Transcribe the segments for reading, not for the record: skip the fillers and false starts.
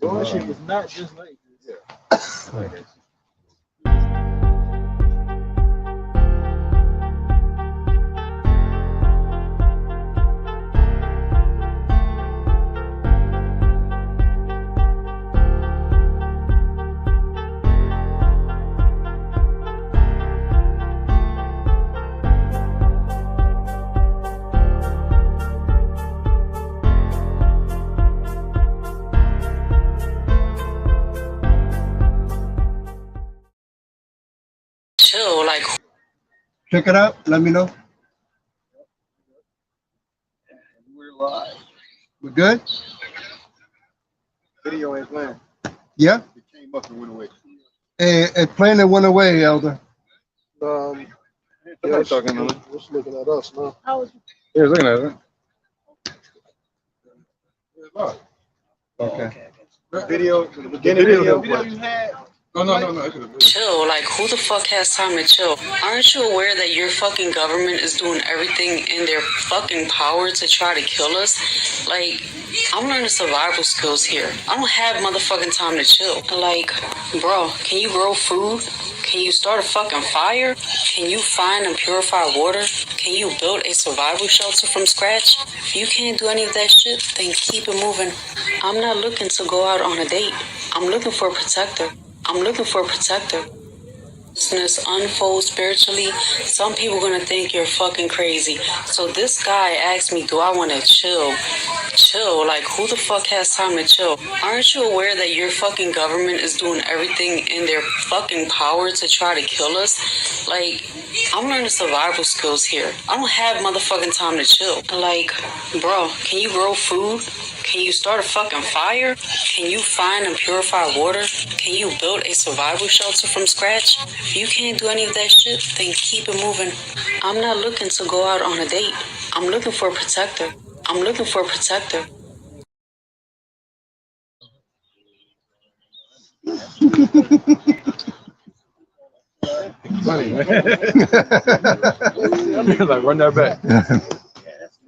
Bullshit is not just like this. Chill, like. Check it out. Let me know. We're live. We're good? Video ain't playing. Yeah? It came up and went away. A plane that went away, Elder. Yeah, talking to me. Just looking at us now. Yeah, looking at it. Okay. Video, the beginning video you had. No. Chill, like who the fuck has time to chill? Aren't you aware that your fucking government is doing everything in their fucking power to try to kill us? Like, I'm learning survival skills here. I don't have motherfucking time to chill. Like, bro, can you grow food? Can you start a fucking fire? Can you find and purify water? Can you build a survival shelter from scratch? If you can't do any of that shit, then keep it moving. I'm not looking to go out on a date. I'm looking for a protector. I'm looking for a protector. Business unfolds spiritually. Some people are gonna think you're fucking crazy. So this guy asked me, do I want to chill? Chill? Like who the fuck has time to chill? Aren't you aware that your fucking government is doing everything in their fucking power to try to kill us? Like, I'm learning survival skills here. I don't have motherfucking time to chill. Like, bro, can you grow food? Can you start a fucking fire? Can you find and purify water? Can you build a survival shelter from scratch? If you can't do any of that shit, then keep it moving. I'm not looking to go out on a date. I'm looking for a protector. I'm looking for a protector. Funny, man. Like, run that back.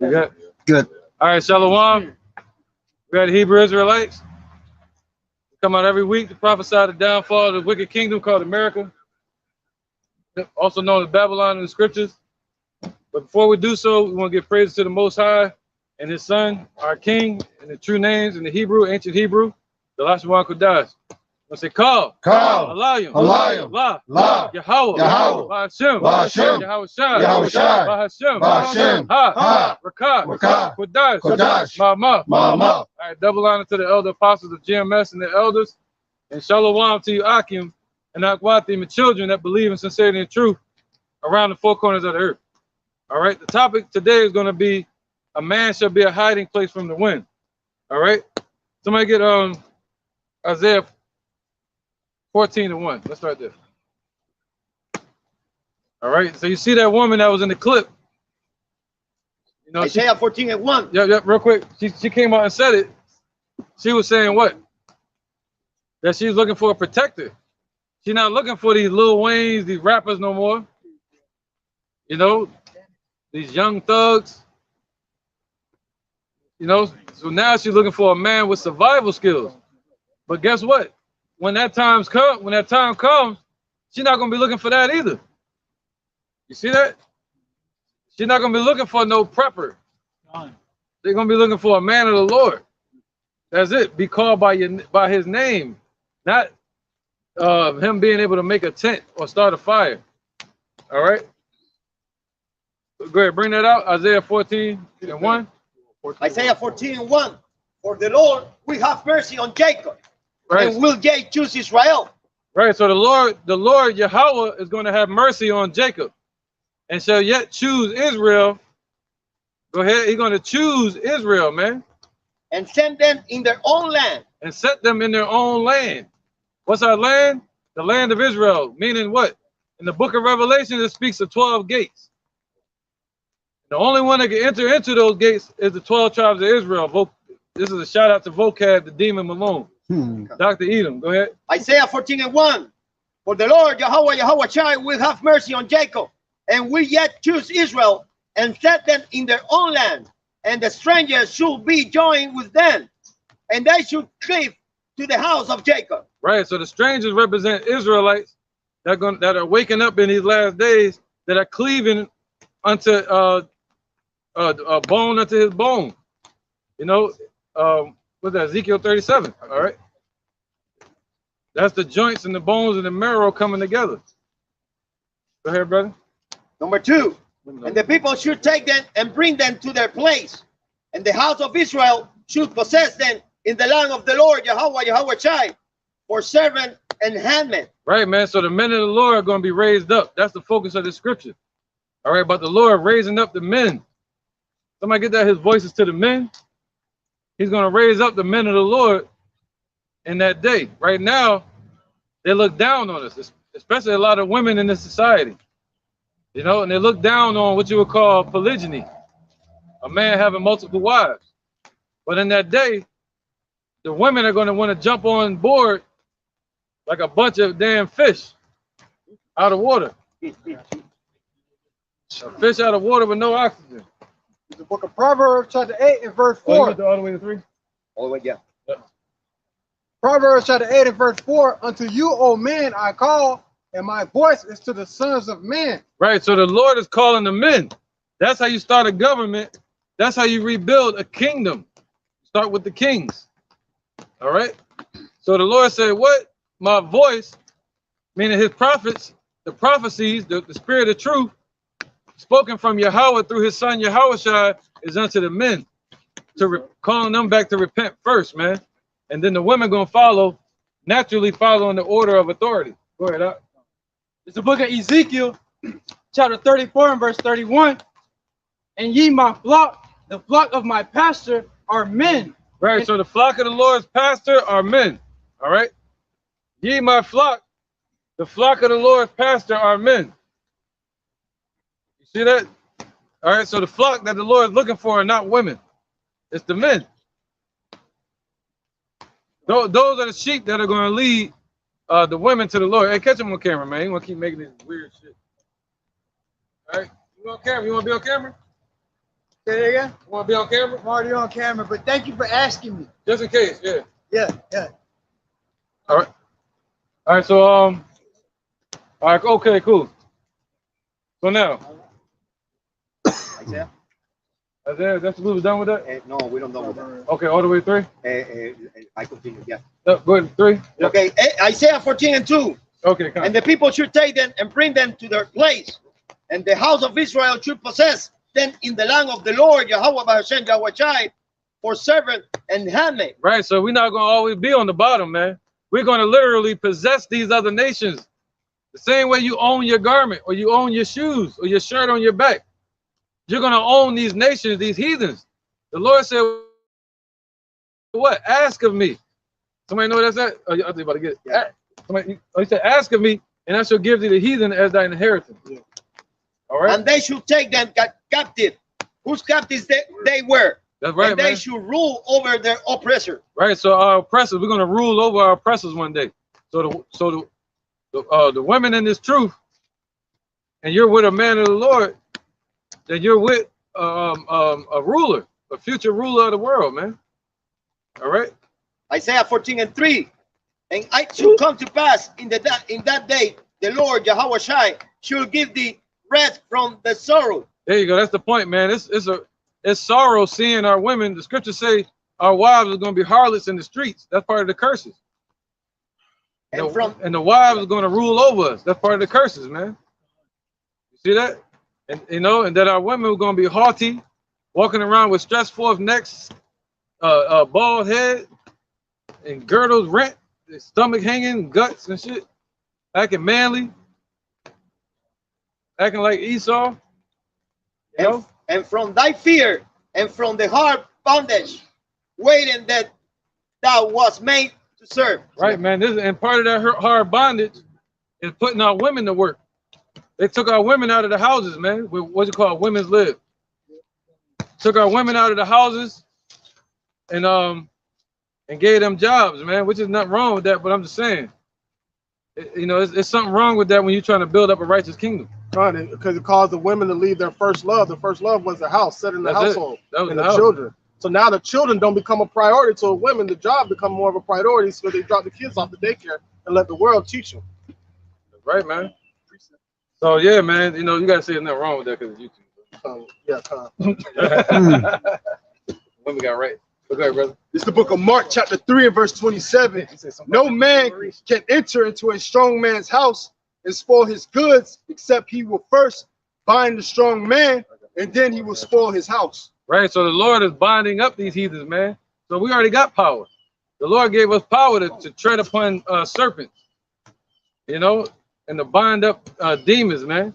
You good? Good. All right, Shalom. We got the Hebrew Israelites. We come out every week to prophesy the downfall of the wicked kingdom called America, also known as Babylon in the scriptures. But before we do so, we want to give praise to the Most High and His Son, our King, and the true names in the Hebrew, ancient Hebrew, the Lashawan Kodash. Let's say, Call, Alayim, La, Yahweh, Ba'ashem, Yahweh Shai, Ba'ashem, Ha, Rakah, Kodash, Ma'ama. All right, double honor to the elder apostles of GMS and the elders, and Shalom to you, Akim, and Akwatim, and children that believe in sincerity and truth around the four corners of the earth. All right, the topic today is going to be a man shall be a hiding place from the wind. All right, somebody get Isaiah 14:1. Let's start there. All right, so you see that woman that was in the clip. You know, Isaiah 14:1. Yeah, real quick. She came out and said it. She was saying what? That she's looking for a protector. She's not looking for these Lil Waynes, these rappers no more. You know, these young thugs. You know, so now she's looking for a man with survival skills. But guess what? When that time comes, she's not gonna be looking for that either. You see that? She's not gonna be looking for no prepper. They're gonna be looking for a man of the Lord. That's it. Be called by his name, not him being able to make a tent or start a fire. All right. Go ahead, bring that out. Isaiah 14:1. Isaiah 14:1. For the Lord will have mercy on Jacob, right, and will yet choose Israel. Right. So the Lord Yahweh is going to have mercy on Jacob, and shall yet choose Israel. Go ahead. He's going to choose Israel, man, and send them in their own land. And set them in their own land. What's our land? The land of Israel. Meaning what? In the book of Revelation, it speaks of 12 gates. The only one that can enter into those gates is the 12 tribes of Israel. This is a shout out to Vocab, the Demon Malone. Dr. Edom, go ahead. Isaiah 14:1. For the Lord Yahweh Shai will have mercy on Jacob, and will yet choose Israel, and set them in their own land, and the strangers should be joined with them. and they should cleave to the house of Jacob. Right. So the strangers represent Israelites that are waking up in these last days, that are cleaving unto bone unto his bone. You know, what's that? Ezekiel 37. All right. That's the joints and the bones and the marrow coming together. Go ahead, brother. Number 2, and the people should take them and bring them to their place, and the house of Israel should possess them in the land of the Lord Yahweh Shai, for servant and handmaid. Right, man. So the men of the Lord are going to be raised up. That's the focus of the scripture. All right, but the Lord raising up the men. Somebody get that? His voice is to the men. He's going to raise up the men of the Lord in that day. Right now, they look down on us, especially a lot of women in this society. You know, and they look down on what you would call polygyny, a man having multiple wives. But in that day, the women are going to want to jump on board like a bunch of damn fish out of water. A fish out of water with no oxygen. The book of Proverbs, chapter 8 and verse 4. Oh, you went all the way to 3? All the way, yeah. Proverbs chapter 8 and verse 4. Unto you, O men, I call, and my voice is to the sons of men. Right, so the Lord is calling the men. That's how you start a government. That's how you rebuild a kingdom. Start with the kings. All right. So the Lord said, what? My voice, meaning his prophets, the prophecies, the spirit of truth, spoken from Yahweh through his son Yahushua, is unto the men, calling them back to repent first, man. And then the women going to follow, naturally following the order of authority. Go ahead, Doc. It's the book of Ezekiel, chapter 34 and verse 31. And ye my flock, the flock of my pastor, are men. Right, so the flock of the Lord's pastor are men. All right. Ye my flock, the flock of the Lord's pastor are men. You see that? All right, so the flock that the Lord is looking for are not women. It's the men. Those are the sheep that are going to lead the women to the Lord. Hey, catch him on camera, man. You want to keep making this weird shit. All right, you on camera? You want to be on camera? Say it again? You want to be on camera? I'm already on camera, but thank you for asking me. Just in case, yeah. Yeah. All right. All right, so all right, okay, cool. So now, Isaiah? Isaiah, that's we was done with that? No, we don't know with that. Okay, all the way 3? I continue, yeah. Go ahead, 3. Yep. Okay, Isaiah 14 and 2. Okay, come on. And the people should take them and bring them to their place, and the house of Israel should possess them in the land of the Lord Yahweh Hashem Yahweh Shai, for servant and handmaid. Right, so we're not going to always be on the bottom, man. We're going to literally possess these other nations. The same way you own your garment, or you own your shoes, or your shirt on your back. You're going to own these nations, these heathens. The Lord said, what? Ask of me. Somebody know what that's at? Oh, I think you're about to get it. Yeah. He said, ask of me, and I shall give thee the heathen as thy inheritance. Yeah. All right? And they should take them captive. Whose captives they were. That's right, and they should rule over their oppressor. Right, so our oppressors, we're going to rule over our oppressors one day. So the women in this truth, and you're with a man of the Lord, then you're with a ruler, a future ruler of the world, man. All right. Isaiah 14 and 3. And it shall come to pass in that day, the Lord Yahweh Shai shall give thee rest from the sorrow. There you go. That's the point, man. It's sorrow seeing our women. The scriptures say our wives are going to be harlots in the streets. That's part of the curses. And the wives are going to rule over us. That's part of the curses, man. You see that? And you know, and that our women are going to be haughty, walking around with stretched forth necks, bald head, and girdles rent, stomach hanging, guts and shit, acting manly, acting like Esau. You know? And from thy fear and from the hard bondage, waiting that thou was made to serve. Right, man. And part of that hard bondage is putting our women to work. They took our women out of the houses, man. What's it called? Women's lib. Took our women out of the houses and gave them jobs, man. Which is nothing wrong with that, but I'm just saying, you know, it's something wrong with that when you're trying to build up a righteous kingdom. Because it caused the women to leave their first love. The first love was the house, set in the household, and the children. So now the children don't become a priority to women. The job become more of a priority, so they drop the kids off the daycare and let the world teach them. Right, man. So yeah, man. You know, you gotta say there's nothing wrong with that because it's YouTube. Women got right. Okay, brother. It's the book of Mark, chapter 3 and verse 27. No man can enter into a strong man's house and spoil his goods, except he will first bind the strong man, and then he will spoil his house. Right. So the Lord is binding up these heathens, man. So we already got power. The Lord gave us power to tread upon serpents, you know, and to bind up demons, man.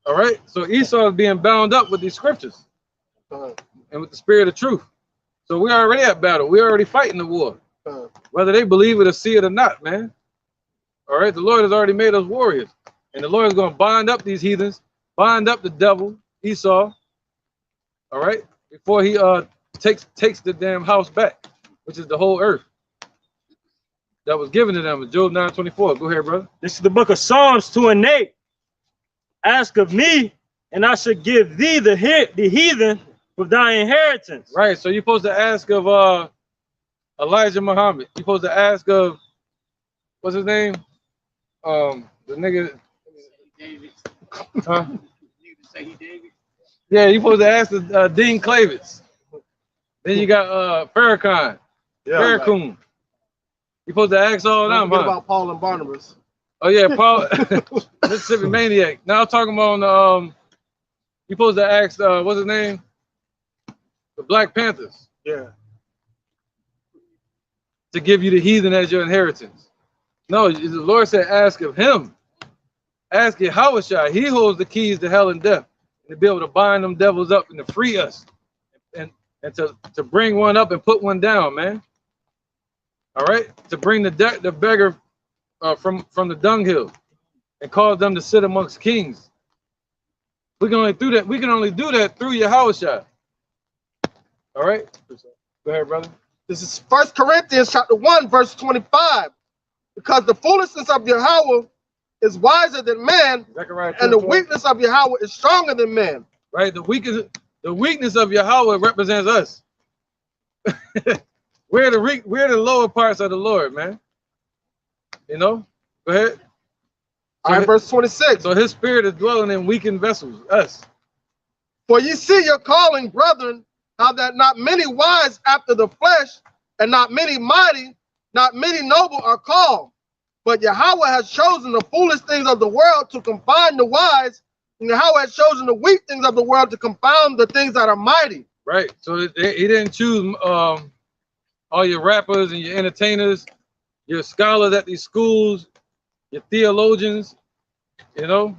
All right. So Esau is being bound up with these scriptures and with the spirit of truth. So we already at battle. We already fighting the war, whether they believe it or see it or not, man. All right. The Lord has already made us warriors, and the Lord is going to bind up these heathens, bind up the devil, Esau. All right. Before he takes the damn house back, which is the whole earth that was given to them. Job 9:24. Go ahead, brother. This is the book of Psalms 2 and 8. Ask of me, and I shall give thee the heathen for thy inheritance. Right. So you're supposed to ask of Elijah Muhammad. You're supposed to ask of, what's his name? The nigga. Huh? Yeah, you're supposed to ask Dean Clavitz. Then you got Farrakhan. Farrakhan. You're supposed to ask all them, huh? About Paul and Barnabas. Oh yeah, Paul, Mississippi Maniac. Now I'm talking about you're supposed to ask what's his name? The Black Panthers. Yeah. To give you the heathen as your inheritance. No, the Lord said ask of him. Ask Yahushua. He holds the keys to hell and death. And to be able to bind them devils up and to free us. And to bring one up and put one down, man. All right? To bring the beggar from the dunghill and cause them to sit amongst kings. We can only do that. We can only do that through Yahushua. All right? Go ahead, brother. This is 1 Corinthians chapter 1, verse 25. Because the foolishness of Yahweh is wiser than man, Zechariah and the weakness of Yahweh is stronger than man. Right? The weakness of Yahweh represents us. we're the lower parts of the Lord, man. You know? Go ahead. All right, verse 26. So his spirit is dwelling in weakened vessels, us. For ye see your calling, brethren, how that not many wise after the flesh, and not many mighty, not many noble are called. But Yahweh has chosen the foolish things of the world to confound the wise, and Yahweh has chosen the weak things of the world to confound the things that are mighty. Right. So he didn't choose all your rappers and your entertainers, your scholars at these schools, your theologians, you know,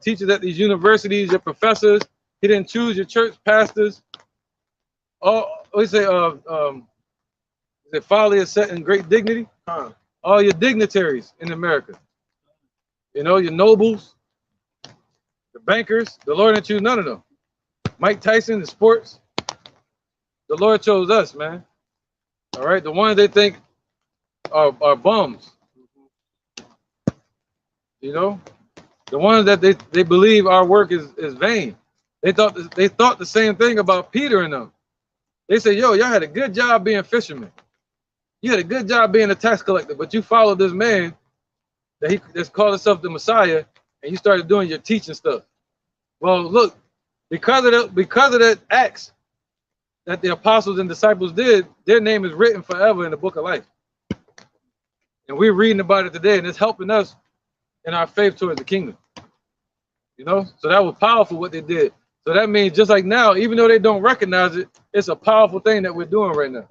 teachers at these universities, your professors. He didn't choose your church pastors. Folly is set in great dignity. All your dignitaries in America. You know, your nobles, the bankers. The Lord didn't choose none of them. Mike Tyson, the sports. The Lord chose us, man. All right, the ones they think are bums. You know, the ones that they believe our work is vain. They thought the same thing about Peter and them. They said, yo, y'all had a good job being fishermen. You had a good job being a tax collector, but you followed this man that's called himself the Messiah, and you started doing your teaching stuff. Well, look, because of that acts that the apostles and disciples did, their name is written forever in the book of life. And we're reading about it today, and it's helping us in our faith towards the kingdom. You know, so that was powerful what they did. So that means just like now, even though they don't recognize it, it's a powerful thing that we're doing right now.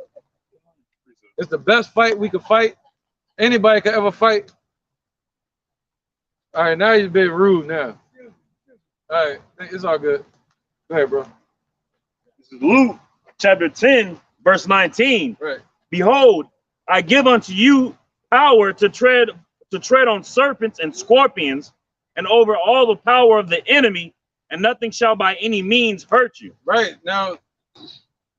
It's the best fight we could fight. Anybody could ever fight. All right, now you're being rude now. All right, it's all good. Go ahead, bro. This is Luke chapter 10, verse 19. Right. Behold, I give unto you power to tread on serpents and scorpions, and over all the power of the enemy, and nothing shall by any means hurt you. Right. Now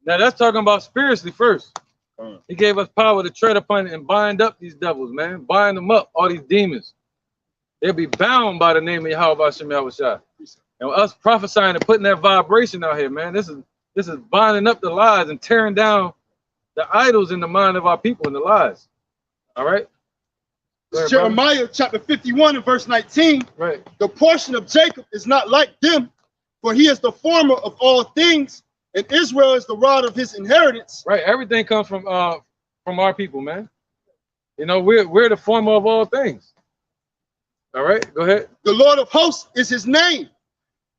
that's talking about spiritually first. He gave us power to tread upon and bind up these devils, man. Bind them up, all these demons. They'll be bound by the name of Yahweh Hashem Yahushua. And us prophesying and putting that vibration out here, man. This is This is binding up the lies and tearing down the idols in the mind of our people and the lies. All right. Go ahead, brother. Jeremiah chapter 51 and verse 19. Right. The portion of Jacob is not like them, for he is the former of all things, and Israel is the rod of his inheritance. Right. Everything comes from our people, man. You know, we're the former of all things. All right. Go ahead. The Lord of hosts is his name.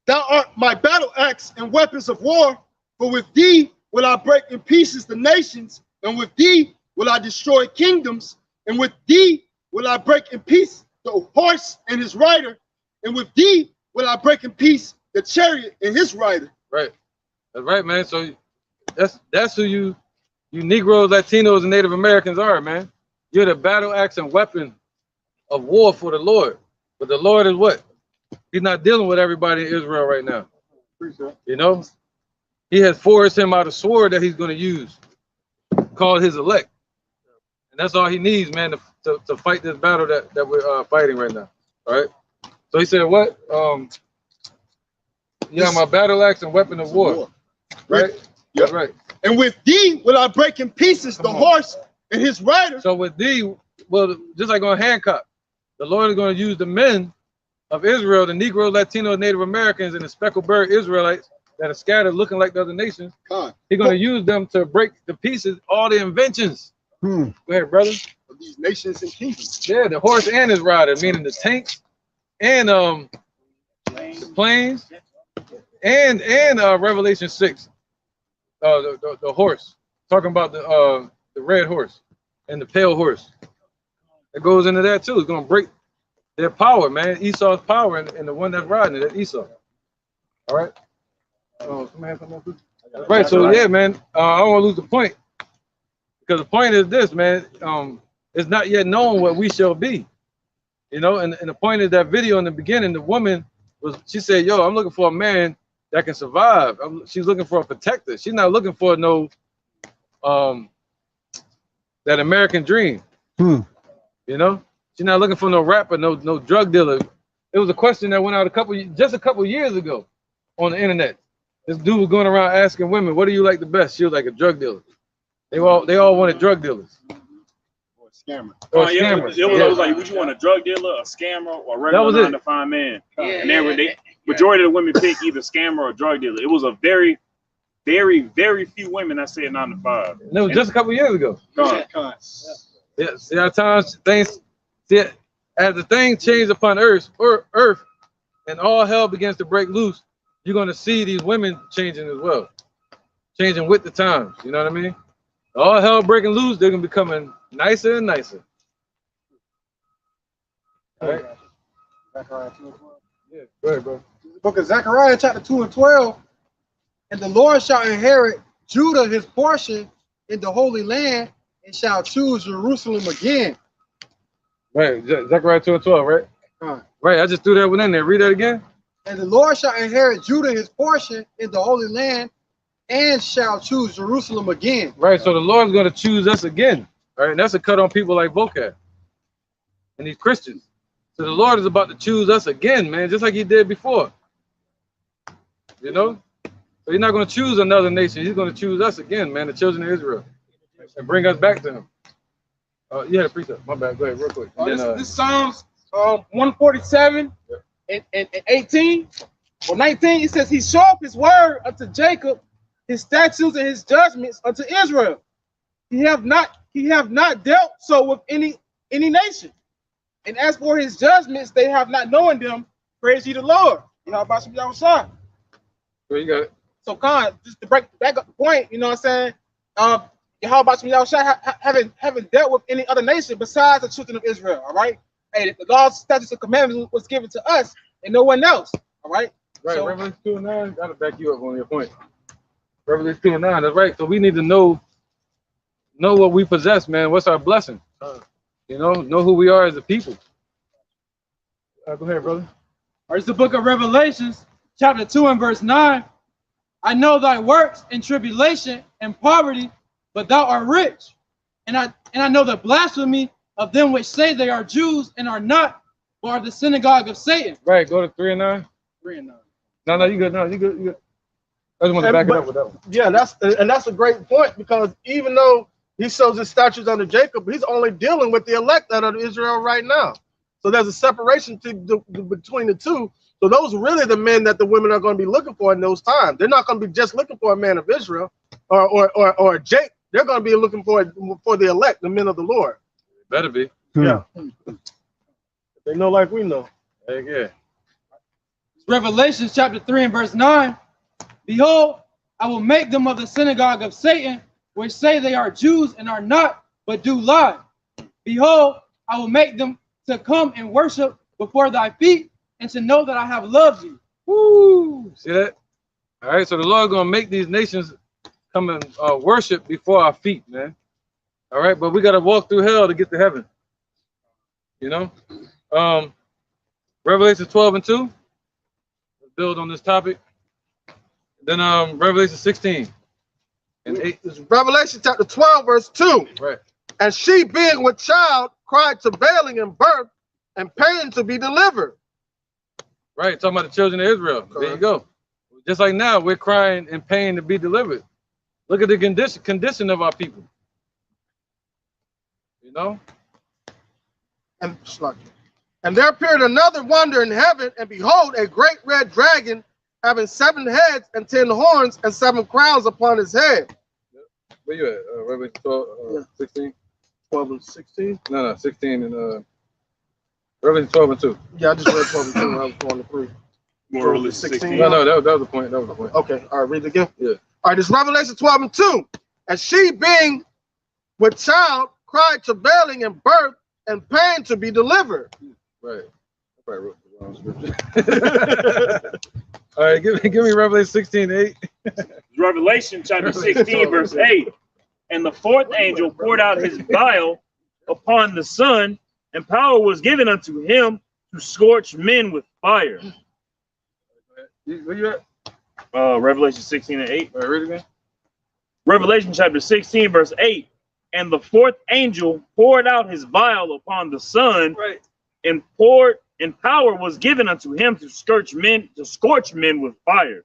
Thou art my battle axe and weapons of war, for with thee will I break in pieces the nations, and with thee will I destroy kingdoms, and with thee will I break in peace the horse and his rider, and with thee will I break in peace the chariot and his rider. Right. That's right, man. So that's who you Negroes, Latinos, and Native Americans are, man. You're the battle axe and weapon of war for the Lord. But the Lord is what? He's not dealing with everybody in Israel right now. You know? He has forged him out a sword that he's going to use, called his elect. And that's all he needs, man, to fight this battle that we're fighting right now. All right? So he said, what? Yeah, my battle axe and weapon of war. Right? That's right. And with thee will I break in pieces the horse and his rider. So with thee, well, just like on Hancock, the Lord is going to use the men of Israel, the Negro, Latino, Native Americans, and the speckled bird Israelites that are scattered looking like the other nations. He's going to use them to break to pieces all the inventions. Go ahead, brother. Of these nations and kingdoms. Yeah, the horse and his rider, meaning the tanks and the planes and Revelation 6. The horse, talking about the red horse and the pale horse. It goes into that too. It's gonna break their power, man. Esau's power and the one that's riding it, that's Esau. All right. Right. So yeah, man. I don't want to lose the point, because the point is this, man. It's not yet known what we shall be. You know, and the point is that video in the beginning, the woman she said, "Yo, I'm looking for a man that can survive." She's looking for a protector. She's not looking for no that American dream. You know, she's not looking for no rapper, no drug dealer. It was a question that went out just a couple years ago on the internet. This dude was going around asking women, "What do you like the best?" She was like, "A drug dealer." They all wanted drug dealers. Or a scammer. Or a scammer. It was like, would you want a drug dealer, a scammer, or a regular 9-to-5 man? And they majority of the women pick either scammer or drug dealer. It was a very, very, very few women that said 9-to-5. And it was just a couple years ago. Yeah, see how times things, as the thing changed upon earth, and all hell begins to break loose, you're going to see these women changing as well, changing with the times. You know what I mean? All hell breaking loose, they're going to be becoming nicer and nicer. All right. Zechariah 2 and 12. Yeah, go ahead, bro. The book of Zechariah chapter 2 and 12. And the Lord shall inherit Judah his portion in the Holy Land, and shall choose Jerusalem again. Right, Zechariah 2 and 12, right? Right, I just threw that one in there. Read that again. And the Lord shall inherit Judah his portion in the Holy Land, and shall choose Jerusalem again. Right, so the Lord's going to choose us again. All right, and that's a cut on people like Vocab and these Christians. So the Lord is about to choose us again, man, just like he did before. You know? So he's not going to choose another nation. He's going to choose us again, man, the children of Israel, and bring us back to him. You had a precept. My bad. Go ahead, real quick. This Psalms 147 and 18 or 19. It says, "He showed his word unto Jacob, his statutes and his judgments unto Israel. He have not dealt so with any nation. And as for his judgments, they have not known them. Praise ye the Lord." You know about some y'all shot. Well, you got it. So, Khan, just to back up the point, you know what I'm saying? How about some y'all shot haven't dealt with any other nation besides the children of Israel? All right. Hey, the laws, statutes, and commandments was given to us and no one else. All right. Right. So, Revelation 2 and 9. Gotta back you up on your point. Revelation 2 and 9. That's right. So we need to know what we possess, man. What's our blessing? You know who we are as a people. Go ahead, brother. Or it's the book of Revelations, chapter 2 and verse 9. "I know thy works in tribulation and poverty, but thou art rich. And I know the blasphemy of them which say they are Jews and are not, but are the synagogue of Satan." Right. Go to 3 and 9. 3 and 9. No, you good. No, you good. You good. I just want to And- back it but- up with that one. Yeah, that's a great point, because even though he shows his statutes under Jacob, he's only dealing with the elect out of Israel right now. So there's a separation between the two. So those are really the men that the women are going to be looking for in those times. They're not going to be just looking for a man of Israel or a Jake. They're going to be looking for the elect, the men of the Lord. Better be. Yeah. They know like we know. Heck yeah. Revelation chapter 3 and verse 9. Behold, I will make them of the synagogue of Satan, which say they are Jews and are not, but do lie. Behold, I will make them to come and worship before thy feet, and to know that I have loved you. Woo! See that? All right, so the Lord gonna make these nations come and worship before our feet, man. All right, but we gotta walk through hell to get to heaven. You know? Revelation 12 and 2. Let's build on this topic. Then Revelation 16 and 8. It's Revelation chapter 12, verse 2. Right. And she, being with child, cried travailing in birth and pain to be delivered. Right, talking about the children of Israel. There you go. Just like now, we're crying in pain to be delivered. Look at the condition of our people. You know? And there appeared another wonder in heaven, and behold, a great red dragon, having 7 heads and 10 horns and 7 crowns upon his head. Where you at? Revelation 12, 16? 12 and 16? No, 16 and Revelation 12 and 2. Yeah, I just read 12 and 2 when I was going to 3. Revelation 16. No, that was the point. That was the point. Okay, all right, read it again. Yeah. All right, this Revelation 12 and 2. And she, being with child, cried travailing in birth and pain to be delivered. Right. I probably wrote the wrong scripture. All right, give me Revelation 16 and 8. Revelation chapter 16, verse 8. And the fourth angel poured out his vial upon the sun, and power was given unto him to scorch men with fire. Where you at? Revelation 16 and 8. All right, read it again. Revelation chapter 16, verse 8. And the fourth angel poured out his vial upon the sun, Right. and power was given unto him to scorch men with fire.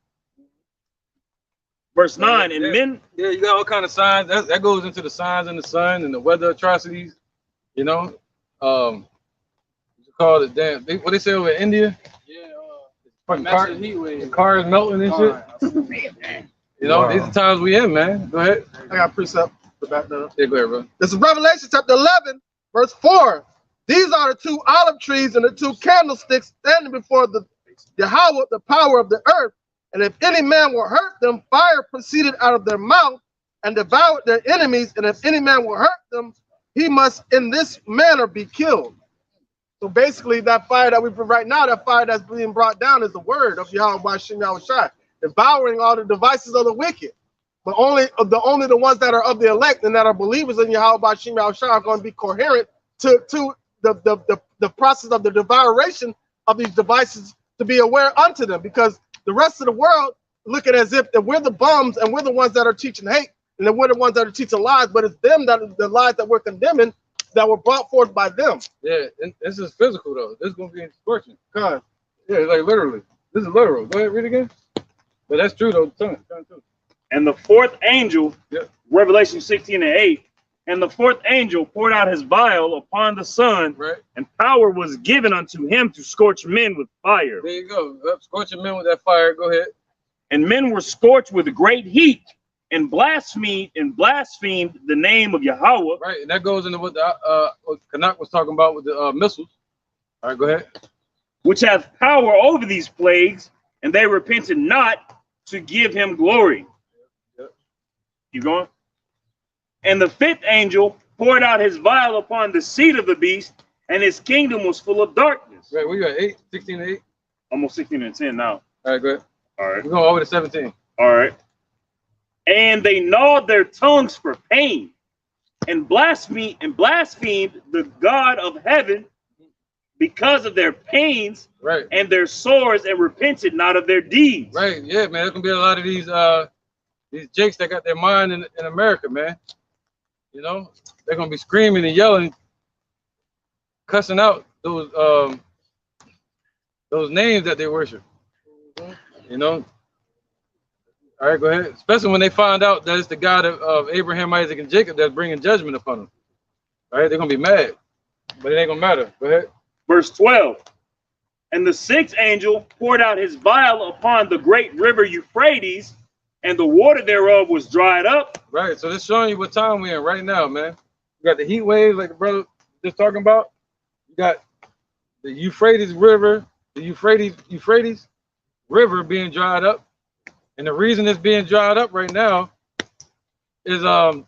Verse 9, and men. Yeah, you got all kind of signs. That goes into the signs in the sun and the weather atrocities. You know, it's called it. Damn, what they say over in India? Yeah, Fucking heat wave. cars melting and shit. You know, these are times we in, man. Go ahead. I got precept to back that up. Yeah, go ahead, bro. This is Revelation chapter 11, verse 4. These are the 2 olive trees and the 2 candlesticks standing before the Yahweh, the power of the earth. And if any man will hurt them, fire proceeded out of their mouth and devoured their enemies. And if any man will hurt them, he must in this manner be killed. So basically, that fire that we put right now, that fire that's being brought down is the word of Yahweh B'Shem Yahushua, devouring all the devices of the wicked. But only the ones that are of the elect and that are believers in Yahweh B'Shem Yahushua are going to be coherent to the process of the devouration of these devices, to be aware unto them, because the rest of the world look at it as if that we're the bums and we're the ones that are teaching hate, and then we're the ones that are teaching lies, but it's them that the lies that we're condemning that were brought forth by them. Yeah, and this is physical though. This is gonna be scorching. God. Yeah, like literally. This is literal. Go ahead, read it again. But that's true though. Turn too. And the fourth angel, Revelation 16 and 8, and the fourth angel poured out his vial upon the sun, Right. and power was given unto him to scorch men with fire. There you go. Scorching men with that fire. Go ahead. And men were scorched with great heat, and blasphemed the name of Yahweh. Right, and that goes into what what Kanak was talking about with the missiles. All right, go ahead. Which hath power over these plagues, and they repented not to give him glory. Yep. Keep going. And the fifth angel poured out his vial upon the seat of the beast, and his kingdom was full of darkness. Right, where you at? 8, 16 and 8. Almost 16 and 10 now. All right, go ahead. All right. We're going over to 17. All right. And they gnawed their tongues for pain, and blasphemed the God of heaven because of their pains, Right. and their sores, and repented not of their deeds. Right, yeah, man. There's gonna be a lot of these jakes that got their mind in America, man. You know, they're gonna be screaming and yelling, cussing out those names that they worship. You know, All right, go ahead. Especially when they find out that it's the God of Abraham, Isaac, and Jacob that's bringing judgment upon them. All right, they're going to be mad, but it ain't going to matter. Go ahead. Verse 12. And the sixth angel poured out his vial upon the great river Euphrates, and the water thereof was dried up. Right, so this showing you what time we're in right now, man. You got the heat wave, like the brother just talking about. You got the Euphrates River, the Euphrates River being dried up. And the reason it's being dried up right now is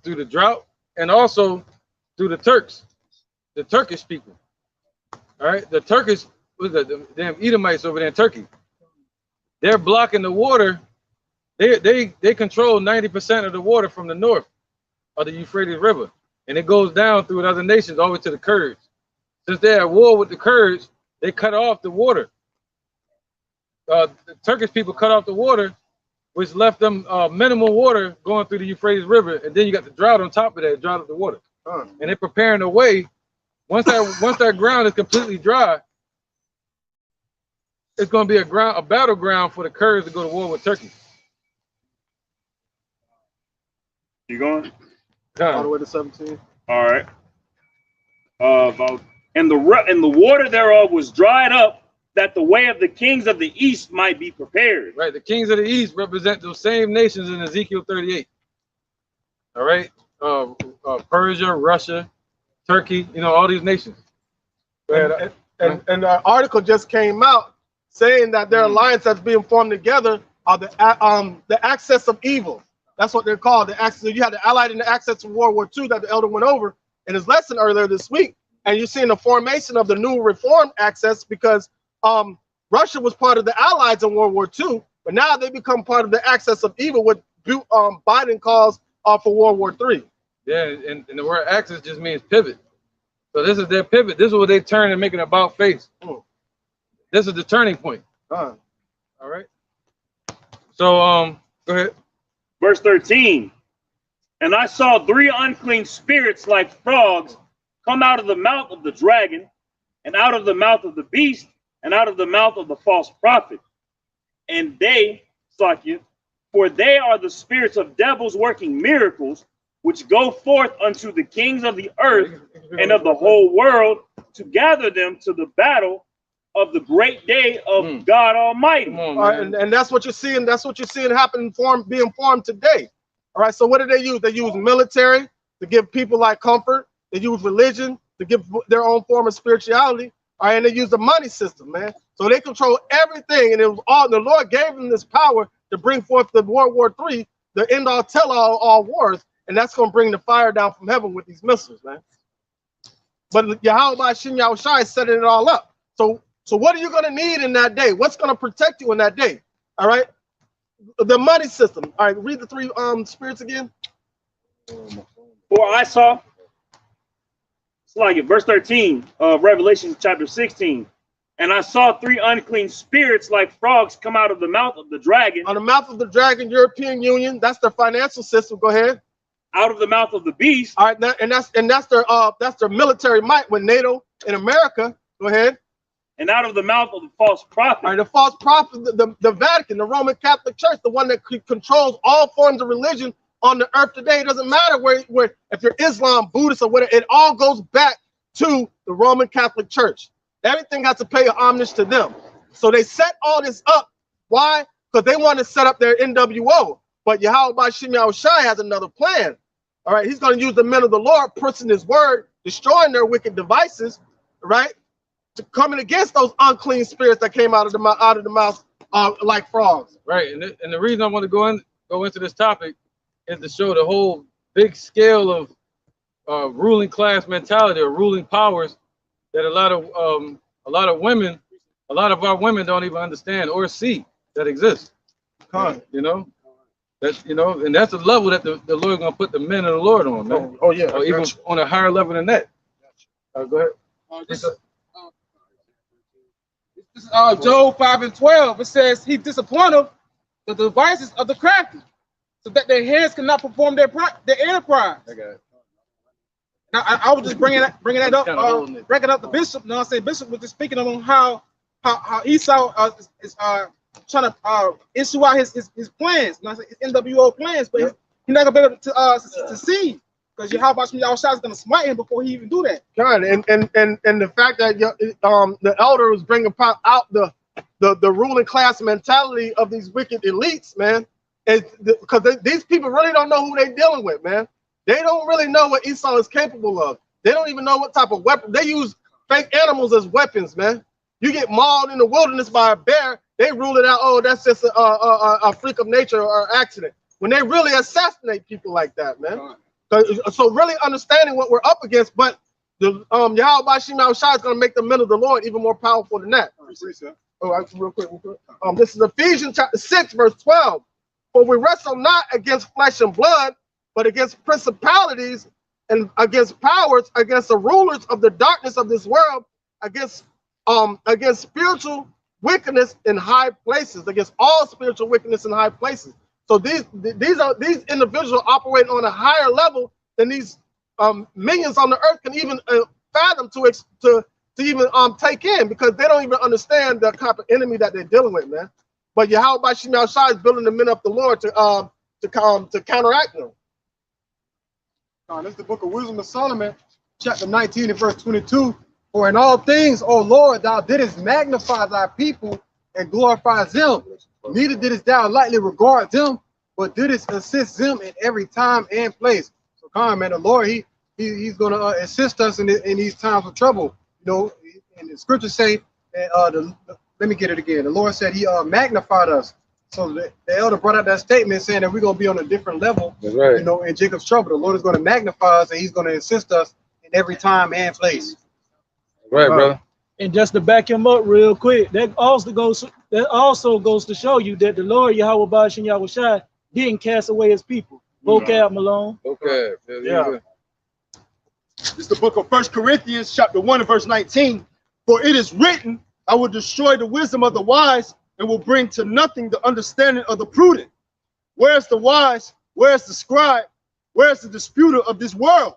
through the drought and also through the Turks, the Turkish people. All right, the Turkish, the damn Edomites over there in Turkey. They're blocking the water. They control 90% of the water from the north of the Euphrates River, and it goes down through other nations all the way to the Kurds. Since they're at war with the Kurds, they cut off the water. The Turkish people cut off the water, which left them minimal water going through the Euphrates River, and then you got the drought on top of that, drought up the water. And they're preparing a way. Once that ground is completely dry, it's going to be a battleground for the Kurds to go to war with Turkey. You going? All the way to 17. All right. And the water thereof was dried up, that the way of the kings of the east might be prepared. Right. The kings of the east represent those same nations in Ezekiel 38. All right. Persia, Russia, Turkey. You know, all these nations. And an article just came out saying that their alliance that's being formed together are the axis of evil. That's what they're called. The axis. You had the Allied and the axis of World War II that the elder went over in his lesson earlier this week. And you're seeing the formation of the new reformed axis because Russia was part of the Allies in World War II, but now they become part of the axis of evil, what Biden calls for World War III. Yeah, and the word axis just means pivot. So this is their pivot. This is what they turn and make an about face. This is the turning point. All right. So go ahead. Verse 13. And I saw 3 unclean spirits like frogs come out of the mouth of the dragon, and out of the mouth of the beast, and out of the mouth of the false prophet. And they, Sakya, for they are the spirits of devils working miracles, which go forth unto the kings of the earth and of the whole world to gather them to the battle of the great day of God Almighty. And that's what you're seeing. That's what you're seeing happen, being formed today. All right. So what do they use? They use military to give people like comfort. They use religion to give their own form of spirituality. All right, and they use the money system, man. So they control everything, and it was all the Lord gave them this power to bring forth the World War III, the end all tell all wars, and that's going to bring the fire down from heaven with these missiles, man. But Yahweh Shem Yahushai is setting it all up. So what are you going to need in that day? What's going to protect you in that day? All right, the money system. All right, read the 3 spirits again. For I saw. Like it, verse 13 of Revelation chapter 16. And I saw 3 unclean spirits like frogs come out of the mouth of the dragon. On the mouth of the dragon, European Union, that's their financial system. Go ahead. Out of the mouth of the beast. All right, that's their military might with NATO in America. Go ahead. And out of the mouth of the false prophet. All right, the false prophet, the Vatican, the Roman Catholic Church, the one that controls all forms of religion on the earth today. It doesn't matter where if you're Islam, Buddhist, or whatever, it all goes back to the Roman Catholic Church. Everything has to pay homage to them. So they set all this up. Why? Because they want to set up their NWO. But Yahweh Shem Yahushai has another plan. All right, he's going to use the men of the Lord, pushing his word, destroying their wicked devices, right? To coming against those unclean spirits that came out of the mouth like frogs. Right, and the reason I want to go into this topic is to show the whole big scale of ruling class mentality or ruling powers that a lot of women, a lot of our women don't even understand or see that exists. You know, and that's a level that the Lord gonna put the men of the Lord on, man. Oh yeah, or even on a higher level than that. Go ahead. This is Job 5:12. It says he disappointed the devices of the crafty, so that their hands cannot perform their enterprise. I got it. Now, I was just bringing that up, bringing up the bishop. No, I say bishop was just speaking on how Esau trying to issue out his plans, not his NWO plans, but he's not gonna be able to see because Yahweh is gonna smite him before he even do that. God, and the fact that the elder was bringing out the ruling class mentality of these wicked elites, man, is because these people really don't know who they're dealing with, man. They don't really know what Esau is capable of. They don't even know what type of weapon. They use fake animals as weapons, man. You get mauled in the wilderness by a bear, they rule it out. Oh, that's just a freak of nature or accident. When they really assassinate people like that, man. So really understanding what we're up against, but the Yahweh Shem Yahushua is going to make the men of the Lord even more powerful than that. Oh, real quick. This is Ephesians chapter 6, verse 12. For we wrestle not against flesh and blood, but against principalities and against powers, against the rulers of the darkness of this world, against spiritual wickedness in high places, against all spiritual wickedness in high places. So these individuals operating on a higher level than these minions on the earth can even fathom to even take in, because they don't even understand the type of enemy that they're dealing with, man. But Yahweh Shem Yahushua is building the men up the Lord to counteract them. This is the book of Wisdom of Solomon, chapter 19 and verse 22. For in all things, O Lord, thou didst magnify thy people and glorify them. Neither didst thou lightly regard them, but didst assist them in every time and place. So come on, man, the Lord, he's going to assist us in these times of trouble. You know, and the scriptures say, let me get it again. The Lord said he magnified us. So the elder brought out that statement saying that we're going to be on a different level, you know, in Jacob's trouble. The Lord is going to magnify us and he's going to assist us in every time and place. Right, brother. And just to back him up real quick, that also goes to show you that the Lord Yahweh Shem Yahushua didn't cast away his people. Vocab, Malone. Okay. Yeah. This is the book of 1 Corinthians, chapter 1 and verse 19. For it is written, I will destroy the wisdom of the wise and will bring to nothing the understanding of the prudent. Where's the wise? Where's the scribe? Where's the disputer of this world?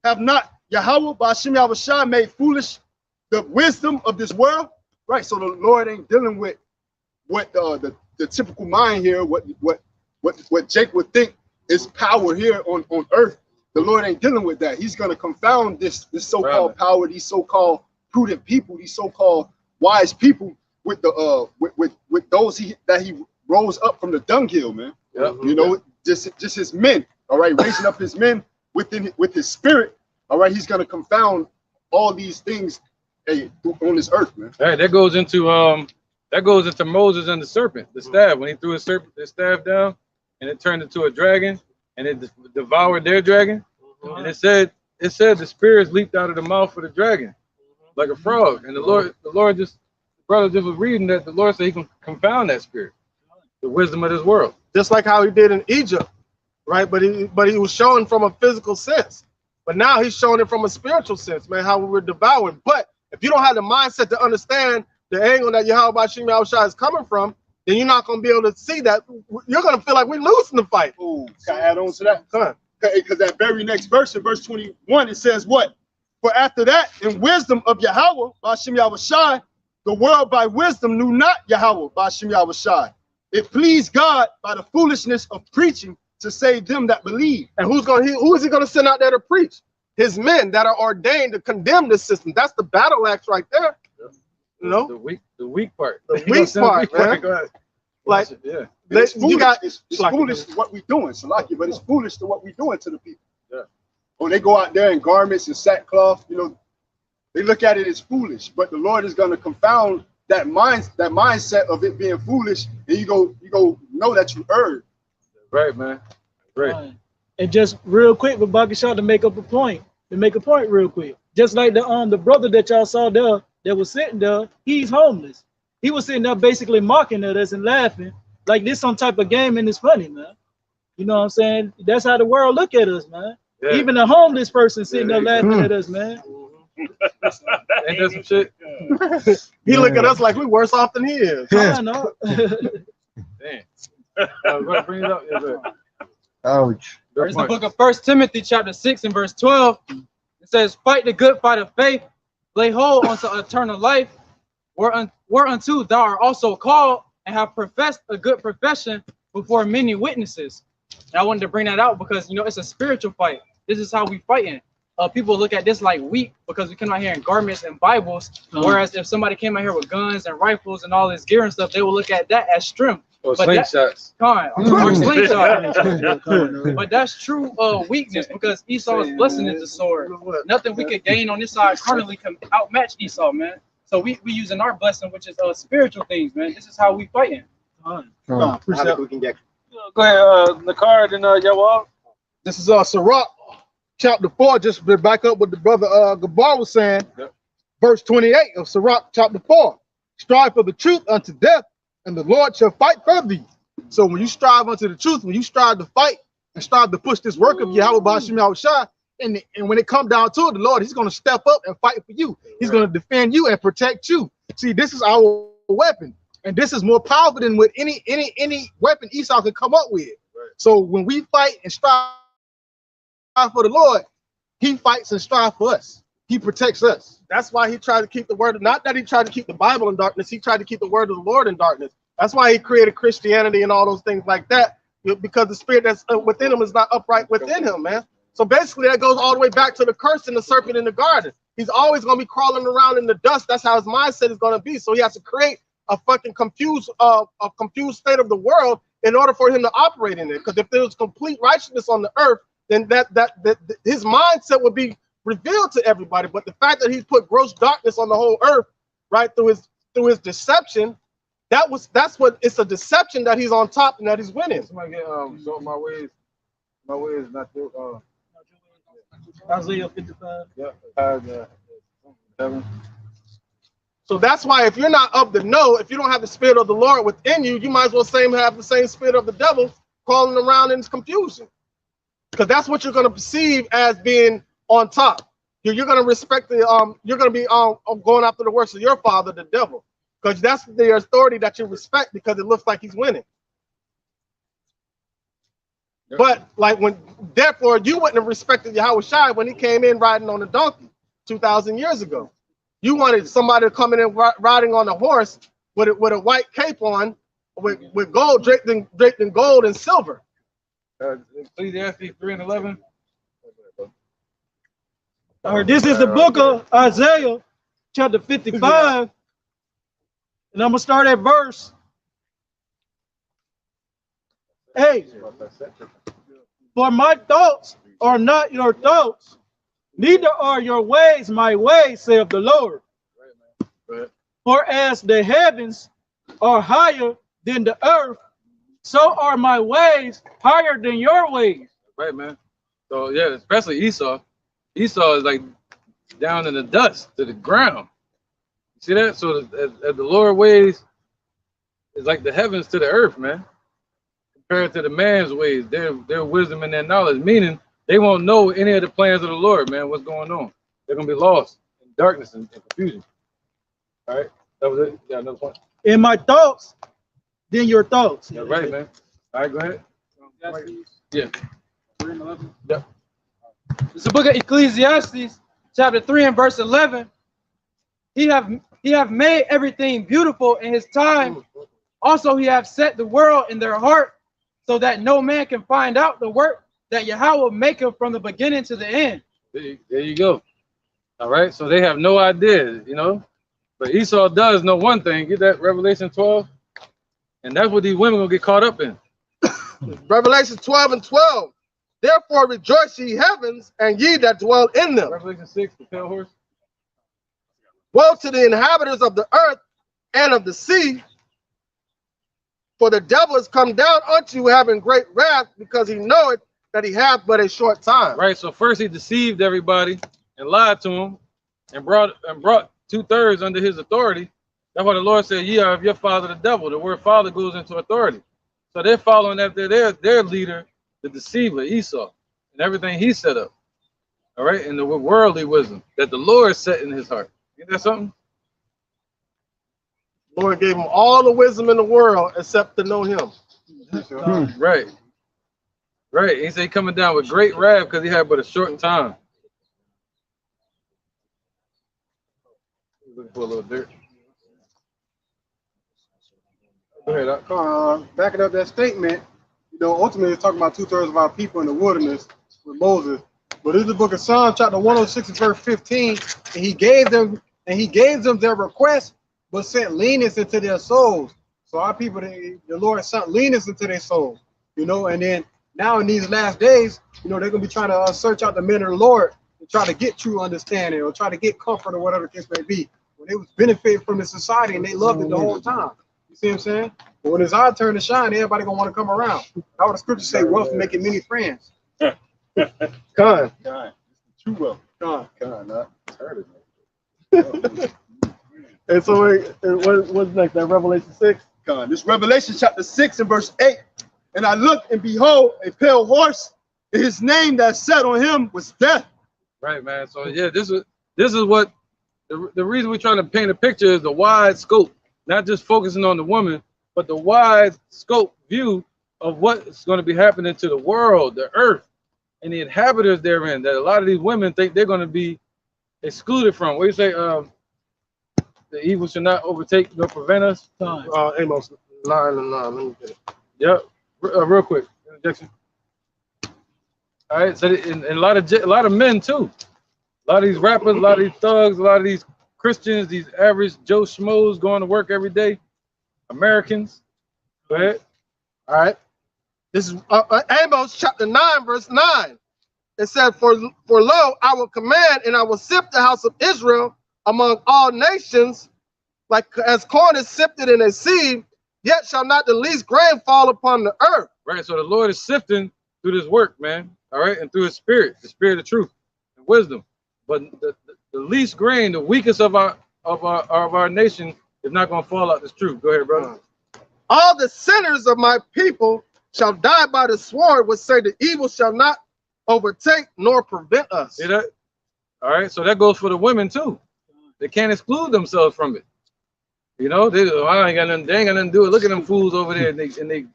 Have not Yahweh Ba'ashem Yahushua made foolish the wisdom of this world? Right. So the Lord ain't dealing with what the typical mind here, what Jake would think is power here on earth. The Lord ain't dealing with that. He's gonna confound this so-called power, these so-called prudent people, these so-called wise people with the with those that he rose up from the dunghill, man. You know, just his men, all right, raising up his men with his spirit, all right. He's gonna confound all these things on this earth, man. All right, that goes into Moses and the serpent, the staff, when he threw the staff down and it turned into a dragon and it devoured their dragon. And it said the spirits leaped out of the mouth of the dragon like a frog. And the brother just was reading that the Lord said he can confound that spirit, the wisdom of this world. Just like how he did in Egypt, right? But he was showing from a physical sense. But now he's showing it from a spiritual sense, man, how we were devouring. But if you don't have the mindset to understand the angle that Yahweh Shem Yahushua is coming from, then you're not going to be able to see that. You're going to feel like we're losing the fight. Oh, can I add on to that? Come on. Because that very next verse, in verse 21, it says what? For after that, in wisdom of Yahweh Ba'ashem Yahushua, the world by wisdom knew not Yahweh Ba'ashem Yahushua. It pleased God by the foolishness of preaching to save them that believe. And who is he going to send out there to preach? His men that are ordained to condemn this system. That's the battle axe right there. You know, the weak part. The weak part, man. Go ahead. Like, yeah, it's foolish to what we're doing, Salaki, but it's foolish to what we're doing to the people. Yeah. When they go out there in garments and sackcloth, you know, they look at it as foolish, but the Lord is going to confound that mindset of it being foolish, and you go know that you erred. Right, man. Right. And just real quick, but Bakashah to make a point real quick. Just like the brother that y'all saw there that was sitting there, he's homeless. He was sitting there basically mocking at us and laughing like this some type of game and it's funny, man. You know what I'm saying? That's how the world look at us, man. Yeah. Even a homeless person sitting there laughing at us, man. Ain't that some shit? He look at us like we worse off than he is. I know. Damn. Bring it up. Yeah, ouch. There's the book of 1 Timothy chapter 6 and verse 12. It says, fight the good fight of faith, lay hold unto eternal life, whereunto thou art also called, and have professed a good profession before many witnesses. And I wanted to bring that out because, you know, it's a spiritual fight. This is how we fighting. People look at this like weak because we come out here in garments and Bibles. Whereas if somebody came out here with guns and rifles and all this gear and stuff, they will look at that as strength. Or But slingshots. or slingshot. But that's true weakness because Esau's blessing is the sword. Nothing we could gain on this side carnally can outmatch Esau, man. So we using our blessing, which is spiritual things, man. This is how we fighting. Appreciate We can get. Go ahead, Nakar, then Yawal. This is Sirach chapter 4, just to back up what the brother Gabar was saying. Yep. Verse 28 of Sirach chapter 4. Strive for the truth unto death, and the Lord shall fight for thee. So when you strive unto the truth, when you strive to fight and strive to push this work of Yahweh Ba'ashim Yahushua, and when it comes down to it, the Lord, he's going to step up and fight for you. He's going to defend you and protect you. See, this is our weapon. And this is more powerful than what any weapon Esau could come up with. Right. So when we fight and strive for the Lord, he fights and strives for us. He protects us. That's why he tried to keep the word. Not that he tried to keep the Bible in darkness. He tried to keep the word of the Lord in darkness. That's why he created Christianity and all those things like that, because the spirit that's within him is not upright within him, man. So basically that goes all the way back to the curse and the serpent in the garden. He's always going to be crawling around in the dust. That's how his mindset is going to be. So he has to create a fucking confused state of the world in order for him to operate in it. Because if there was complete righteousness on the earth, then that his mindset would be revealed to everybody. But the fact that he's put gross darkness on the whole earth, right, through his deception, that's what it's a deception that he's on top and that he's winning. Somebody get so my ways not your Isaiah 55. yeah. 7. So that's why if you're not of the know, if you don't have the spirit of the Lord within you, you might as well have the same spirit of the devil crawling around in confusion. Because that's what you're going to perceive as being on top. You're going to respect the you're going to be going after the works of your father, the devil, because that's the authority that you respect because it looks like he's winning. Yep. But like therefore you wouldn't have respected Yahweh Shai when he came in riding on a donkey 2,000 years ago. You wanted somebody to come in and riding on a horse with a white cape on, with gold draped in gold and silver. Ecclesiastes 3:11. This is the book of Isaiah, chapter 55, and I'm gonna start at verse 8. For my thoughts are not your thoughts, neither are your ways my ways, saith the Lord. For as the heavens are higher than the earth, so are my ways higher than your ways. Right, man. So yeah, especially Esau. Esau is like down in the dust to the ground. You see that? So as the Lord ways is like the heavens to the earth, man. Compared to the man's ways, their wisdom and their knowledge, meaning they won't know any of the plans of the Lord, man. What's going on? They're gonna be lost in darkness and confusion. All right, that was it. Yeah, another point. In my thoughts, then your thoughts. Yeah, right, man. All right, go ahead. Yeah. 3:11. Yeah. It's the book of Ecclesiastes, chapter 3 and verse 11. He have made everything beautiful in his time. Also, he have set the world in their heart, so that no man can find out the work that Yahweh maketh from the beginning to the end. There you go. All right, so they have no idea, you know. But Esau does know one thing. Get that, Revelation 12, and that's what these women gonna get caught up in. Revelation 12:12. Therefore rejoice ye heavens, and ye that dwell in them. Revelation 6, the pale horse. Woe to the inhabitants of the earth and of the sea, for the devil is come down unto you having great wrath, because he knoweth that he hath but a short time. Right. So first he deceived everybody and lied to them, and brought 2/3 under his authority. That's why the Lord said, "Ye are of your father the devil." The word father goes into authority. So they're following after their leader, the deceiver Esau, and everything he set up. All right, and the worldly wisdom that the Lord set in his heart. Isn't that something? Lord gave him all the wisdom in the world except to know him. Right. Right. He said he coming down with great wrath because he had but a short time. Looking for a little dirt. Go ahead. Backing up that statement, you know, ultimately it's talking about 2/3 of our people in the wilderness with Moses. But in the book of Psalms, chapter 106, verse 15, and he gave them their request, but sent leanness into their souls. So our people, the Lord sent leanness into their souls, you know, and then now in these last days, you know, they're gonna be trying to search out the men of the Lord and try to get true understanding or try to get comfort or whatever the case may be. When they was benefiting from the society and they loved it the whole time. You see what I'm saying? But when it's our turn to shine, everybody gonna want to come around. How would the scripture say, wealth making many friends? Con. True wealth. Con. Not heard it. And so what's next? That Revelation 6? God, this Revelation chapter 6 and verse 8. And I looked, and behold, a pale horse, and his name that sat on him was Death. Right, man. So yeah, this is what the reason we're trying to paint a picture is the wide scope, not just focusing on the woman, but the wide scope view of what's going to be happening to the world, the earth, and the inhabitants therein. That a lot of these women think they're going to be excluded from. What do you say? The evil should not overtake nor prevent us. Amos 9:9. Let me get it. Yep. Real quick interjection. All right. So and a lot of men too. A lot of these rappers, a lot of these thugs, a lot of these Christians, these average Joe Schmoes going to work every day. Americans. Go ahead. All right. This is Amos chapter 9, verse 9. It said, for lo, I will command and I will sift the house of Israel among all nations, like as corn is sifted in a sieve, yet shall not the least grain fall upon the earth. Right. So the Lord is sifting through this work, man. All right. And through his spirit, the spirit of truth and wisdom. But the least grain, the weakest of our nation is not going to fall out this truth. Go ahead, brother. All the sinners of my people shall die by the sword, which say the evil shall not overtake nor prevent us. See that? All right. So that goes for the women too. They can't exclude themselves from it. You know, they ain't got nothing to do with it. Look at them fools over there in they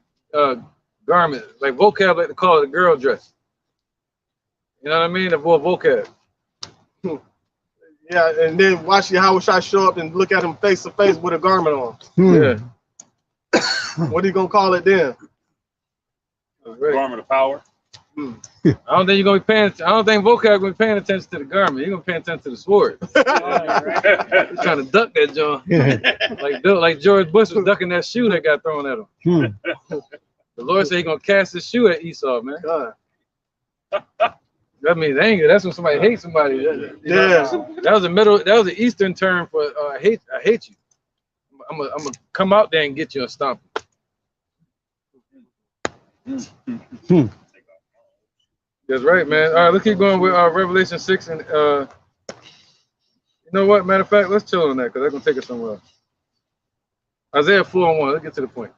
garment, like vocab, like to call it a girl dress. You know what I mean? The boy vocab. Yeah, and then watch Yahushua show up and look at him face to face with a garment on. Yeah. What are you gonna call it then? Garment of power. I don't think you're gonna be paying. I don't think vocab gonna be paying attention to the garment. You're gonna pay attention to the sword. He's trying to duck that John, like George Bush was ducking that shoe that got thrown at him. The Lord said He's gonna cast His shoe at Esau, man. That means anger. That's when somebody hates somebody. That was the Eastern term for I hate you. I'm gonna come out there and get you and stomp you. That's right, man. All right, let's keep going with Revelation 6 and you know what? Matter of fact, let's chill on that because that's gonna take us somewhere else. Isaiah 4:1. Let's get to the point.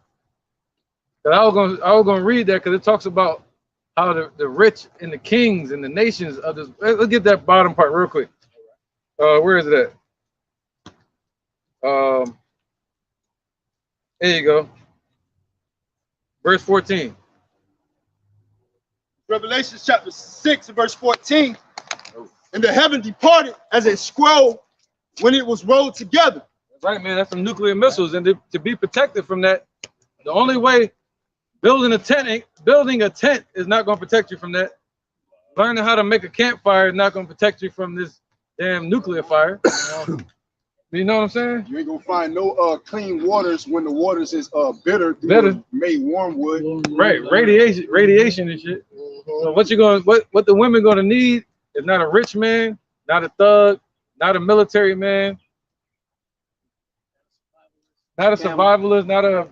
I was gonna read that because it talks about how the rich and the kings and the nations of this. Let's get that bottom part real quick. Where is it at? There you go. Verse 14. Revelation chapter 6 and verse 14. And the heaven departed as a scroll when it was rolled together. Right, man. That's some nuclear missiles, and to be protected from that, the only way building a tent is not going to protect you from that. Learning how to make a campfire is not going to protect you from this damn nuclear fire. You know what I'm saying? You ain't gonna find no clean waters when the waters is bitter. Made warm wood. Right, radiation and shit. So what the women gonna need is not a rich man, not a thug, not a military man, not a survivalist, not a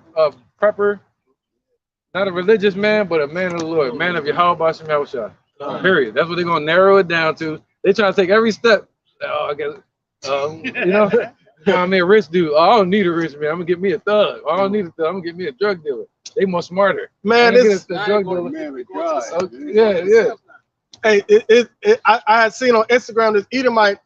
prepper, not a religious man, but a man of the Lord, man of Yahweh Bashem Yahushua. Period. That's what they're gonna narrow it down to. They try to take every step. I guess. You know, I'm a rich dude. I don't need a rich man. I'm gonna get me a thug. I don't need a thug. I'm gonna get me a drug dealer. They more smarter. Man, it's a drug dealer. Yeah. Hey, I had seen on Instagram this Edomite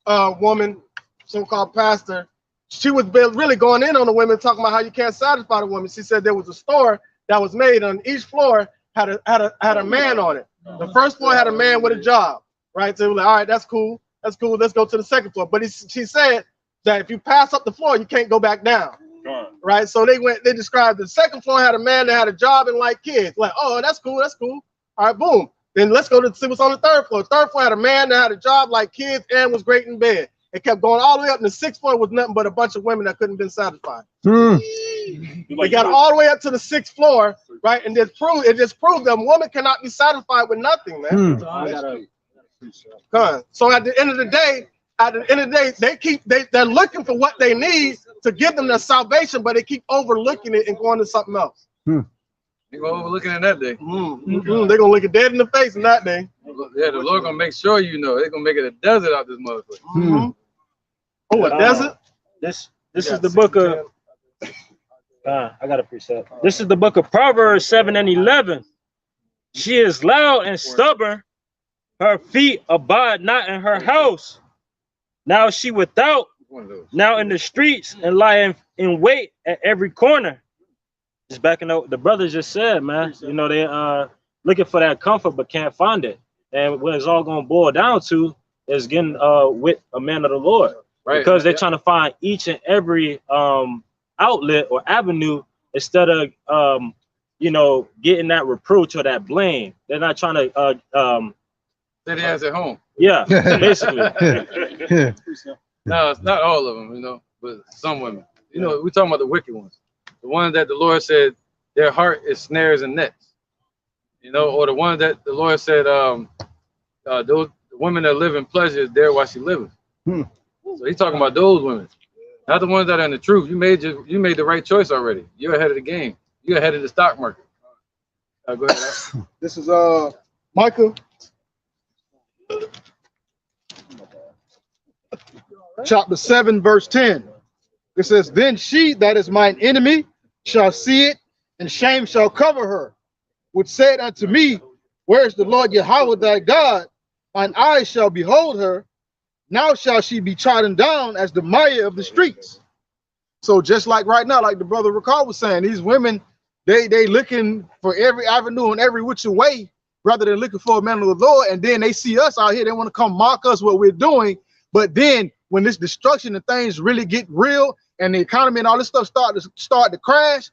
woman, so-called pastor. She was really going in on the women, talking about how you can't satisfy the woman. She said there was a store that was made on each floor had a man on it. The first floor had a man with a job, right? So they were like, all right, that's cool. That's cool. Let's go to the second floor. But she said that if you pass up the floor, you can't go back down. right? So they described the second floor had a man that had a job and like kids. Like, oh, that's cool, that's cool. All right, boom. Then let's go to see what's on the third floor. Third floor had a man that had a job like kids and was great in bed. It kept going all the way up. And the sixth floor was nothing but a bunch of women that couldn't been satisfied. They got all the way up to the sixth floor, right? And it just proved that a woman cannot be satisfied with nothing, man. So at the end of the day, they're looking for what they need to give them their salvation, but they keep overlooking it and going to something else. They're gonna overlook it in that day. They're gonna look it dead in the face in that day. Yeah, the Lord gonna make sure you know. They're gonna make it a desert out this motherfucker. Oh, a desert? This is the book of I got a precept. This is the book of Proverbs 7 and 11. She is loud and stubborn. Her feet abide not in her house. Now she without, now in the streets, and lie in wait at every corner. Just backing up the brothers just said, man. You know, they looking for that comfort but can't find it. And what it's all gonna boil down to is getting with a man of the Lord. Right. Because they're trying to find each and every outlet or avenue instead of you know, getting that reproach or that blame. They're not trying to say they has at home. Yeah, basically. No, it's not all of them, you know, but some women. You know, we're talking about the wicked ones. The ones that the Lord said their heart is snares and nets. You know, or the ones that the Lord said those women that live in pleasure is there while she living. So he's talking about those women, not the ones that are in the truth. You made the right choice already. You're ahead of the game. You're ahead of the stock market. Go ahead. This is Micah chapter 7, verse 10. It says, then she that is mine enemy shall see it, and shame shall cover her, which said unto me, where is the Lord Yahweh thy God? Mine eyes shall behold her. Now shall she be trodden down as the mire of the streets. So just like right now, like the brother Ricard was saying, these women, they looking for every avenue and every which way, rather than looking for a man of the Lord. And then they see us out here, they want to come mock us what we're doing. But then when this destruction and things really get real and the economy and all this stuff start to crash,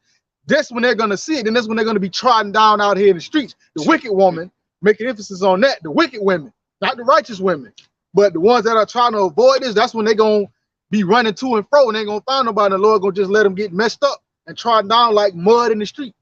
that's when they're going to see it. And that's when they're going to be trodden down out here in the streets. The wicked woman, making emphasis on that, the wicked women, not the righteous women. But the ones that are trying to avoid this, that's when they're going to be running to and fro and they ain't going to find nobody. The Lord going to just let them get messed up and trodden down like mud in the street.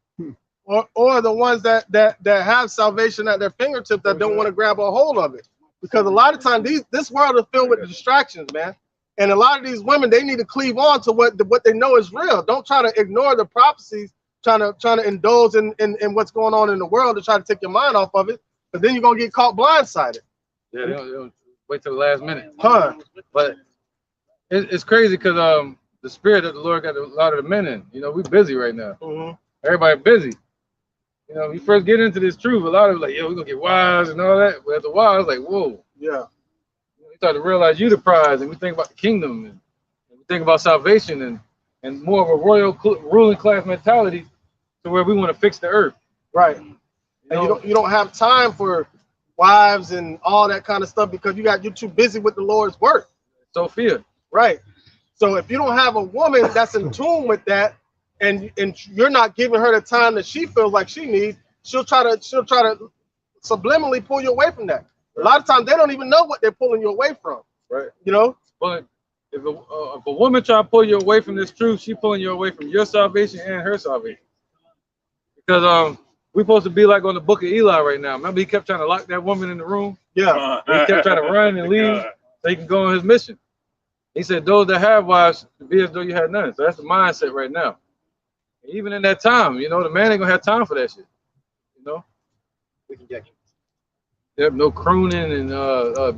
Or the ones that have salvation at their fingertips that don't want to grab a hold of it. Because a lot of times this world is filled with distractions, man. And a lot of these women, they need to cleave on to what they know is real. Don't try to ignore the prophecies, trying to indulge in what's going on in the world to try to take your mind off of it. But then you're going to get caught blindsided. Yeah, they don't wait till the last minute. But it's crazy because the spirit of the Lord got a lot of the men in. You know, we busy right now. Everybody busy. You know, we first get into this truth, a lot of like, yo, we're gonna get wise and all that. But after a while, it's like, whoa. Yeah. We start to realize you the prize, and we think about the kingdom, and we think about salvation, and more of a royal ruling class mentality, to where we want to fix the earth. Right. And you don't have time for wives and all that kind of stuff because you're too busy with the Lord's work. Sophia. Right. So if you don't have a woman that's in tune with that, and you're not giving her the time that she feels like she needs, she'll try to subliminally pull you away from that. A lot of times they don't even know what they're pulling you away from. Right. You know. But if a woman try to pull you away from this truth, she's pulling you away from your salvation and her salvation. Because we're supposed to be like on the book of Eli right now. Remember, he kept trying to lock that woman in the room. Yeah. He kept trying to run and leave so he can go on his mission. He said, "Those that have wives, be as though you had none." So that's the mindset right now. Even in that time, you know, the man ain't gonna have time for that shit. You know, yep, no crooning and what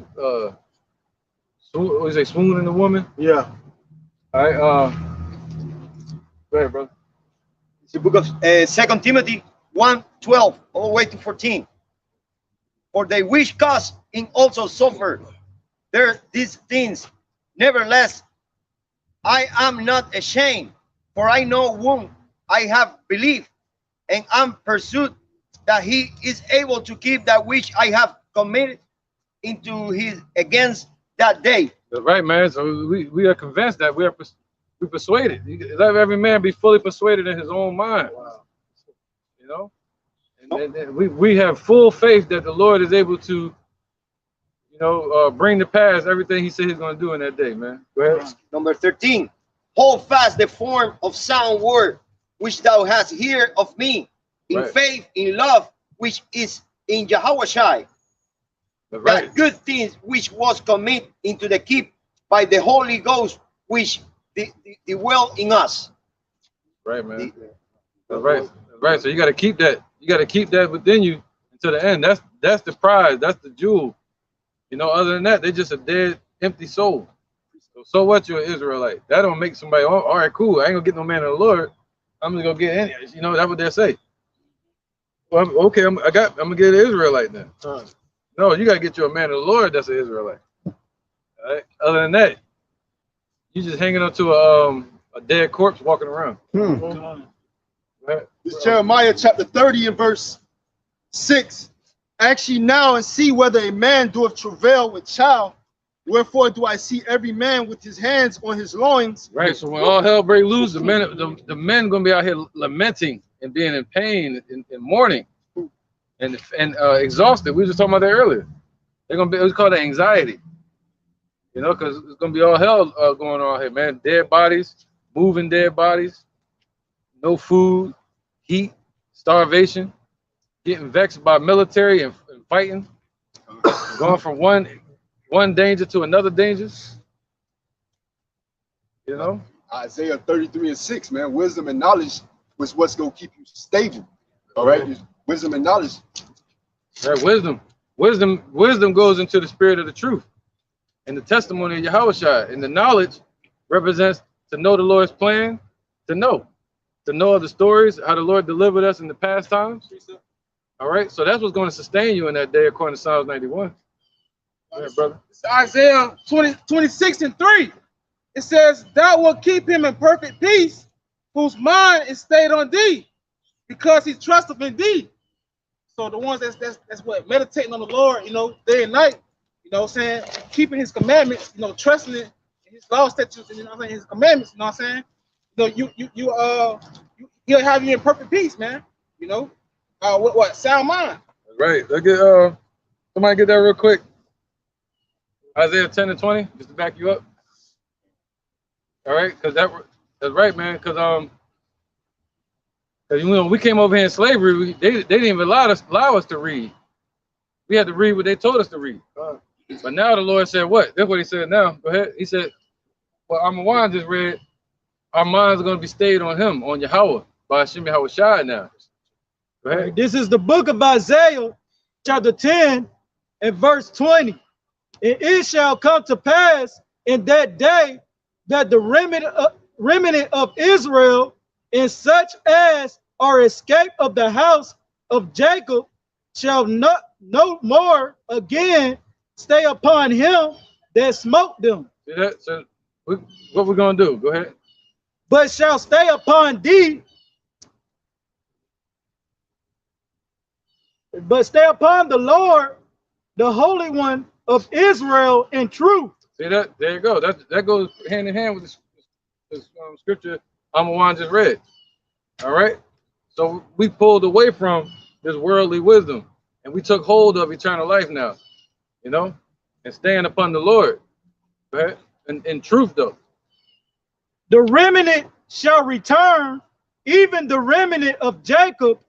do you say, swooning the woman. Yeah. All right. Go ahead, brother. It's the book of 2 Timothy 1:12 all the way to 14. For they which cause in also suffer there these things. Nevertheless, I am not ashamed, for I know whom I have believed, and am pursued that he is able to keep that which I have committed into his against that day. That's right, man. So we are convinced that we are We persuaded. Let every man be fully persuaded in his own mind. Wow. You know, and we have full faith that the Lord is able to, you know, bring to pass everything He said He's going to do in that day, man. Go ahead. Number 13. Hold fast the form of sound word which thou hast heard of me, in faith, in love, which is in Yahushua. That good things which was committed into the keep by the Holy Ghost, which dwell in us. Right, man. That's right. That's right. So you got to keep that. You got to keep that within you until the end. That's the prize. That's the jewel. You know, other than that, they're just a dead, empty soul. So what? You're an Israelite. That don't make somebody. Oh, all right, cool. I ain't gonna get no man of the Lord. I'm just gonna get any. You know, that's what they say. Well, okay, I'm gonna get an Israelite then. No, you gotta get you a man of the Lord that's an Israelite. All right. Other than that, you just hanging up to a dead corpse walking around. Right. It's Jeremiah chapter 30 and verse 6. Ask ye now and see whether a man doeth travail with child. Wherefore do I see every man with his hands on his loins? Right. So when all hell break loose, the men gonna be out here lamenting and being in pain and mourning and exhausted. We were just talking about that earlier. They're gonna be. It's called anxiety. You know, because it's gonna be all hell going on here, man. Dead bodies, moving dead bodies, no food, heat, starvation, getting vexed by military and fighting, going from one danger to another danger. You know, Isaiah 33 and 6, man. Wisdom and knowledge was what's gonna keep you stable. All right, wisdom and knowledge. That wisdom goes into the spirit of the truth and the testimony of Yahushua. And the knowledge represents to know the Lord's plan, to know of the stories, how the Lord delivered us in the past times. All right, so that's what's going to sustain you in that day, according to Psalms 91. Yeah, brother. It's Isaiah 26 and 3. It says, "Thou wilt keep him in perfect peace, whose mind is stayed on thee, because he trusteth in thee." So the ones that's what meditating on the Lord, you know, day and night, you know what I'm saying, keeping His commandments, you know, trusting in His law, statutes, and you know what I'm saying, His commandments, you know what I'm saying. You know, He'll have you in perfect peace, man. You know, what sound mind. Right. Let's get somebody get that real quick. Isaiah 10 and 20, just to back you up. All right, because that's right, man. Because you know, we came over here in slavery. They didn't even allow us to read. We had to read what they told us to read. But now the Lord said what? That's what He said now. Go ahead. He said, well, Amawan just read, our minds are going to be stayed on Him, on Yahweh, by Hashem Yahushua now. Go ahead. This is the book of Isaiah, chapter 10 and verse 20. And it shall come to pass in that day that the remnant of Israel, and such as are escaped of the house of Jacob, shall not no more again stay upon him that smote them. See that? So what we're gonna do? Go ahead. But shall stay upon thee. But stay upon the Lord, the Holy One of Israel, in truth. See that? There you go. That goes hand in hand with this scripture Amawan just read. All right. So we pulled away from this worldly wisdom and we took hold of eternal life now, you know, and staying upon the Lord. Right? And in truth, though. The remnant shall return, even the remnant of Jacob,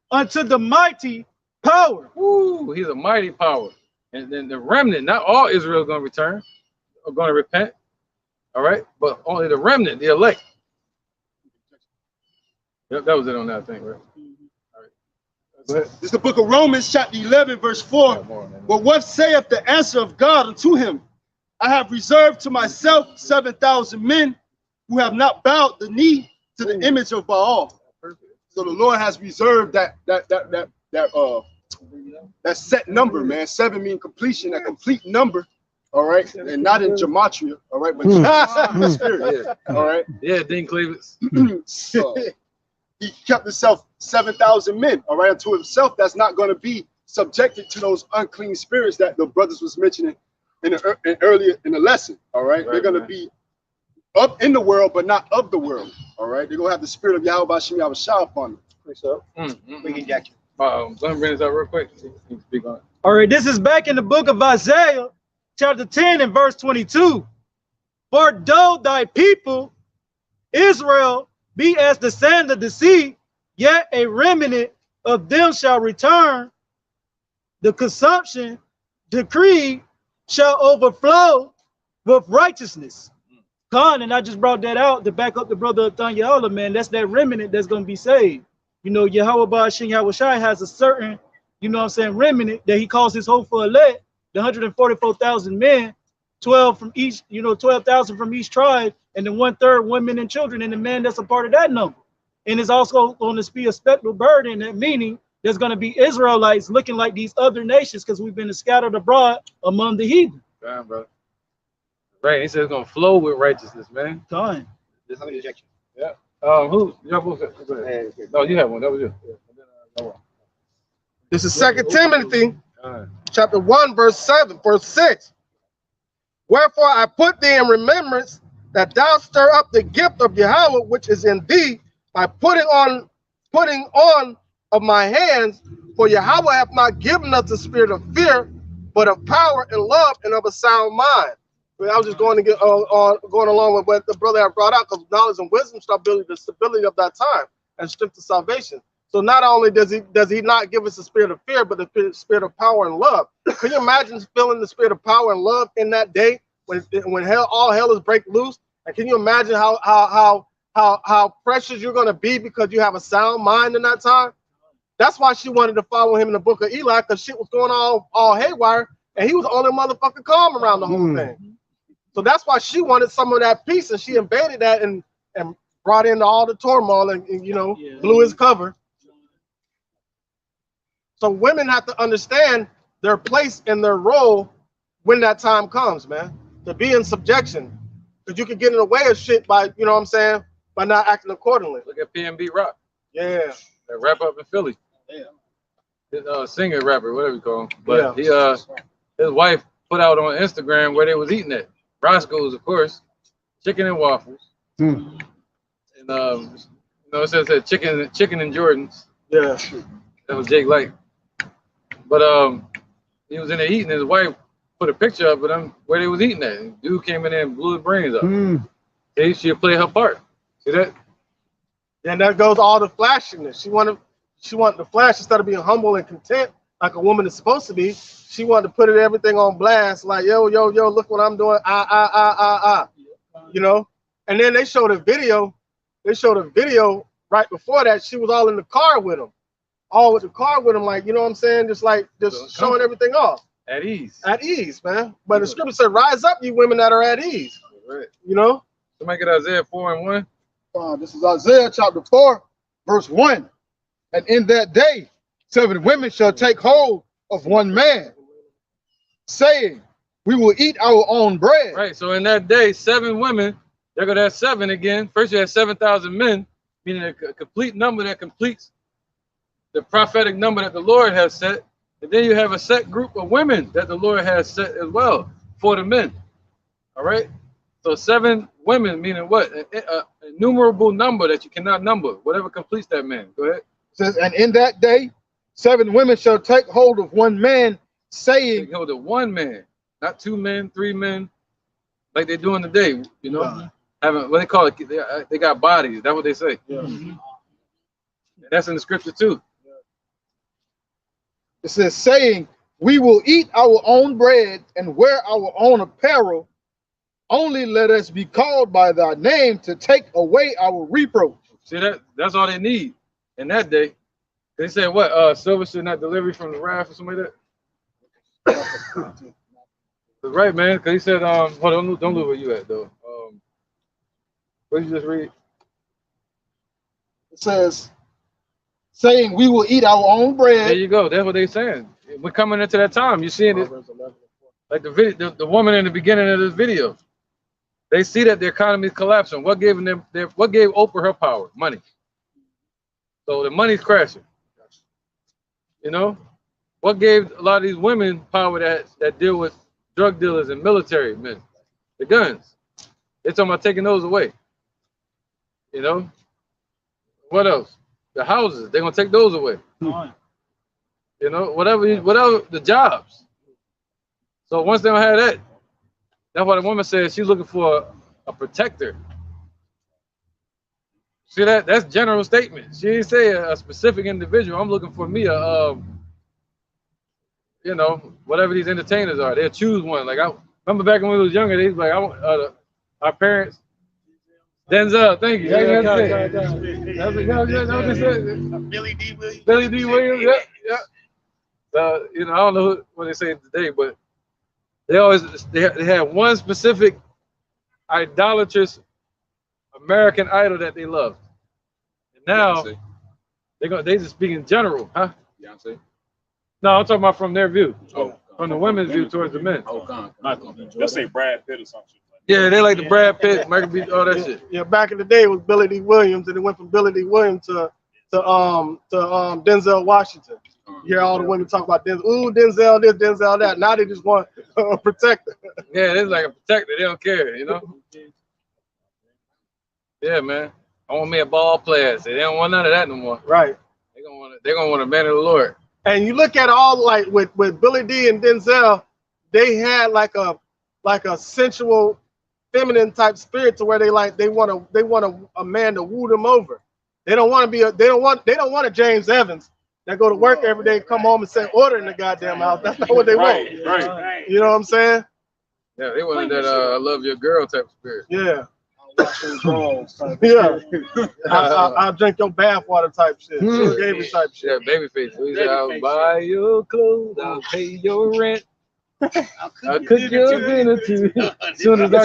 unto the mighty power. Ooh, He's a mighty power. And then the remnant, not all Israel is going to return or going to repent. All right. But only the remnant, the elect. Yep, that was it on that thing, right? All right. This is the book of Romans, chapter 11, verse 4. But what saith the answer of God unto him? I have reserved to myself 7,000 men who have not bowed the knee to the image of Baal. So the Lord has reserved that set number, man. 7 mean completion, a complete number. All right, and not in gematria. All right, but in the spirit. Yeah. All right. Yeah, Dean Cleavis. He kept himself 7,000 men, all right, unto himself. That's not going to be subjected to those unclean spirits that the brothers was mentioning earlier in the lesson. All right, they're going to be up in the world, but not of the world. All right, they're gonna have the spirit of Yahweh Bashim Yahushua upon them. Go ahead, Jackie. Go ahead and bring this up real quick. Speak on it. All right, this is back in the book of Isaiah, chapter 10 and verse 22. For though thy people, Israel, be as the sand of the sea, yet a remnant of them shall return. The consumption decree shall overflow with righteousness. Khan, and I just brought that out to back up the brother Thanyala, man. That's that remnant that's going to be saved. You know, Yahweh Ba'ashim Yahushai has a certain, you know what I'm saying, remnant that he calls his hopeful elect, the 144,000 men, 12 from each, you know, 12,000 from each tribe, and then 1/3 women and children, and the man that's a part of that number. And it's also going to be a spectral burden, that meaning there's going to be Israelites looking like these other nations because we've been scattered abroad among the heathen. Damn, bro. Right, he said it's gonna flow with righteousness, man. Done. Yeah. Who? You have one? No, you have one. That was you. This is 2 Timothy chapter 1, verse 6. Wherefore I put thee in remembrance that thou stir up the gift of Yahweh which is in thee by putting on of my hands, for Yahweh hath not given us the spirit of fear, but of power and love and of a sound mind. I was just going to get going along with what the brother had brought out, because knowledge and wisdom shall build the stability of that time and strength of salvation. So not only does he not give us the spirit of fear, but the spirit of power and love. Can you imagine feeling the spirit of power and love in that day when all hell is break loose? And can you imagine how precious you're going to be because you have a sound mind in that time? That's why she wanted to follow him in the book of Eli, because shit was going all haywire, and he was the only motherfucking calm around the whole thing. So that's why she wanted some of that peace, and she invaded that and brought in all the turmoil and you know, blew his cover. So women have to understand their place and their role when that time comes, man, to be in subjection, because you can get in the way of shit by, you know what I'm saying, by not acting accordingly. Look at PNB Rock. Yeah. That rap up in Philly. Yeah. His singer rapper, whatever you call him. But he his wife put out on Instagram where they was eating it. Roscoe's, of course, chicken and waffles. And you know, it says that chicken and Jordans. Yeah. That was Jake Light. But he was in there eating. His wife put a picture up of them where they was eating at. And dude came in there and blew his brains up. She played her part. See that? And that goes all the flashiness. She wanted the flash instead of being humble and content like a woman is supposed to be. She wanted to put everything on blast, like yo, look what I'm doing, you know. And then they showed a video. They showed a video right before that. She was all in the car with him, like, you know what I'm saying, just showing everything off at ease. At ease, man. But the scripture said, "Rise up, you women that are at ease." Right. You know. Somebody get Isaiah 4:1. This is Isaiah chapter 4, verse 1. And in that day, 7 women shall take hold of one man, saying, we will eat our own bread. Right. So in that day, 7 women, they're going to have 7 again. First, you had 7,000 men, meaning a complete number that completes the prophetic number that the Lord has set. And then you have a set group of women that the Lord has set as well for the men. All right. So 7 women, meaning what? An innumerable number that you cannot number, whatever completes that man. Go ahead. It says, and in that day, 7 women shall take hold of one man, saying, take hold of one man, not 2 men, 3 men, like they do in the day, you know, having what they call it. They got bodies. That's what they say. Yeah. And that's in the scripture too. It says, saying, we will eat our own bread and wear our own apparel. Only let us be called by thy name to take away our reproach. See that? That's all they need in that day. They said what? Silver should not deliver from the wrath or something like that. Right, man. Because he said, hold on, don't look where you at though. What did you just read? It says, saying we will eat our own bread. There you go. That's what they're saying. We're coming into that time. You're seeing it, like the video, the woman in the beginning of this video. They see that the economy is collapsing. What gave them? What gave Oprah her power? Money. So the money's crashing. You know, what gave a lot of these women power that deal with drug dealers and military men? The guns. They're talking about taking those away. You know? What else? The houses, they're gonna take those away. You know, whatever the jobs. So once they don't have that, that's why the woman says she's looking for a protector. See that? That's general statement. She didn't say a specific individual. I'm looking for me a you know, whatever these entertainers are. They'll choose one. Like I remember back when we was younger, they was like, I want our parents. Denzel, thank you. That's what they said. Billy D. Williams. Billy D. Williams, yeah. You know, I don't know what they say today, but they had one specific idolatrous American idol that they loved. And now they just speak in general, huh? Beyonce. No, I'm talking about from their view, from the women's view towards the men. Let's say Brad Pitt or something. Yeah, they like the Brad Pitt, Michael B. All that shit. Yeah, back in the day it was Billy D. Williams, and it went from Billy D. Williams to Denzel Washington. You hear all the women talk about Denzel, ooh, Denzel this, Denzel that. Now they just want a protector. Yeah, it's like a protector. They don't care, you know. Yeah, man. I want me a ball player. So they don't want none of that no more. Right. They're gonna want a man of the Lord. And you look at all like with Billy D and Denzel, they had like a sensual, feminine type spirit to where they want a man to woo them over. They don't want a James Evans that go to work every day, come home and say order in the goddamn house. That's not what they want. Right. You know what I'm saying? Yeah, they wanted that I love your girl type of spirit. Yeah. Yeah. I'll drink your bath water type shit. Baby type shit. Yeah, baby face. We said, I'll buy your clothes, I'll pay your rent. I'll cook your dinner too. As soon as he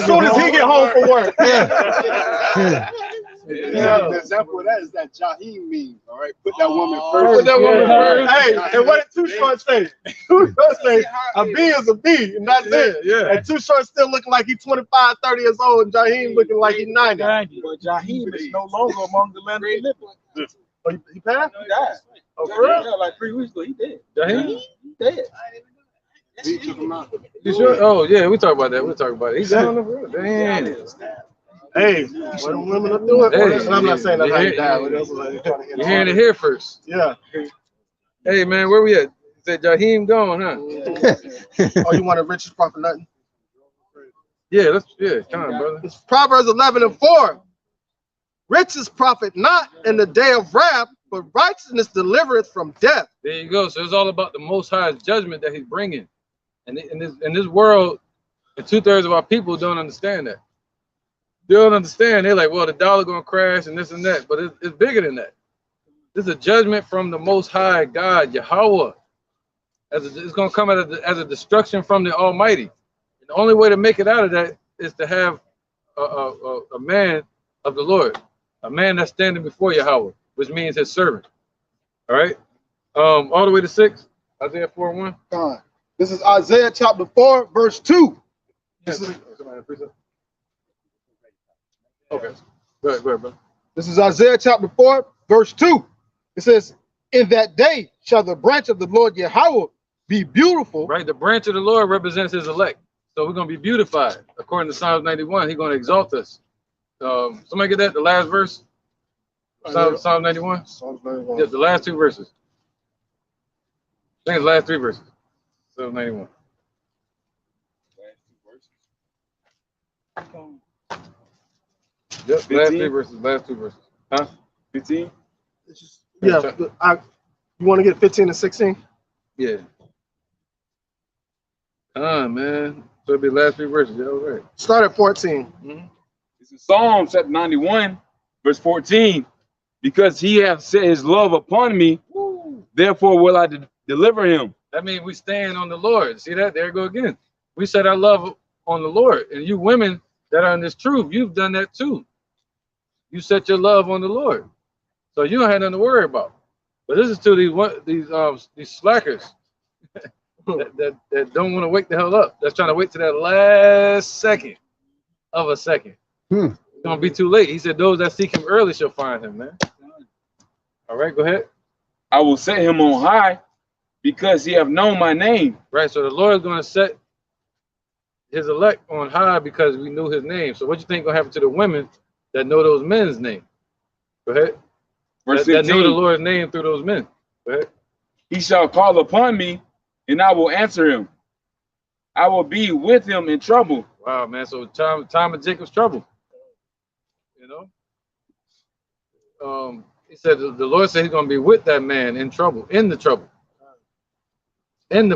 get home from work. Yeah. Yeah. The example of that is that Jaheim meme. All right, put that woman first. Put that woman first. Hey, and what did Too Short say? Too Short say a B is a B, and that's it. Yeah. And Too Short still looking like he's 25, 30 years old, and Jaheim looking like he's 90. But Jaheim is no longer among the land of the living. Oh, he passed? He died. Oh, for real? Yeah, like 3 weeks ago, he dead. Jaheim? He dead. He took him out. You sure? Oh yeah, we talk about that. We talk about it. He's down the road. Damn. Hey, when women will do it. Hey, I'm not saying that's how he died. You're hearing it here first. Yeah. Hey man, where we at? Said Jaheim gone, huh? Oh, you want a richest prophet nothing? Yeah, come on, brother. It's Proverbs 11:4. Riches profit not in the day of wrath, but righteousness delivereth from death. There you go. So it's all about the Most High's judgment that He's bringing, and in this world, and 2/3 of our people don't understand that. They don't understand. They're like, well, the dollar gonna crash and this and that, but it's bigger than that. This is a judgment from the Most High God, Yahweh. It's gonna come as a destruction from the Almighty. And the only way to make it out of that is to have a man of the Lord, a man that's standing before Yahweh, which means His servant. All right, all the way to 6, Isaiah 4:1. This is Isaiah chapter 4, verse 2. Okay, go ahead, bro. This is Isaiah chapter 4, verse 2. It says, in that day shall the branch of the Lord Yahweh be beautiful. Right, the branch of the Lord represents His elect. So we're going to be beautified. According to Psalms 91, He's going to exalt us. Somebody get that, the last verse? Psalm 91? Psalms 91. Yeah, the last 2 verses. I think it's the last 3 verses. Psalm 91. Yep, last 3 verses, last 2 verses. Huh? 15? Yeah, you want to get 15 and 16? Yeah. Man. So it'll be the last 3 verses. Yeah, all right. Start at 14. Mm-hmm. This is Psalm chapter 91, verse 14. Because He hath set His love upon me, therefore will I deliver him. That means we stand on the Lord. See that? There you go again. We set our love on the Lord. And you women that are in this truth, you've done that too. You set your love on the Lord. So you don't have nothing to worry about. But this is to these slackers that don't want to wake the hell up. That's trying to wait to that last second of a second. It's gonna be too late. He said, those that seek Him early shall find Him, man. All right, go ahead. I will set him on high because he have known my name. Right, so the Lord is going to set his elect on high because we knew his name. So what you think gonna happen to the women that know those men's name? Go ahead. Verse That know 15. the Lord's name through those men. Go ahead. He shall call upon me, and I will answer him. I will be with him in trouble. Wow, man. So time of Jacob's trouble. You know? He said the Lord said he's gonna be with that man in trouble, in the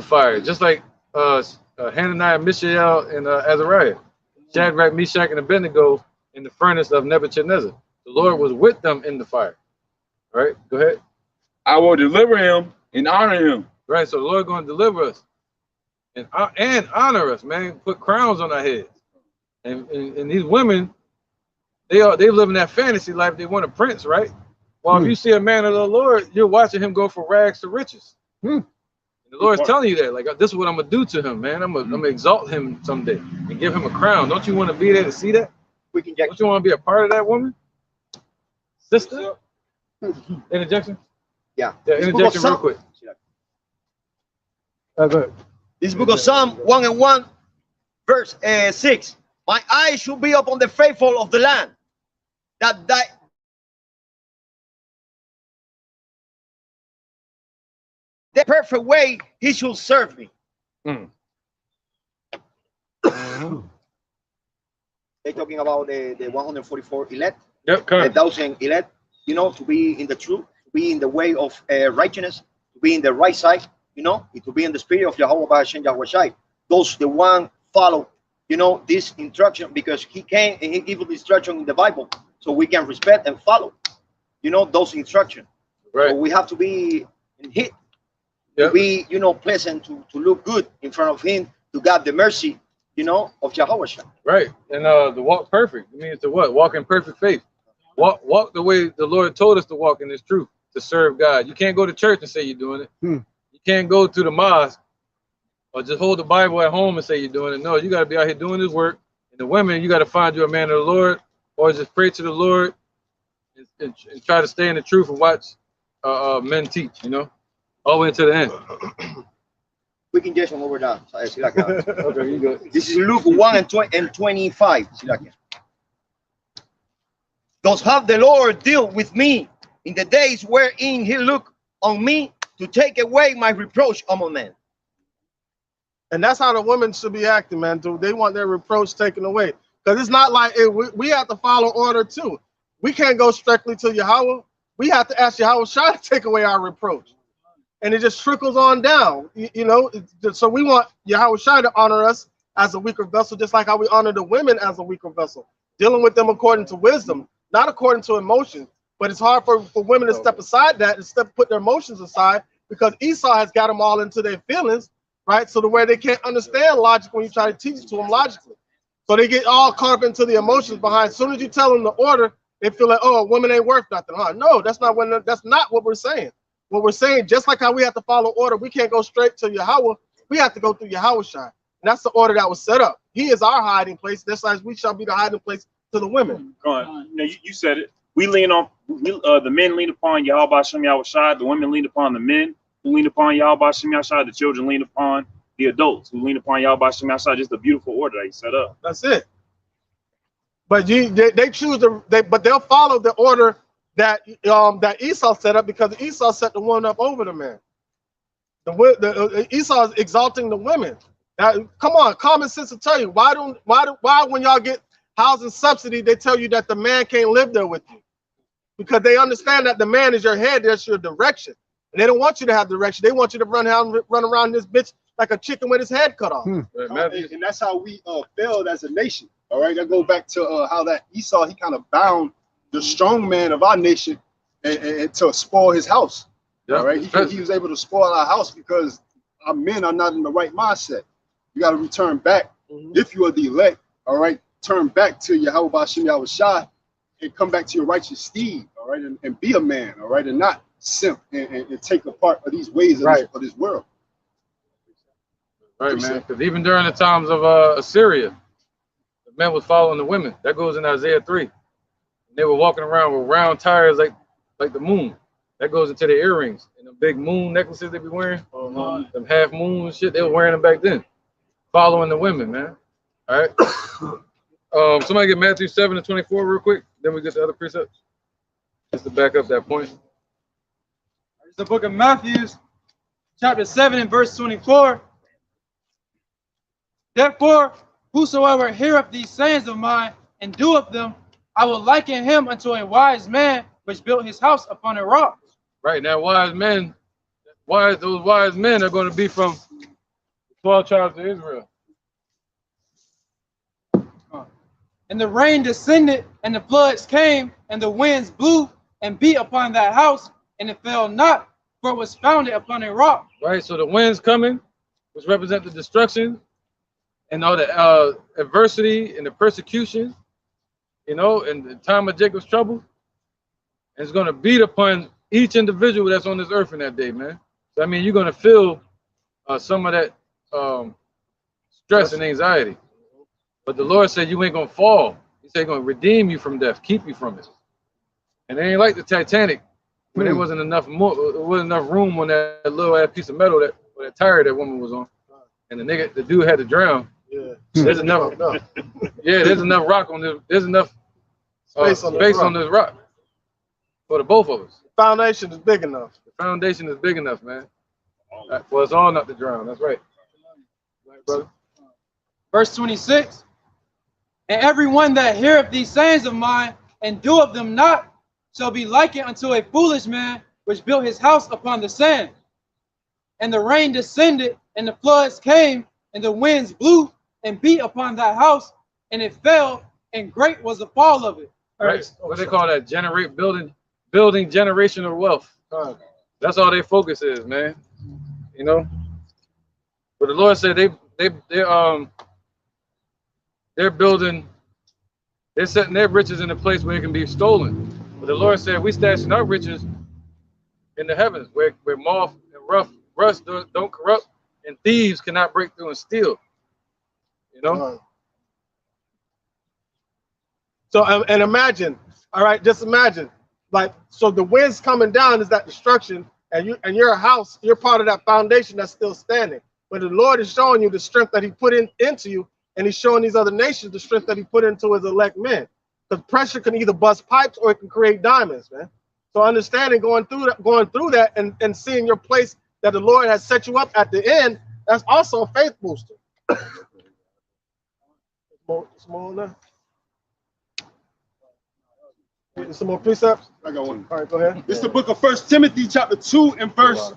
fire, just like Hananiah, Mishael, and Azariah, Shadrach, Meshach, and Abednego in the furnace of Nebuchadnezzar. The Lord was with them in the fire. All right, go ahead. I will deliver him and honor him. Right, so the Lord going to deliver us and honor us, man. Put crowns on our heads. And these women, they live in that fantasy life. They want a prince, right? Well, if you see a man of the Lord, you're watching him go from rags to riches. And the Lord's telling you that, like, this is what I'm gonna do to him, man. I'm gonna exalt him someday and give him a crown. Don't you want to be there to see that? Don't you want to be a part of that woman, sister? Interjection. Yeah. Interjection real quick. Go ahead. This book of Psalm 1:1, verse 6. My eyes should be upon the faithful of the land, that the perfect way he should serve me. They're talking about the 144 elect, yep, 1,000 elect, you know, to be in the truth, to be in the way of righteousness, to be in the right side, you know, to be in the spirit of Yahweh Ba'ashem Yahweh Shai. Those the one follow, you know, this instruction, because he came and he gave the instruction in the Bible, so we can respect and follow, you know, those instructions. Right. So we have to be in hit, to be, you know, pleasant, to look good in front of him, to God the mercy, you know, of Yahweh Shai. Right, and the walk perfect. It means to what? Walk in perfect faith. Walk the way the Lord told us to walk in this truth, to serve God. You can't go to church and say you're doing it. You can't go to the mosque or just hold the Bible at home and say you're doing it. No, you got to be out here doing this work. And the women, you got to find you a man of the Lord, or just pray to the Lord and try to stay in the truth and watch men teach, you know, all the way to the end. We can just over down. Okay, you good. This is Luke 1:25. Thus have the Lord dealt with me in the days wherein he looked on me to take away my reproach among men. And that's how the women should be acting, man. They want their reproach taken away. Because it's not like we have to follow order too. We can't go strictly to Yahweh. We have to ask Yahweh Shai to take away our reproach. And it just trickles on down, you know. So we want Yahweh Shai to honor us as a weaker vessel, just like how we honor the women as a weaker vessel, dealing with them according to wisdom, not according to emotion. But it's hard for women to step aside that and put their emotions aside, because Esau has got them all into their feelings, right? So the way they can't understand logic when you try to teach it to them logically. So they get all caught up into the emotions behind. As soon as you tell them the order, they feel like, oh, a woman ain't worth nothing. Huh? No, that's not what we're saying. What we're saying, just like how we have to follow order, we can't go straight to Yahweh. We have to go through Yahweh Shai. And that's the order that was set up. He is our hiding place. That's as we shall be the hiding place to the women. Go on. You know, you said it. We lean on the men lean upon Yahweh Ba'ashem Yahweh Shai. The women lean upon the men who lean upon Yahweh Ba'ashem Yahweh Shai. The children lean upon the adults who lean upon Yahweh Ba'ashem Yahweh Shai. Just a beautiful order that he set up. That's it. But they choose but they'll follow the order that Esau set up, because Esau set the woman up over the man. Esau is exalting the women. Now, come on, common sense will tell you why when y'all get housing subsidy, they tell you that the man can't live there with you, because they understand that the man is your head, that's your direction, and they don't want you to have direction. They want you to run around this bitch like a chicken with his head cut off. And that's how we failed as a nation. All right, that goes back to how that Esau, he kind of bound the strong man of our nation and to spoil his house. All right, he was able to spoil our house because our men are not in the right mindset. You got to return back if you are the elect. All right, turn back to Yahweh Ba'ashem Yahweh Shai and come back to your righteous steed. All right, and be a man. All right, and not simp and take a part of these ways of this world. Right, man. Because even during the times of Assyria, the men was following the women. That goes in Isaiah 3. They were walking around with round tires like the moon. That goes into the earrings and the big moon necklaces they be wearing. Them half moon shit, they were wearing them back then. Following the women, man. All right. Somebody get Matthew 7:24 real quick. Then we get the other precepts. Just to back up that point. It's the book of Matthew, chapter 7 and verse 24. Therefore, whosoever heareth these sayings of mine and doeth them, I will liken him unto a wise man which built his house upon a rock. Right now, those wise men are going to be from the 12 tribes of Israel. And the rain descended, and the floods came, and the winds blew and beat upon that house, and it fell not, for it was founded upon a rock. Right, so the winds coming, which represent the destruction and all the adversity and the persecution, you know, in the time of Jacob's trouble, and it's going to beat upon each individual that's on this earth in that day, man. So I mean, you're going to feel some of that stress and anxiety. But the Lord said you ain't going to fall. He said he's going to redeem you from death, keep you from it. And it ain't like the Titanic, where there wasn't enough room on that little ass piece of metal that tire that woman was on, and the dude had to drown. Yeah. There's enough. Yeah, there's enough rock on this. There's enough space on this rock for the both of us. The foundation is big enough. The foundation is big enough, man. For us all not to drown. That's right. Right, brother. Verse 26. And everyone that heareth these sayings of mine and doeth them not shall be likened unto a foolish man which built his house upon the sand. And the rain descended, and the floods came, and the winds blew and beat upon that house, and it fell, and great was the fall of it. Right. What they call that? Building generational wealth. That's all their focus is, man. You know. But the Lord said they're building, they're setting their riches in a place where it can be stolen. But the Lord said we stashing our riches in the heavens, where moth and rust don't corrupt, and thieves cannot break through and steal. You know. So and imagine, all right, just imagine, like, so the winds coming down is that destruction, and your house, you're part of that foundation that's still standing. But the Lord is showing you the strength that He put into you, and He's showing these other nations the strength that He put into His elect men. Because pressure can either bust pipes or it can create diamonds, man. So understanding going through that and seeing your place that the Lord has set you up at the end, that's also a faith booster. Small enough. Some more precepts? I got one. All right, go ahead. It's the book of 1 Timothy chapter 2 and verse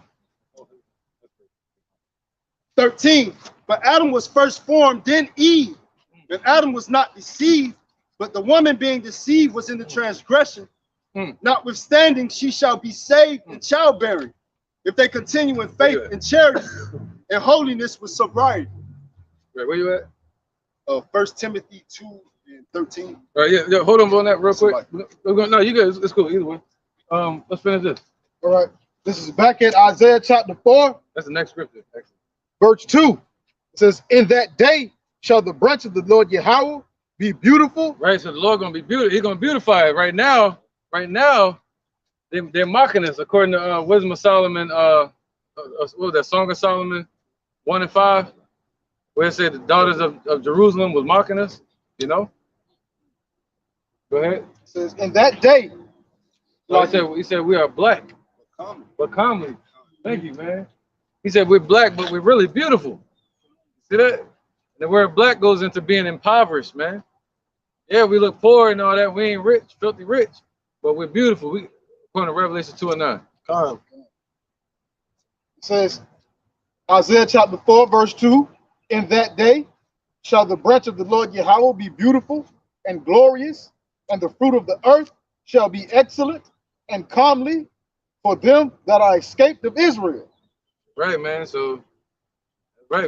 13. But Adam was first formed, then Eve. And Adam was not deceived, but the woman being deceived was in the transgression. Notwithstanding, she shall be saved in childbearing, if they continue in faith and charity and holiness with sobriety. Right, where you at? 1 Timothy 2 and 13. All right, yeah, hold on that real quick. No, you good. It's cool. Either way. Let's finish this. All right. This is back at Isaiah chapter 4. That's the next scripture. Excellent. Verse 2. It says, in that day shall the branch of the Lord Yahweh be beautiful. Right, so the Lord gonna be beautiful. He's gonna beautify it. Right now, they're mocking us according to Wisdom of Solomon. What was that? Song of Solomon 1 and 5, where it said the daughters of Jerusalem was mocking us. You know. Go ahead. It says, in that day. He said we are black, but comely. Thank you, man. He said we're black, but we're really beautiful. See that? The word black goes into being impoverished, man. Yeah, we look poor and all that. We ain't rich, filthy rich, but we're beautiful. We according to Revelation 2 and 9. It says, Isaiah chapter 4, verse 2, in that day shall the branch of the Lord Yahweh be beautiful and glorious, and the fruit of the earth shall be excellent and comely for them that are escaped of Israel. Right, man. So, for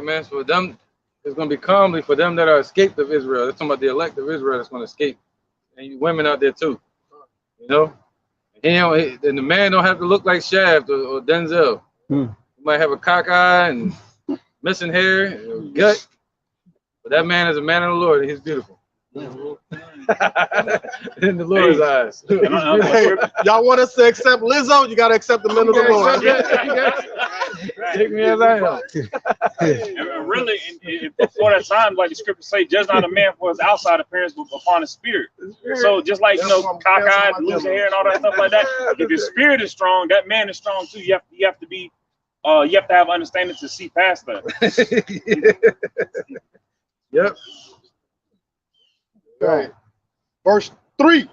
them, it's going to be comely for them that are escaped of Israel. That's talking about the elect of Israel that's going to escape. And you women out there too. You know? And the man don't have to look like Shaft or Denzel. He might have a cock eye and missing hair, and gut. But that man is a man of the Lord, and he's beautiful. In the Lord's eyes. Hey, y'all want us to accept Lizzo? You got to accept the men of the Lord. Take me as I am. And really, before that time, like the scriptures say, judge not a man for his outside appearance, but upon his spirit. So just like, you know, cockeyed, losing hair and all that stuff like that, if your spirit is strong, that man is strong too. You have to be, you have to have understanding to see past that. Yep. Right. Verse 3. It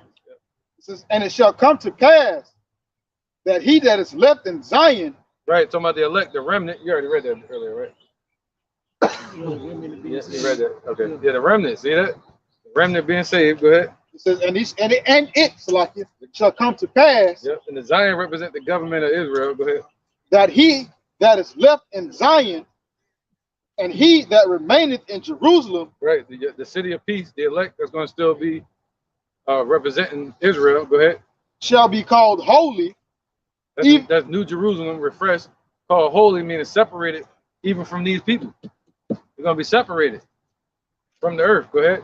says, and it shall come to pass that he that is left in Zion. Right, talking about the elect, the remnant. You already read that earlier, right? Yes, you read that. Okay. Yeah, the remnant. See that? The remnant being saved. Go ahead. It says, and it shall come to pass. Yep. And the Zion represent the government of Israel. Go ahead. That he that is left in Zion, and he that remaineth in Jerusalem. Right. The city of peace, the elect, that's going to still be representing Israel. Go ahead. Shall be called holy. That's New Jerusalem, refreshed, called holy, meaning separated even from these people. They're going to be separated from the earth. Go ahead.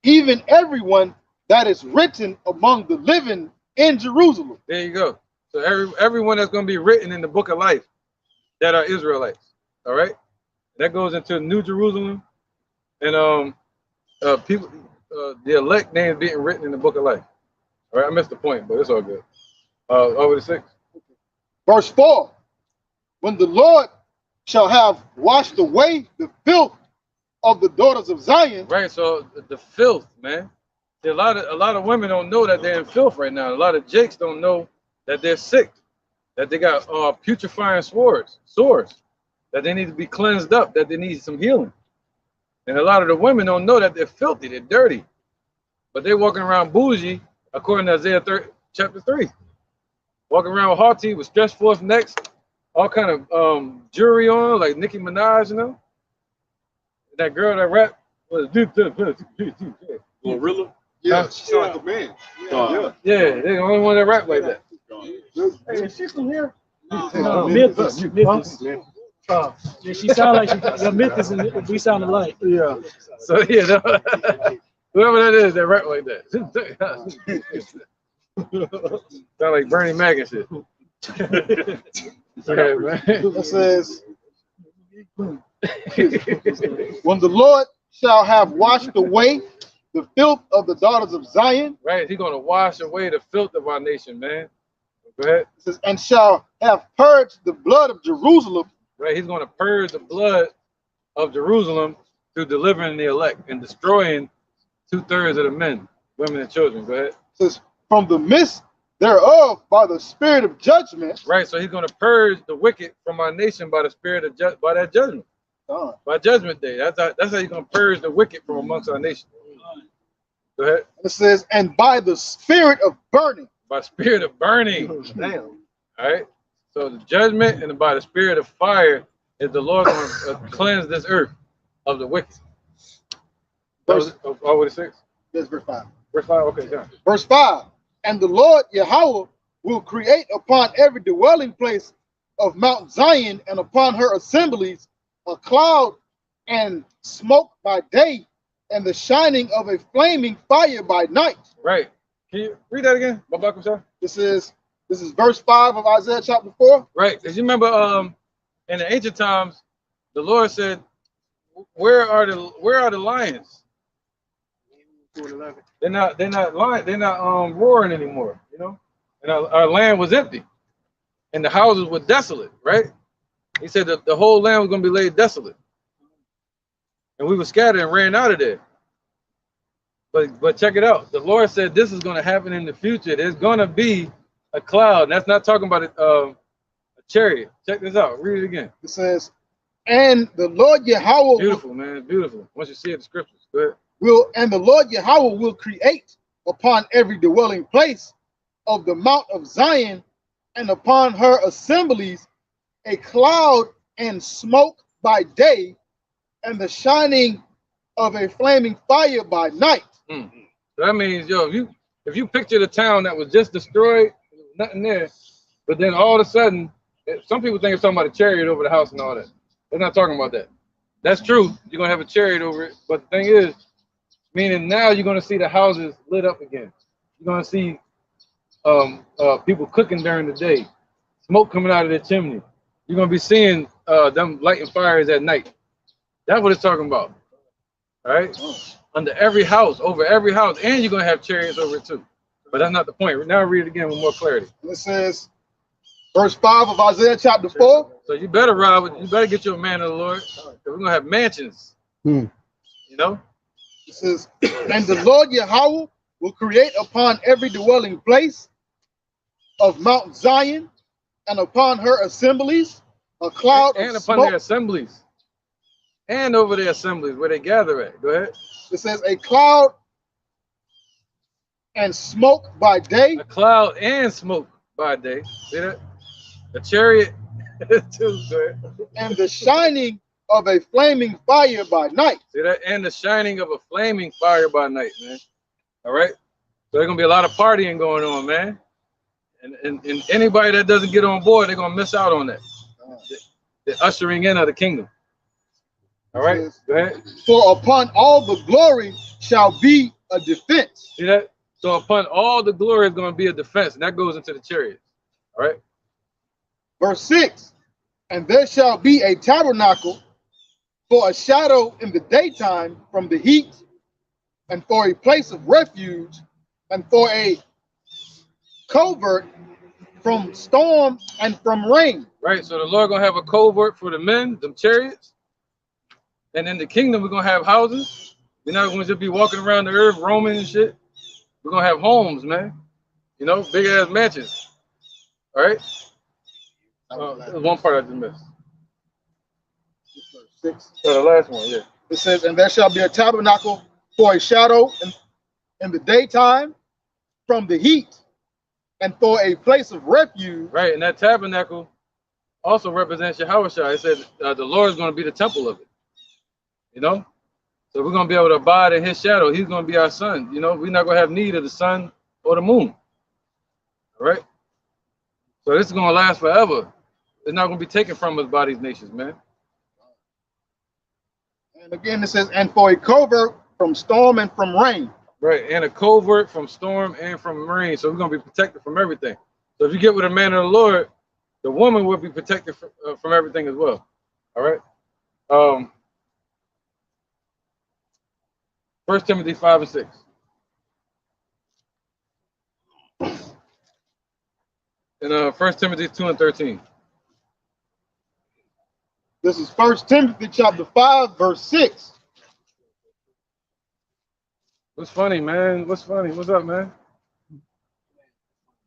Even everyone that is written among the living in Jerusalem. There you go. So everyone that's going to be written in the book of life that are Israelites. All right. That goes into New Jerusalem, and people, the elect names being written in the book of life. All right. I missed the point, but it's all good. Over to 6. Verse 4, when the Lord shall have washed away the filth of the daughters of Zion. Right, so the filth, man. See, a lot of women don't know that they're in filth right now. A lot of jakes don't know that they're sick, that they got putrefying sores, that they need to be cleansed up, that they need some healing. And a lot of the women don't know that they're filthy, they're dirty. But they're walking around bougie, according to Isaiah chapter 3. Walking around with haughty, with stretched forth necks, all kind of jewelry on, like Nicki Minaj, you know. That girl that rap was Gorilla. Yeah, she sound like a man. Yeah, they're the only one that rap like that. Hey, is she from here? Memphis. Yeah, she sound like the Memphis, and we sound alike. Yeah. So yeah, whoever that is that rap like that. Sound like Bernie Mac and shit. Okay, man. It says, when the Lord shall have washed away the filth of the daughters of Zion. Right, he's going to wash away the filth of our nation, man. Go ahead. It says, and shall have purged the blood of Jerusalem. Right, he's going to purge the blood of Jerusalem through delivering the elect and destroying 2/3 of the men, women, and children. Go ahead. It says, from the midst thereof by the spirit of judgment. Right, so he's going to purge the wicked from our nation by the spirit of by that judgment. By judgment day. That's how he's going to purge the wicked from amongst our nation. Go ahead. It says, and by the spirit of burning. By spirit of burning. Damn. All right. So the judgment and by the spirit of fire is the Lord going to cleanse this earth of the wicked. Over to 6. That's verse 5. Verse 5. Okay, John. Verse 5. And the Lord Yahweh will create upon every dwelling place of Mount Zion and upon her assemblies a cloud and smoke by day and the shining of a flaming fire by night. Right. Can you read that again? This is verse 5 of Isaiah chapter 4. Right. Because you remember in the ancient times, the Lord said, where are the lions? They're not lying, they're not roaring anymore, you know. And our land was empty. And the houses were desolate, right? He said that the whole land was going to be laid desolate. And we were scattered and ran out of there. But check it out. The Lord said this is going to happen in the future. There's going to be a cloud. And that's not talking about a chariot. Check this out. Read it again. It says, and the Lord Yahweh. Beautiful, man. Beautiful. Once you see it, the scriptures. Go ahead. And the Lord Yahweh will create upon every dwelling place of the Mount of Zion and upon her assemblies a cloud and smoke by day and the shining of a flaming fire by night. So that means, yo, if you picture the town that was just destroyed, nothing there, but then all of a sudden, some people think it's talking about a chariot over the house and all that. They're not talking about that. That's true. You're going to have a chariot over it. But the thing is, meaning now you're going to see the houses lit up again. You're going to see people cooking during the day, smoke coming out of their chimney. you're gonna be seeing them lighting fires at night. That's what it's talking about. All right, under every house, over every house, and you're gonna have chariots over it too. But that's not the point. Now read it again with more clarity. It says, verse 5 of Isaiah chapter 4. So you better ride with, you better get you a man of the Lord. We're gonna have mansions. You know? It says, and the Lord Yahweh will create upon every dwelling place of Mount Zion and upon her assemblies a cloud and of upon smoke. their assemblies. And over their assemblies where they gather at. Go ahead. It says a cloud and smoke by day. A cloud and smoke by day. See that? A chariot too. Go ahead. And the shining of a flaming fire by night. See that? And the shining of a flaming fire by night, man. All right? So there's gonna be a lot of partying going on, man. And anybody that doesn't get on board, they're gonna miss out on that. The ushering in of the kingdom. All right, go ahead. For upon all the glory shall be a defense. See that? So upon all the glory is going to be a defense, and that goes into the chariots. All right. Verse 6, and there shall be a tabernacle for a shadow in the daytime from the heat, and for a place of refuge, and for a covert from storm and from rain. Right. So the Lord gonna have a covert for the men, them chariots. And in the kingdom, we're gonna have houses. We're not gonna just be walking around the earth roaming and shit. We're gonna have homes, man. You know, big ass mansions. All right. There's one part I just missed. 6. So the last one, yeah. It says, and there shall be a tabernacle for a shadow in the daytime from the heat, and for a place of refuge. Right, and that tabernacle also represents Yahweh. It said the Lord is going to be the temple of it. You know? So we're going to be able to abide in his shadow. He's going to be our sun. You know, we're not going to have need of the sun or the moon. All right? So this is going to last forever. It's not going to be taken from us by these nations, man. And again, it says, and for a covert from storm and from rain. Right, and a covert from storm and from rain. So we're going to be protected from everything. So if you get with a man of the Lord, the woman will be protected from everything as well. All right? 1 Timothy 5 and 6. And 1 Timothy 2 and 13. This is 1 Timothy chapter 5, verse 6. What's funny, man? What's funny? What's up, man?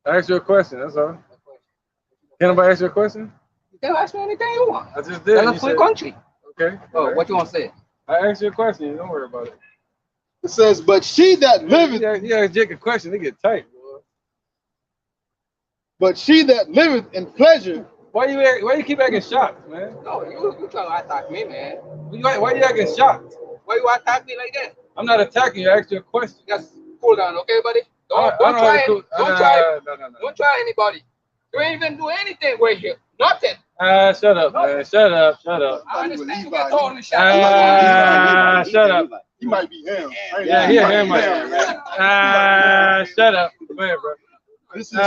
I asked you a question, that's all. Can anybody ask you a question? You can ask me anything you want. I just did. That's a free country. Okay. Oh, what you want to say? I asked you a question. Don't worry about it. It says, but she that liveth. Yeah, Jake, a question. They get tight, boy. But she that liveth in pleasure. Why you keep acting shocked, man? No, you trying to attack me, man. Why you acting shocked? Why you attack me like that? I'm not attacking you. I asked you a question. Just cool down, okay, buddy? Don't try anybody. You ain't even do anything right here. Nothing. Shut up, man. Shut up. I understand you get told in the shot. Shut up. He might be him. Yeah, he a Hamite. Shut up. Go ahead, bro. This is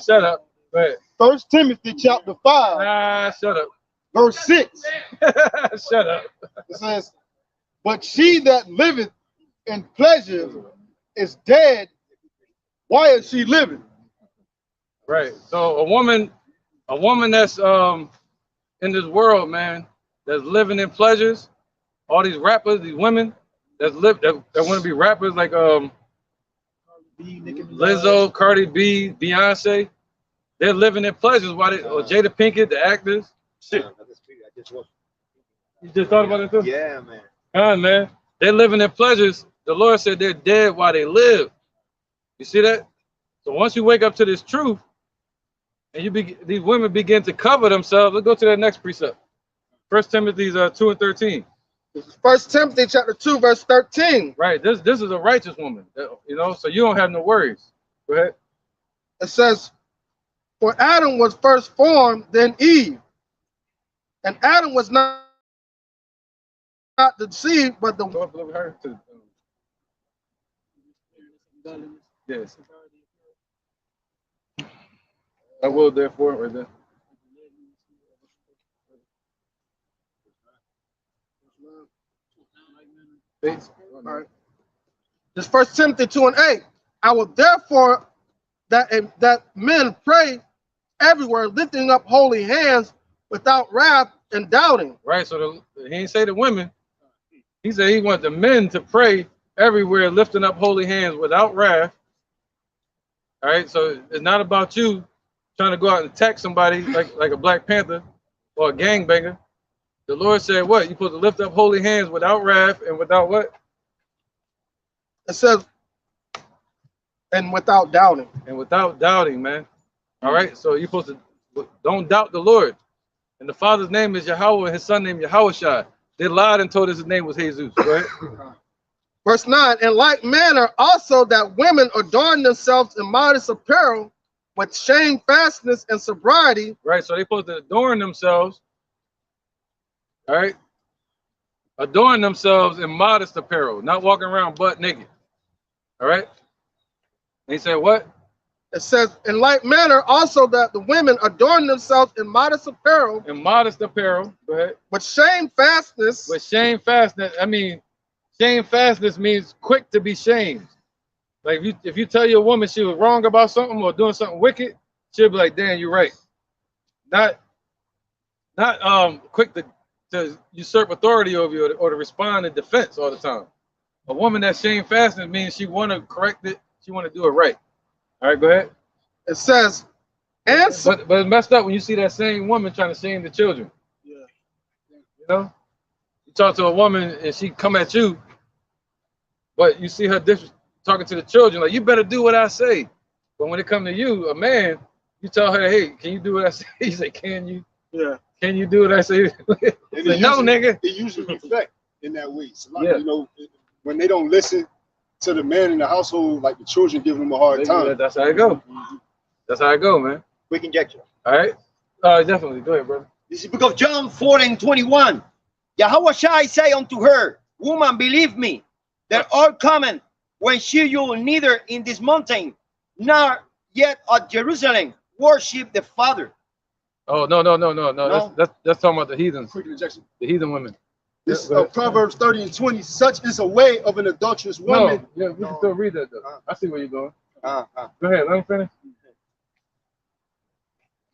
shut up. Go ahead. 1 Timothy chapter 5. Shut up. Verse 6. Shut up. It says, but she that liveth in pleasure is dead. Why is she living? Right. So a woman that's in this world, man, that's living in pleasures, all these rappers, these women that want to be rappers like Lizzo, Cardi B, Beyonce, they're living in pleasures while or Jada Pinkett, the actors. Shit. You just thought about it too? Yeah, man. Man, they're living in pleasures. The Lord said they're dead while they live. You see that? So once you wake up to this truth, and these women begin to cover themselves, let's go to that next precept. 1 Timothy 2 and 13. This is 1 Timothy chapter 2, verse 13. Right. This is a righteous woman, you know, so you don't have no worries. Go ahead. It says, for Adam was first formed, then Eve. And Adam was not the seed, but the yes. I will therefore right there. All right. This 1 Timothy 2:8. I will therefore that men pray everywhere, lifting up holy hands without wrath and doubting. Right. So he ain't say the women. He said he want the men to pray everywhere, lifting up holy hands without wrath. All right. So it's not about you trying to go out and attack somebody like a Black Panther or a gangbanger. The Lord said what? You're supposed to lift up holy hands without wrath and without what? It says, and without doubting. And without doubting, man. All right. So you're supposed to don't doubt the Lord. And the Father's name is Yahweh, and his son named Yahushua. They lied and told us his name was Jesus. Right? Verse 9, in like manner also that women adorn themselves in modest apparel with shamefastness and sobriety. Right. So they're supposed to adorn themselves. All right. Adorn themselves in modest apparel, not walking around butt naked. All right. And he said what? It says, in like manner also that the women adorn themselves in modest apparel. In modest apparel. Go ahead. With shamefastness. With shamefastness. I mean, shamefastness means quick to be shamed. Like if you tell your woman she was wrong about something or doing something wicked, she'll be like, damn, you're right. Not quick to usurp authority over you or to respond in defense all the time. A woman that's shamefastness means she want to correct it, she want to do it right. All right, go ahead. It says, but it's messed up when you see that same woman trying to shame the children. Yeah. You know, you talk to a woman and she come at you, but you see her talking to the children like, you better do what I say. But when it comes to you, a man, you tell her, hey, can you do what I say? You say, can you? Yeah. Can you do what I say? Say, no, nigga. It usually reflect in that way. So like, you know, when they don't listen to the man in the household, like the children giving them a hard time. That's how it go. That's how it go, man. Quick injection. All right. Definitely. Go ahead, brother. This is book of John 4:21. Yahweh shall say unto her, woman, believe me, there are coming when you will neither in this mountain nor yet at Jerusalem worship the Father. Oh, no. That's talking about the heathens. Quick injection. The heathen women. This Proverbs 30:20. Such is a way of an adulterous woman. No, yeah, we can still read that though. I see where you're going. Go ahead, let me finish.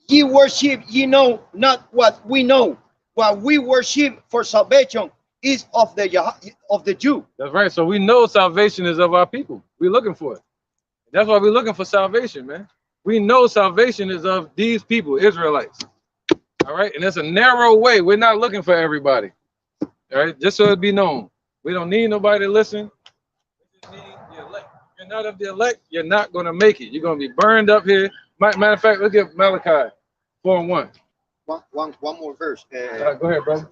Ye worship, ye know not what we know. What we worship for salvation is of the Jew. That's right. So we know salvation is of our people. We're looking for it. That's why we're looking for salvation, man. We know salvation is of these people, Israelites. All right, and it's a narrow way. We're not looking for everybody. All right, just so it be known. We don't need nobody to listen. We just need the elect. If you're not of the elect, you're not going to make it. You're going to be burned up here. Matter of fact, look at Malachi 4:1. One more verse. Go ahead, brother.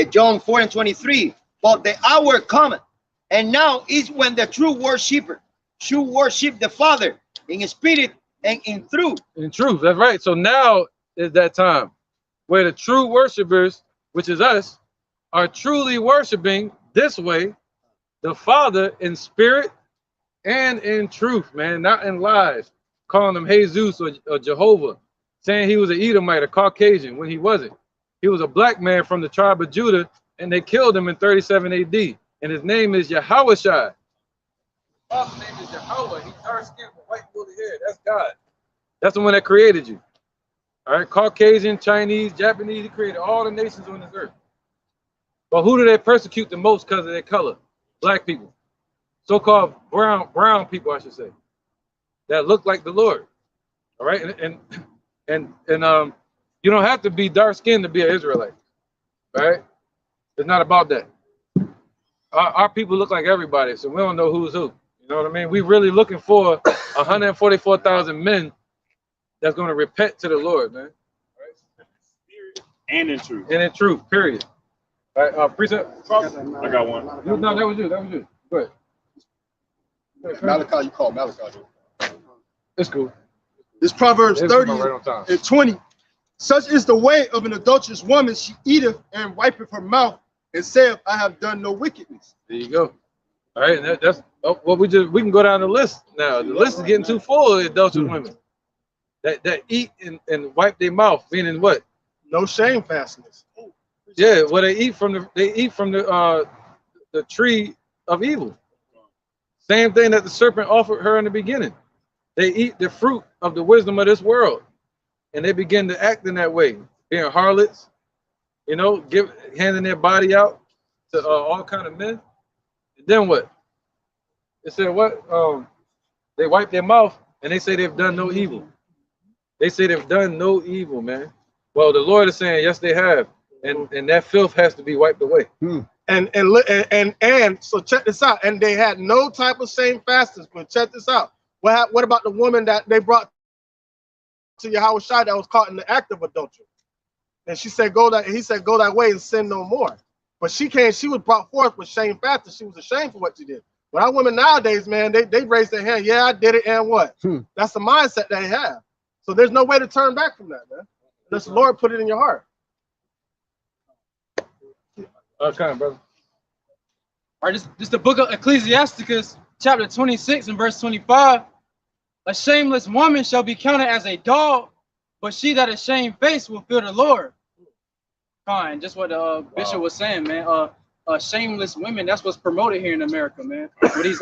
John 4:23. But the hour cometh, and now is when the true worshiper should worship the Father in spirit and in truth. In truth, that's right. So now is that time where the true worshipers, which is us, are truly worshiping this way the Father in spirit and in truth, man, not in lies, calling him Jesus or Jehovah, saying he was an Edomite, a Caucasian, when he wasn't. He was a black man from the tribe of Judah, and they killed him in 37 AD. And his name is Yahushua. Father's name is Yahweh. He's dark skinned with white woolly hair. That's God. That's the one that created you. All right, Caucasian, Chinese, Japanese, he created all the nations on this earth. But who do they persecute the most because of their color? Black people. So-called brown people, I should say, that look like the Lord. All right, and you don't have to be dark-skinned to be an Israelite. All right, it's not about that. Our people look like everybody, so we don't know who's who. You know what I mean? We really looking for 144,000 men that's going to repent to the Lord, man. All right? And in truth. And in truth, period. All right, precept. I got one. No, that was you. That was you. Go ahead. Malachi, you call Malachi. It's cool. This Proverbs 30:20. Such is the way of an adulterous woman. She eateth and wipeth her mouth and saith, I have done no wickedness. There you go. All right, that's what we can go down the list now. The list is getting too full of adulterous women that eat and wipe their mouth, meaning what? No shamefastness. Yeah, well, they eat from the tree of evil. Same thing that the serpent offered her in the beginning. They eat the fruit of the wisdom of this world, and they begin to act in that way, being harlots, you know, handing their body out to all kind of men. And then what? It said what? They wipe their mouth and they say they've done no evil. They say they've done no evil, man. Well, the Lord is saying yes, they have, and that filth has to be wiped away. And so check this out. And they had no type of shame fastings. But check this out. What about the woman that they brought to Yahweh Shai that was caught in the act of adultery? And she said, he said, go that way and sin no more. But she was brought forth with shame fasting. She was ashamed for what she did. But our women nowadays, man, they raise their hand. Yeah, I did it, and what? That's the mindset they have. So there's no way to turn back from that, man. Unless the Lord put it in your heart. Okay, brother. All right, this the book of Ecclesiasticus, chapter 26 and verse 25. A shameless woman shall be counted as a dog, but she that is shamefaced will fear the Lord. Fine, just what the bishop was saying, man. Shameless women, that's what's promoted here in America, man. With these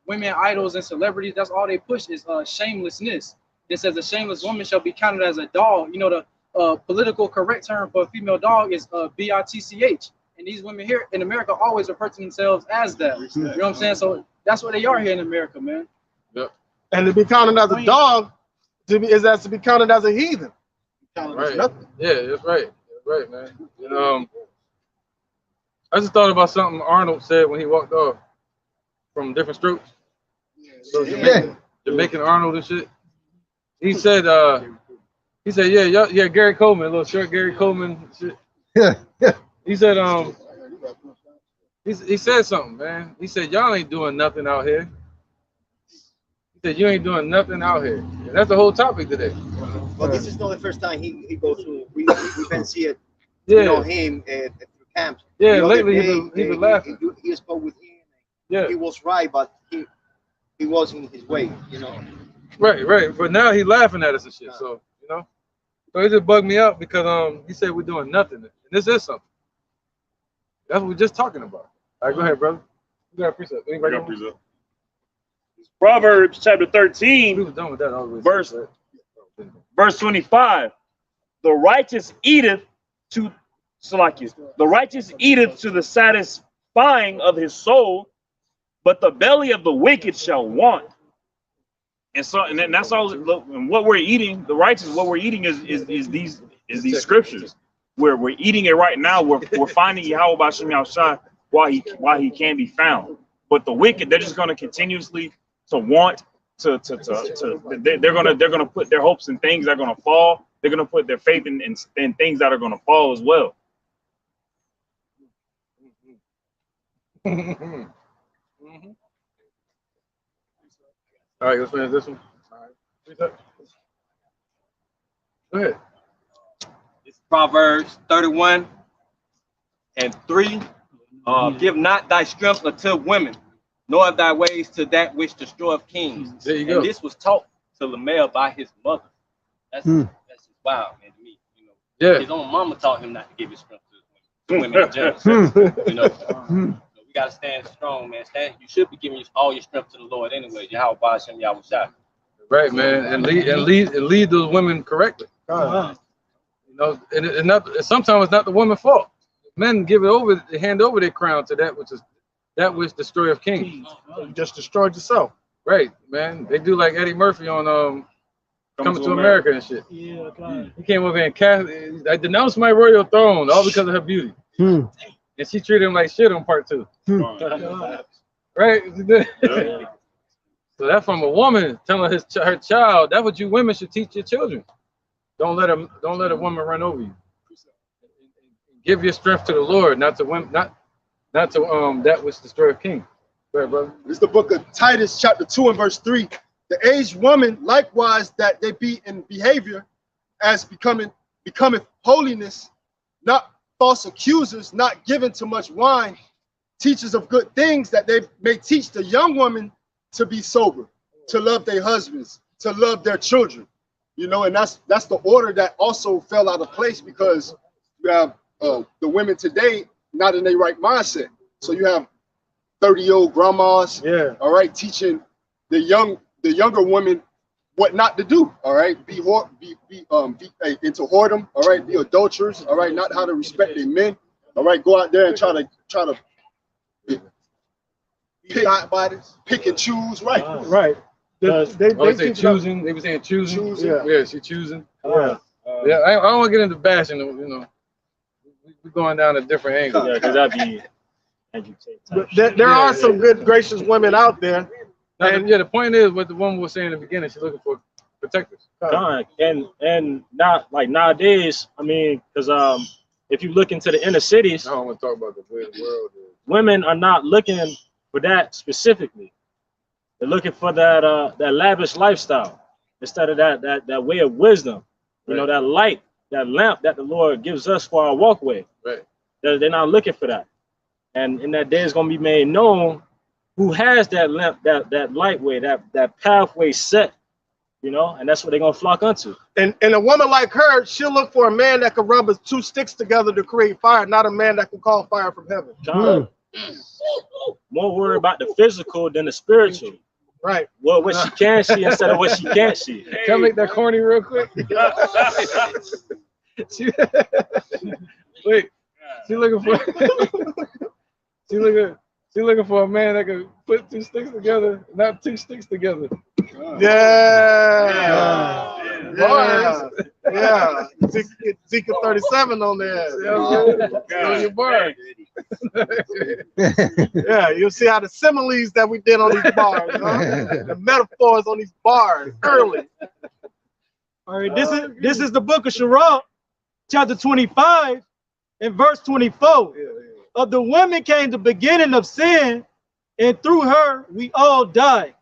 women idols and celebrities, that's all they push is shamelessness. It says a shameless woman shall be counted as a dog. You know, the political correct term for a female dog is bitch. And these women here in America always refer to themselves as that. You know what I'm saying? So that's what they are here in America, man. Yep. And to be counted as a dog is as to be counted as a heathen. Right. Yeah, that's right. That's right, man. You know, I just thought about something Arnold said when he walked off from Different Strokes. So Jamaican Arnold and shit. He said, yeah, Gary Coleman, a little short Gary Coleman shit. Yeah. He said, he said something, man. He said, y'all ain't doing nothing out here. He said, you ain't doing nothing out here. And that's the whole topic today. Well, this is not the first time he goes to, we can see it, you know, him through camps. Yeah, lately he been laughing. He spoke with him. Yeah. He was right, but he was in his way, you know. Right. But now he's laughing at us and shit. So, you know. So it just bugged me out because he said we're doing nothing. And this is something. That's what we're just talking about. All right, go ahead, brother. You got a precept. Anybody got a precept? Proverbs chapter 13, we was done with that always. verse 25. The righteous eateth to Salakias. The righteous eateth to the satisfying of his soul, but the belly of the wicked shall want. And so, and then that's all. And what we're eating, the righteous, what we're eating is these scriptures. Where we're eating it right now, we're finding Yahweh B'Shem Yahushua while he can be found. But the wicked, they're just going to continuously to want to they're gonna put their hopes in things that are gonna fall. They're gonna put their faith in things that are gonna fall as well. All right, let's finish this one. All right. Go ahead. It's Proverbs 31 and 3. Give not thy strength unto women, nor thy ways to that which destroyeth kings. There you go. And this was taught to Lamel by his mother. That's just wild, man, to me. You know, his own mama taught him not to give his strength to women in general. You know, we gotta stand strong, man. You should be giving all your strength to the Lord anyway. Yahweh B'Shem Yahushua. Right, man, and lead those women correctly. You know, and not sometimes it's not the woman's fault. Men give it over, they hand over their crown to that which destroyeth kings. You just destroyed yourself. Right, man. They do like Eddie Murphy on Coming to America and shit. Yeah, okay. He came over and I denounced my royal throne all because of her beauty. And she treated him like shit on part 2. Right? So that's from a woman telling her child, that's what you women should teach your children. Don't let a woman run over you. Give your strength to the Lord, not to that which destroyeth king. Go ahead, brother. It's the book of Titus, chapter 2 and verse 3. The aged woman, likewise, that they be in behavior as becometh holiness, not false accusers, not given to much wine, teachers of good things, that they may teach the young woman to be sober, to love their husbands, to love their children. You know, and that's the order that also fell out of place because you have the women today not in their right mindset. So you have 30-year-old grandmas. Yeah. All right, teaching the younger women what not to do. All right, be into whoredom. All right, be adulterers. All right, not how to respect their men. All right, go out there and try to pick and choose. Right. Right. They say choosing. They were saying choosing. Yeah, she choosing. Yeah. I don't want to get into bashing. You know, we're going down a different angle. Yeah, because that'd be. There are some good, gracious women out there. And the point is what the woman was saying in the beginning. She's looking for protectors. And not like nowadays. I mean, because if you look into the inner cities, I don't want to talk about the way the world is. Women are not looking for that specifically. They're looking for that lavish lifestyle instead of that way of wisdom. You know, that light, that lamp that the Lord gives us for our walkway. Right. They're not looking for that. And in that day, it's going to be made known who has that lamp, that light way, that pathway set. You know, and that's what they're going to flock unto. And a woman like her, she'll look for a man that can rub his two sticks together to create fire, not a man that can call fire from heaven. More worried about the physical than the spiritual. Right. Well, what she can see instead of what she can't see. Can I make that corny real quick? Wait, she looking for a man that can put two sticks together, not two sticks together. Yeah. Ezekiel 37 on there. Your bar. Yeah, you'll see how the similes that we did on these bars, the metaphors on these bars early. All right, this is the book of Sirach, chapter 25 and verse 24. Of the woman came the beginning of sin, and through her we all die.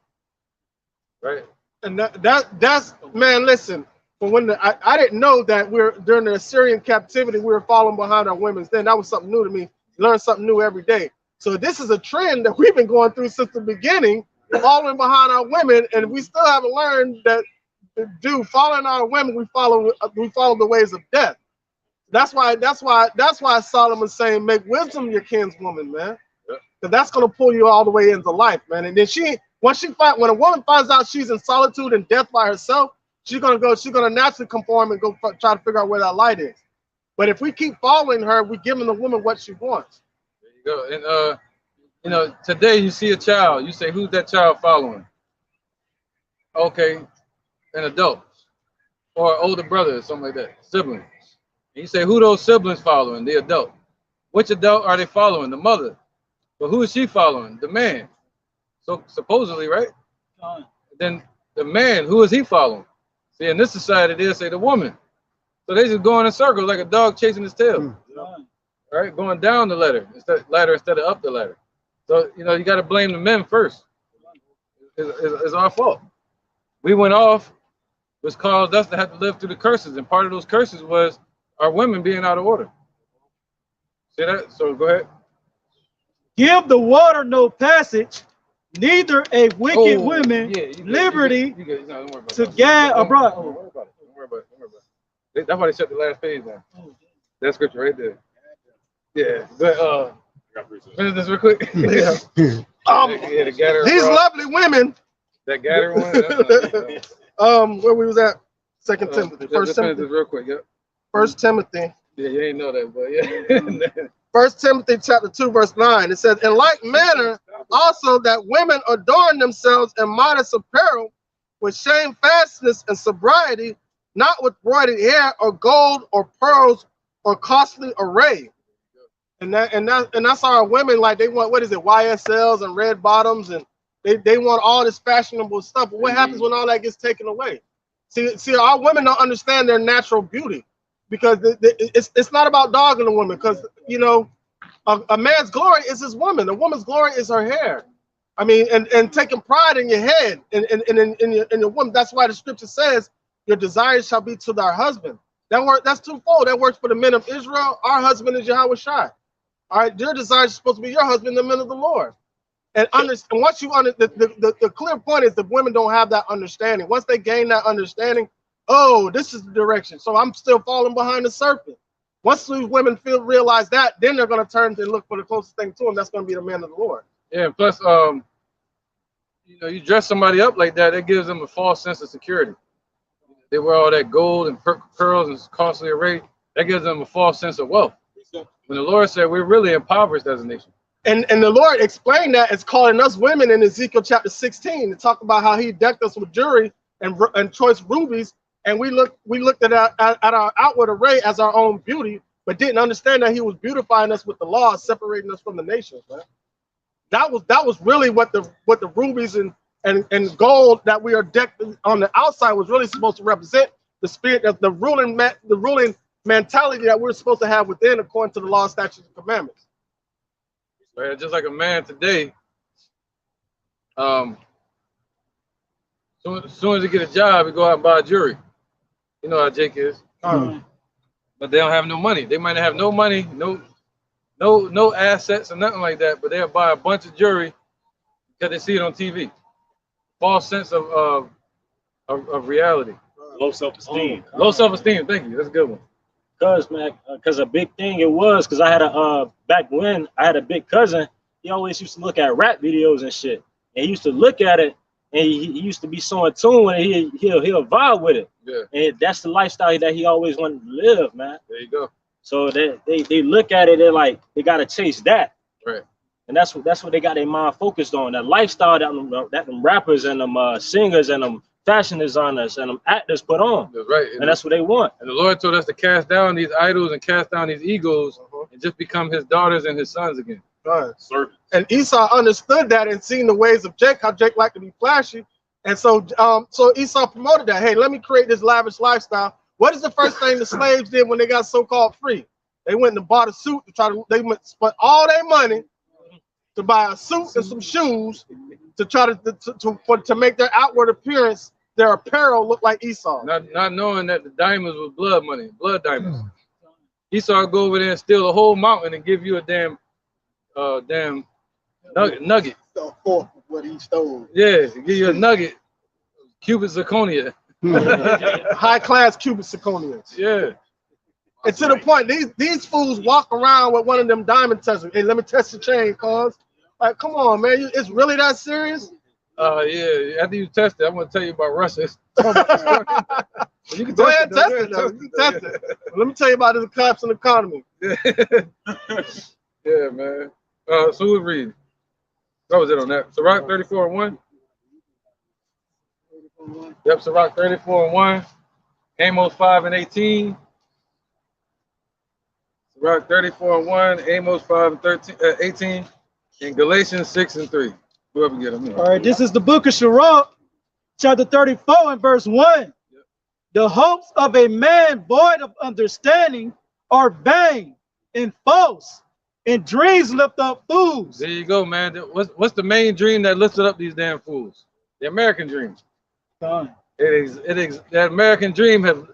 Right. And that's man, listen, for when I didn't know that during the Assyrian captivity, we were following behind our women's. Then that was something new to me. You learn something new every day. So this is a trend that we've been going through since the beginning, following behind our women, and we still haven't learned that following our women, we follow the ways of death. That's why Solomon's saying, make wisdom your kinswoman, man. Because that's gonna pull you all the way into life, man. And then when a woman finds out she's in solitude and death by herself, she's gonna naturally conform and go try to figure out where that light is. But if we keep following her, we're giving the woman what she wants. There you go. And today you see a child, you say, who's that child following? Okay, an adult or older brother or something like that, siblings. And you say, who those siblings following? The adult. Which adult are they following? The mother. But who is she following? The man. So supposedly, right? Then the man, who is he following? See, in this society, they'll say the woman. So they just go in a circle like a dog chasing his tail. Right? Going down the ladder instead of up the ladder. So, you got to blame the men first. It's our fault. We went off, which caused us to have to live through the curses. And part of those curses was our women being out of order. See that? So go ahead. Give the water no passage, neither a wicked woman liberty to gad abroad. Don't worry about it. That's why they shut the last page down. That scripture right there. Yeah, but finish this real quick. These lovely women. That gather one. Where we was at? Second Timothy. First Timothy. This real quick. Yep. First Timothy. Yeah, you ain't know that, but yeah. First Timothy chapter 2, verse 9. It says, in like manner also that women adorn themselves in modest apparel with shamefastness and sobriety, not with broidered hair or gold or pearls or costly array. And that's our women, like they want, what is it, YSLs and red bottoms, and they want all this fashionable stuff. But what happens when all that gets taken away? See, our women don't understand their natural beauty, because it's not about dogging a woman, because a man's glory is his woman. A woman's glory is her hair. I mean, and taking pride in your head and in your woman. That's why the scripture says, your desires shall be to thy husband. That's twofold. That works for the men of Israel. Our husband is Yahweh Shai. All right, your desires are supposed to be your husband, the men of the Lord. And once you the clear point is that women don't have that understanding. Once they gain that understanding, oh, this is the direction. So I'm still falling behind the serpent. Once these women realize that, then they're going to turn to look for the closest thing to them. That's going to be the man of the Lord. Yeah, plus, you know, you dress somebody up like that, it gives them a false sense of security. They wear all that gold and pearls and costly array. That gives them a false sense of wealth. When the Lord said we're really impoverished as a nation. And the Lord explained that as calling us women in Ezekiel chapter 16 to talk about how he decked us with jewelry and choice rubies. And we looked at our outward array as our own beauty, but didn't understand that he was beautifying us with the law, separating us from the nations, man. That was really what the rubies and gold that we are decked on the outside was really supposed to represent the spirit of the ruling mentality that we're supposed to have within, according to the law, statutes, and commandments. Right, just like a man today, as soon as he get a job, he go out and buy jewelry. You know how Jake is. But they don't have no money. They might not have no money, no assets or nothing like that, but they'll buy a bunch of jewelry because they see it on TV. False sense of reality. Low self-esteem. Low self-esteem. Thank you. That's a good one. Because a big thing it was, because I had back when I had a big cousin, he always used to look at rap videos and shit. And he used to look at it, and he used to be so in tune with it, he'll vibe with it. Yeah. And that's the lifestyle that he always wanted to live, man. There you go. So they look at it, they're like, they gotta chase that. Right. And that's what they got their mind focused on. That lifestyle that them rappers and them singers and them fashion designers and them actors put on. That's right. And that's what they want. And the Lord told us to cast down these idols and cast down these egos and just become his daughters and his sons again. Right. And Esau understood that and seen the ways of Jake, how Jake liked to be flashy. And so Esau promoted that. Hey, let me create this lavish lifestyle. What is the first thing the slaves did when they got so-called free? They went and bought a suit to spent all their money to buy a suit and some shoes to try to make their outward appearance, their apparel look like Esau. Not knowing that the diamonds was blood money, blood diamonds. Esau would go over there and steal a whole mountain and give you a damn nugget. The fourth of what he stole. Yeah, give you a nugget. Cubic zirconia. High class cubic zirconias. Yeah. And to the point, these fools walk around with one of them diamond testers. Hey, let me test the chain, cuz. Like, come on, man. It's really that serious? Yeah. After you test it, I'm going to tell you about Russia. You can go ahead and test it, though. You can test it. Well, let me tell you about this collapse in the economy. Yeah, man. So who's reading? What was it on that? Sirach 34:1? Yep, Sirach 34:1. Amos 5:18. Sirach 34:1. Amos 5:18. And Galatians 6:3. Whoever get them. All right, this is the book of Sirach, chapter 34 and verse 1. Yep. The hopes of a man void of understanding are vain and false, and dreams lift up fools. There you go, man. What's the main dream that lifted up these damn fools? The American dream. It is that American dream in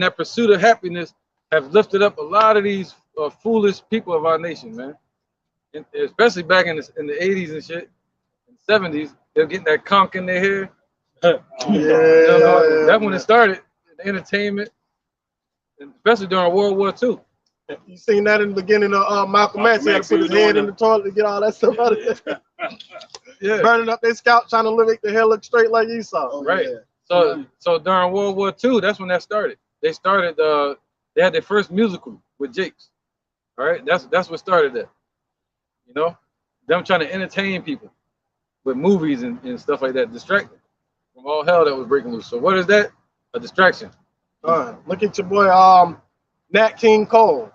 that pursuit of happiness have lifted up a lot of these foolish people of our nation, man. And especially back in the 80s and shit, and 70s, they're getting that conch in their hair. That's when it started. The entertainment, and especially during World War II. You seen that in the beginning of Malcolm X. He had to put his head in the toilet to get all that stuff out of there. Yeah. Burning up their scalp, trying to make the hair look straight like Esau. Right. Yeah. So during World War II, that's when that started. They started. They had their first musical with Jakes. All right. That's what started that. You know, them trying to entertain people with movies and stuff like that, distract them from all hell that was breaking loose. So what is that? A distraction. Look at your boy, Nat King Cole.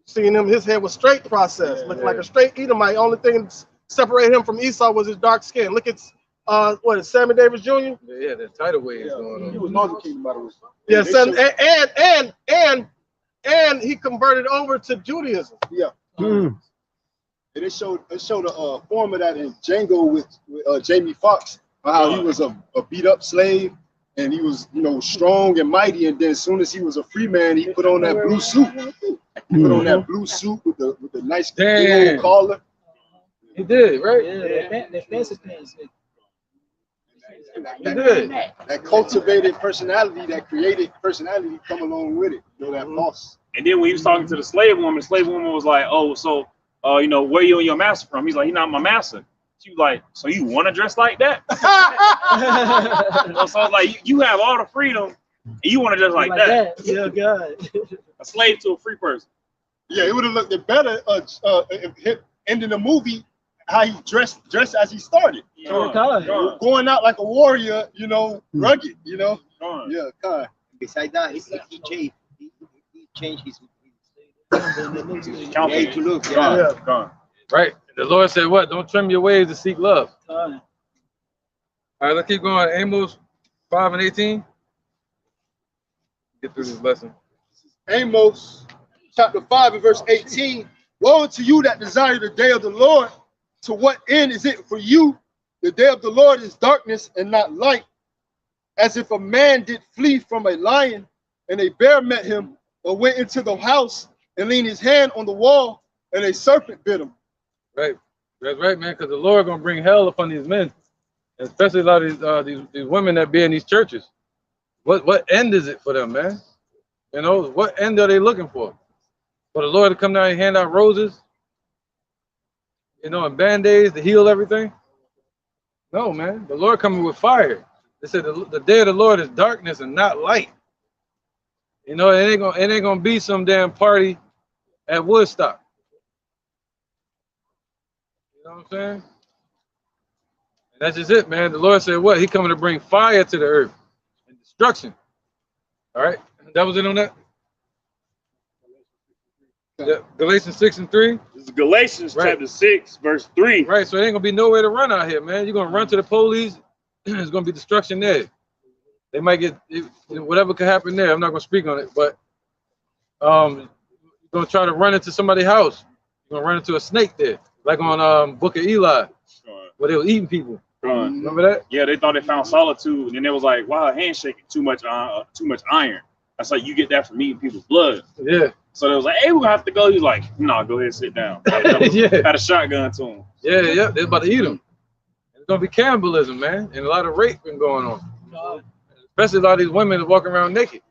Seeing him, his hair was straight processed, looking like a straight Edomite. Only thing that separated him from Esau was his dark skin. Look at what is Sammy Davis Jr.? Yeah, that tidal wave is going on. He was Northern Kingdom, by the way. Yeah, and he converted over to Judaism. Yeah. And it showed a form of that in Django with Jamie Foxx, how he was a beat up slave and he was, strong and mighty. And then as soon as he was a free man, he put on that blue suit. He put on that blue suit with the nice collar. He did, right? Yeah, the fancy things. That cultivated personality, that created personality come along with it. That boss. And then when he was talking to the slave woman was like, oh, so you know, where you and your master from? He's like, he's not my master. She was like, so you want to dress like that? So I was like, you have all the freedom, and you want to dress like that? Yeah, God. A slave to a free person. Yeah, it would have looked better ending the movie how he dressed as he started. Going out like a warrior, you know, rugged, you know. Yeah, God. Besides that, he changed his way to look. Right. The Lord said, what? Don't trim your ways to seek love. All right, let's keep going. Amos 5 and 18. Get through this lesson. Amos chapter 5 and verse 18. Woe unto you that desire the day of the Lord. To what end is it for you? The day of the Lord is darkness and not light. As if a man did flee from a lion, and a bear met him, or went into the house and leaned his hand on the wall, and a serpent bit him. Right. That's right, man, because the Lord going to bring hell upon these men, especially a lot of these women that be in these churches. What end is it for them, man? You know, what end are they looking for? For the Lord to come down and hand out roses, you know, and band-aids to heal everything? No, man. The Lord coming with fire. They said the day of the Lord is darkness and not light. You know, it ain't gonna be some damn party at Woodstock. You know what I'm saying? And that's just it, man. The Lord said what? He coming to bring fire to the earth and destruction. All right, that was it on that. Yeah, Galatians 6 and 3. This is Galatians chapter 6, verse 3. Right, so it ain't gonna be nowhere to run out here, man. You're gonna run to the police. There's gonna be destruction there. They might get whatever could happen there. I'm not gonna speak on it, but you're gonna try to run into somebody's house. You're gonna run into a snake there, like on Book of Eli, where they were eating people. Remember that? Yeah, they thought they found solitude, and then it was like, wow, handshaking, too much iron. That's like you get that from eating people's blood. Yeah. So they was like, hey, we're gonna have to go. He's like, no, go ahead and sit down. Had a shotgun to him. Yeah, they're about to eat him. It's gonna be cannibalism, man, and a lot of rape been going on. Especially a lot of these women walking around naked.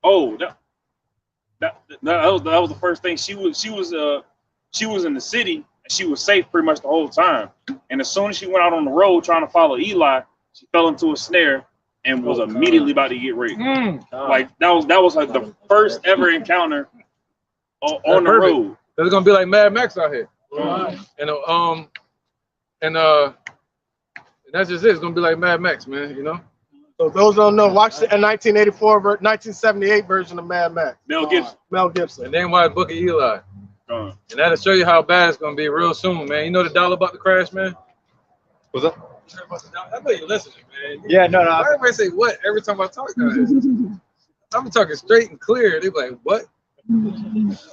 Oh, that was the first thing. She was in the city and she was safe pretty much the whole time. And as soon as she went out on the road trying to follow Eli, she fell into a snare and was immediately about to get raped. Like that was like the first ever encounter on the road. It's gonna be like Mad Max out here. And that's just it. It's gonna be like Mad Max, man. You know. So those don't know, watch the 1984, 1978 version of Mad Max. Mel Gibson. And then watch Book of Eli. And that'll show you how bad it's gonna be real soon, man. You know the dollar about to crash, man. What's up? I know you're listening, man. Yeah, no. Everybody say what every time I talk about it. I'm talking straight and clear. They be like, what? I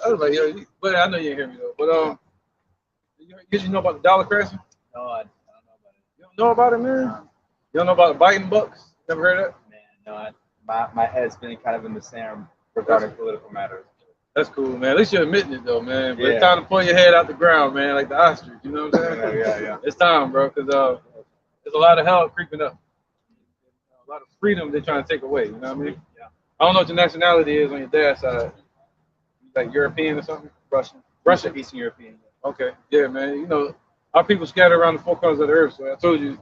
was like, yo, but I know you didn't hear me though. But you know about the dollar crashing? No, I don't know about it. You don't know about it, man? You don't know about the Biden bucks? Never heard of that? Man, no. My head's been kind of in the sand regarding political matters. That's cool, man. At least you're admitting it though, man. But it's time to pull your head out the ground, man, like the ostrich. You know what I'm saying? Yeah. It's time, bro, because there's a lot of hell creeping up. A lot of freedom they're trying to take away. You know what I mean? Yeah. I don't know what your nationality is on your dad's side. Like European or something? Russian. Eastern European. Okay. Yeah, man. You know, our people scattered around the four corners of the earth. So I told you,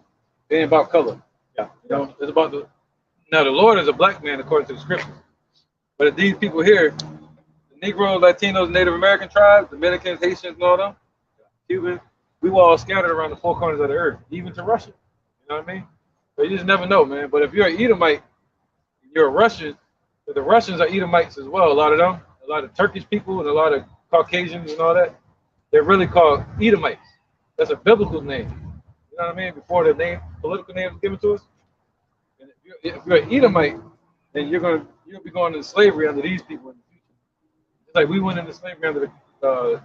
it ain't about color. Yeah. You know, it's about now the Lord is a black man according to the scriptures. But if these people here, the Negroes, Latinos, Native American tribes, Dominicans, Haitians, and all them, Cubans, we were all scattered around the four corners of the earth, even to Russia. You know what I mean? So you just never know, man. But if you're an Edomite, you're a Russian, but the Russians are Edomites as well, a lot of them. A lot of Turkish people and a lot of Caucasians and all that, they're really called Edomites. That's a biblical name. You know what I mean? Before the political name was given to us. And if you're an Edomite, then you'll be going into slavery under these people in the future. It's like we went into slavery under the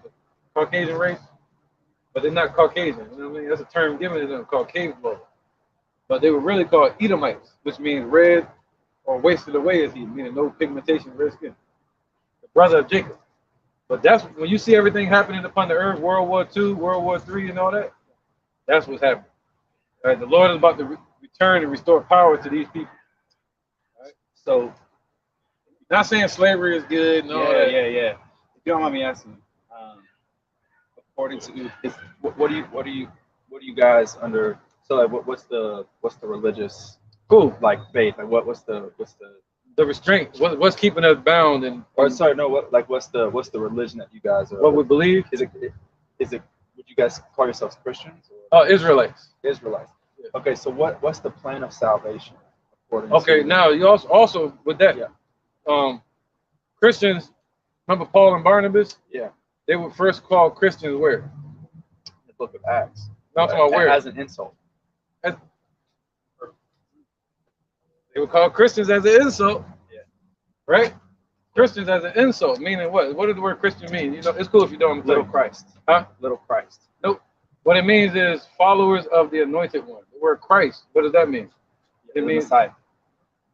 Caucasian race, but they're not Caucasian. You know what I mean? That's a term given to them called cave dwellers. But they were really called Edomites, which means red or wasted away as he, meaning no pigmentation, red skin. Brother of Jacob. But that's when you see everything happening upon the earth, World War II, World War III, and all that, that's what's happening. All right, the Lord is about to return and restore power to these people. All right? So, not saying slavery is good and all that. Yeah. If you don't mind me asking, according to what do you guys under? So like, what's the religious like faith? Like what's the restraint? What's keeping us bound? And or sorry, no, what's the religion that you guys are? What we believe? Is it? Would you guys call yourselves Christians? Or? Israelites. Israelites. Yeah. Okay, so what's the plan of salvation? Okay, now you also with that, Christians. Remember Paul and Barnabas? Yeah. They were first called Christians where? The book of Acts. Not talking about where? As an insult. They were called Christians as an insult. Yeah. Right? Christians as an insult, meaning what? What does the word Christian mean? You know, it's cool if you don't. Little Christ. Huh? Little Christ. Nope. What it means is followers of the anointed one. The word Christ, what does that mean? Yeah, it means Messiah.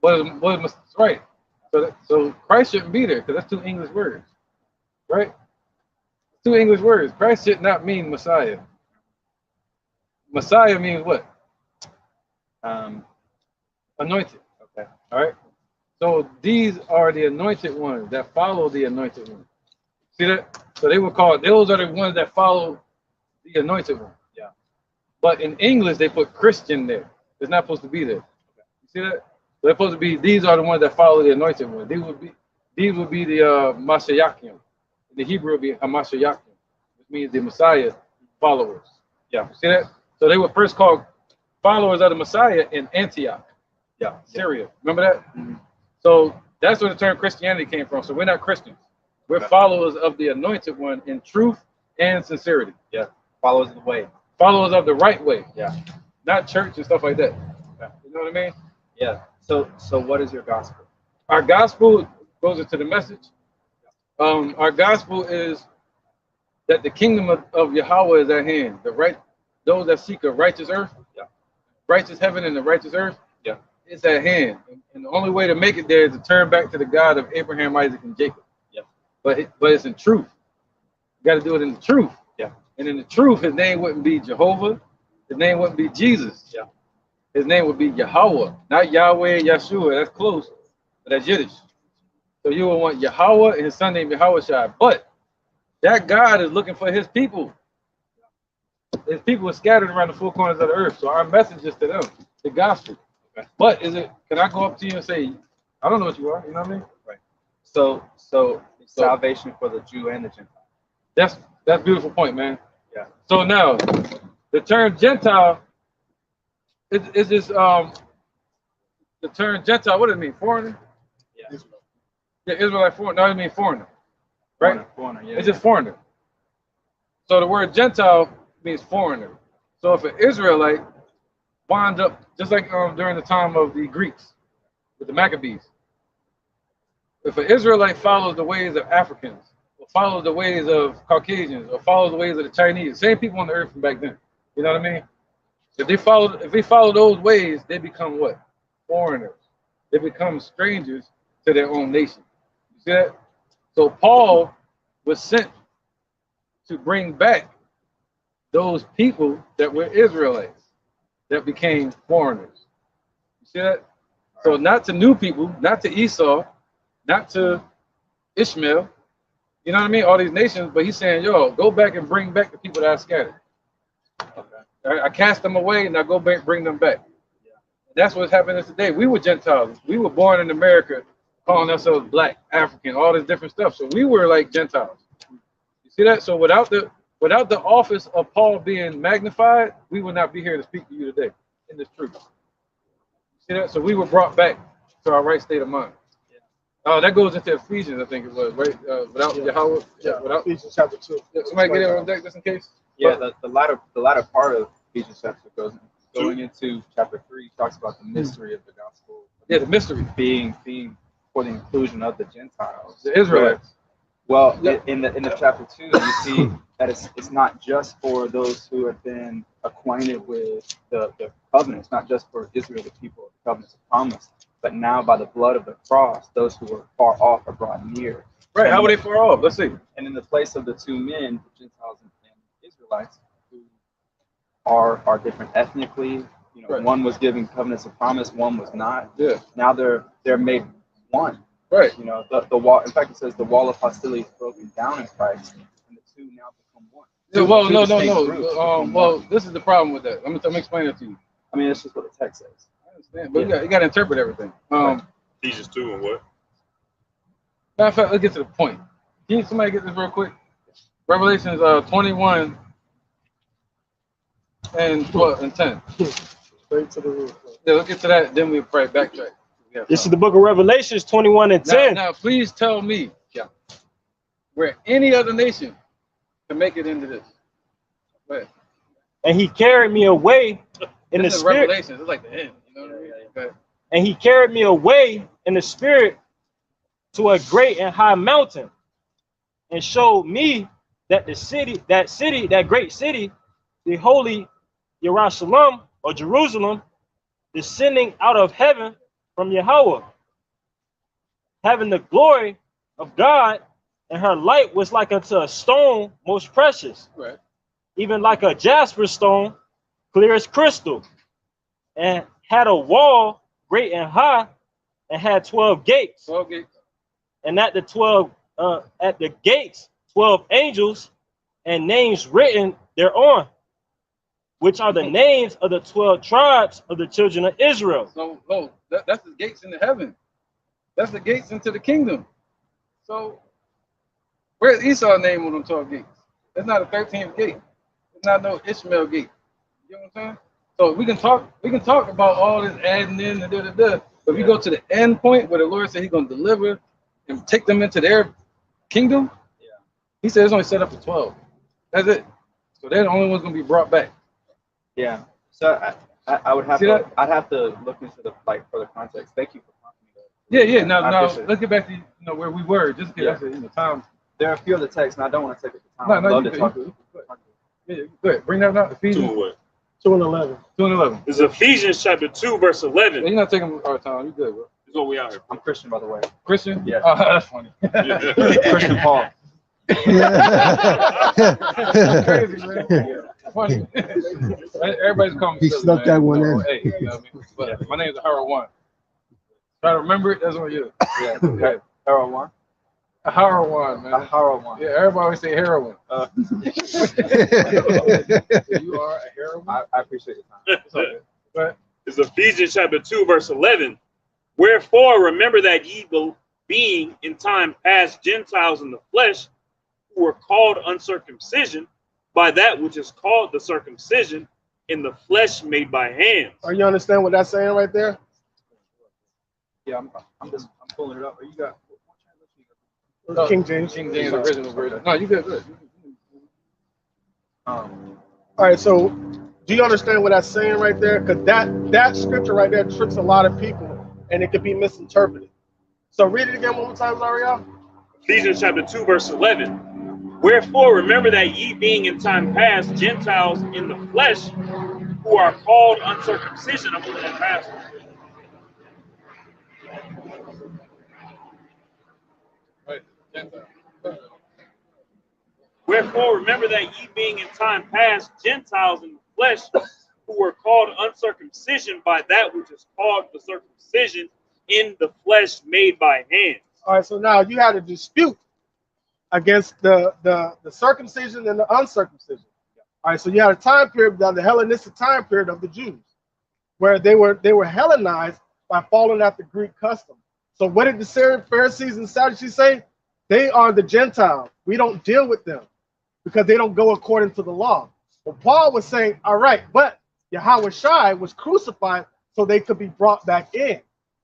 What is right? So Christ shouldn't be there because that's two English words, right? Two English words. Christ should not mean Messiah. Messiah means what? Anointed. Okay. All right. So these are the anointed ones that follow the anointed one. See that? So they were called. Those are the ones that follow the anointed one. Yeah. But in English they put Christian there. It's not supposed to be there. Okay. You see that? They're supposed to be. These are the ones that follow the anointed one. These would be the Mashiachim. In the Hebrew, would be Hamashayachim, which means the Messiah followers. Yeah. See that? So they were first called followers of the Messiah in Antioch. Yeah. Syria. Remember that? Mm-hmm. So that's where the term Christianity came from. So we're not Christians. We're followers of the anointed one in truth and sincerity. Yeah. Followers of the way. Followers of the right way. Yeah. Not church and stuff like that. Yeah. You know what I mean? Yeah. So what is your gospel? Our gospel goes into the message. Our gospel is that the kingdom of Yahweh is at hand. Those that seek a righteous earth, righteous heaven and the righteous earth, it's at hand. And the only way to make it there is to turn back to the God of Abraham, Isaac, and Jacob. Yeah. But it's in truth. You got to do it in the truth. Yeah. And in the truth, his name wouldn't be Jehovah. His name wouldn't be Jesus. Yeah. His name would be Yahweh, not Yahweh and Yeshua. That's close, but that's Yiddish. So you would want Yahweh and his son named Yahushua. But that God is looking for his people. His people are scattered around the four corners of the earth. So our message is to them, the gospel. Okay. But can I go up to you and say, I don't know what you are, you know what I mean? Right. So salvation for the Jew and the Gentile. That's a beautiful point, man. Yeah. So now the term Gentile is this the term Gentile, what does it mean? Foreigner? Yeah. Yeah, Israelite foreigner. No, it means foreigner. Right? Foreigner, yeah. It's just foreigner. So the word Gentile means foreigner. So if an Israelite wound up just like during the time of the Greeks with the Maccabees, if an Israelite follows the ways of Africans, or follows the ways of Caucasians, or follows the ways of the Chinese, same people on the earth from back then. You know what I mean? If they follow those ways, they become what? Foreigners. They become strangers to their own nation. You see that? So Paul was sent to bring back those people that were Israelites that became foreigners. You see that? So not to new people, not to Esau, not to Ishmael, you know what I mean? All these nations, but he's saying, yo, go back and bring back the people that are scattered. Okay. I cast them away and I go back, bring them back. Yeah. That's what's happening today. We were Gentiles. We were born in America, calling ourselves black, African, all this different stuff. So we were like Gentiles. You see that? So without the office of Paul being magnified, we would not be here to speak to you today in this truth. You see that? So we were brought back to our right state of mind. That goes into Ephesians, I think it was, right? Without Yahweh. Yeah, without Ephesians chapter 2. Somebody get it on deck just in case? Yeah, the latter part of Ephesians chapter going into chapter 3 talks about the mystery of the gospel. Yeah, the mystery being for the inclusion of the Gentiles, the Israelites. Well, in the chapter 2, you see that it's not just for those who have been acquainted with the covenant. It's not just for Israel, the people of the covenants of promise, but now by the blood of the cross, those who were far off are brought near. Right? How were they far off? Let's see. And in the place of the two men, the Gentiles and Israelites, who are different ethnically, you know, right. One was given covenants of promise, one was not. Yeah. Now they're made one. Right. You know, the wall. In fact, it says the wall of hostility is broken down in Christ, and the two now become one. Yeah, well, no. Well, this is the problem with that. Let me explain it to you. I mean, it's just what the text says. I understand, but you got to interpret everything. Ephesians 2 and what? Matter of fact, let's get to the point. Can somebody get this real quick? Revelations 21 and 12 and 10. Straight to the roof. Yeah, let's get to that. Then we'll probably backtrack. This is the book of Revelations 21 and 10. Now, please tell me where any other nation can make it into this. Go ahead. And he carried me away in the spirit. Revelations. It's like the end. You know what I mean? Go ahead. And he carried me away in the spirit to a great and high mountain, and showed me that that great city, the holy Jerusalem or Jerusalem, descending out of heaven from Yahweh, having the glory of God, and her light was like unto a stone most precious, right, even like a jasper stone, clear as crystal, and had a wall great and high, and had 12 gates. 12 gates. And at the gates 12 angels, and names written thereon, which are the names of the 12 tribes of the children of Israel. So, that's the gates into heaven. That's the gates into the kingdom. So, where's Esau's name on them 12 gates? That's not a 13th gate. It's not no Ishmael gate. You know what I'm saying? So we can talk about all this adding in and but if you go to the end point where the Lord said He's going to deliver and take them into their kingdom, He said it's only set up for 12. That's it. So they're the only ones going to be brought back. Yeah. So I would have to. I'd have to look into the further context. Thank you for talking. Yeah. Now let's get back to where we were. Just because time. There are a few of the texts, and I don't want to take up the time. I'd love to talk. Yeah, go ahead. Bring that up. Ephesians 2 and what? 2 and 11. 2 and 11. It's Ephesians chapter 2, verse 11. You're not taking our time. You good, bro? That's what we out here. I'm Christian, by the way. Christian? Yeah. Oh, that's funny. Christian Paul. Crazy, man. Funny. Everybody's calling me. He snuck that one in. Hey, you know what I mean? But my name is Harold One. Try to remember it. That's what you. Yeah. Okay. Harold One. A Harold, man. A Harold One. Yeah, everybody always say heroin. You are a heroin. I appreciate your time. But it's Ephesians chapter 2, verse 11. Wherefore, remember that ye being in time past Gentiles in the flesh, who were called uncircumcision by that which is called the circumcision in the flesh made by hands. Are you understand what that's saying right there? Yeah, I'm pulling it up. You got King James. King James original version. No, you good. All right, so do you understand what that's saying right there? Because that scripture right there tricks a lot of people, and it could be misinterpreted. So read it again one more time, Zariel. Ephesians chapter 2, verse 11. Wherefore, remember that ye being in time past Gentiles in the flesh, who are called uncircumcision of the past. Wherefore, remember that ye being in time past Gentiles in the flesh, who were called uncircumcision by that which is called the circumcision in the flesh made by hands. All right, so now you had a dispute against the circumcision and the uncircumcision. All right, so you had a time period, the Hellenistic time period of the Jews, where they were Hellenized by following after Greek custom. So what did the Pharisees and Sadducees say? They are the Gentiles. We don't deal with them because they don't go according to the law. But Paul was saying, all right, but Yahweh Shai was crucified so they could be brought back in.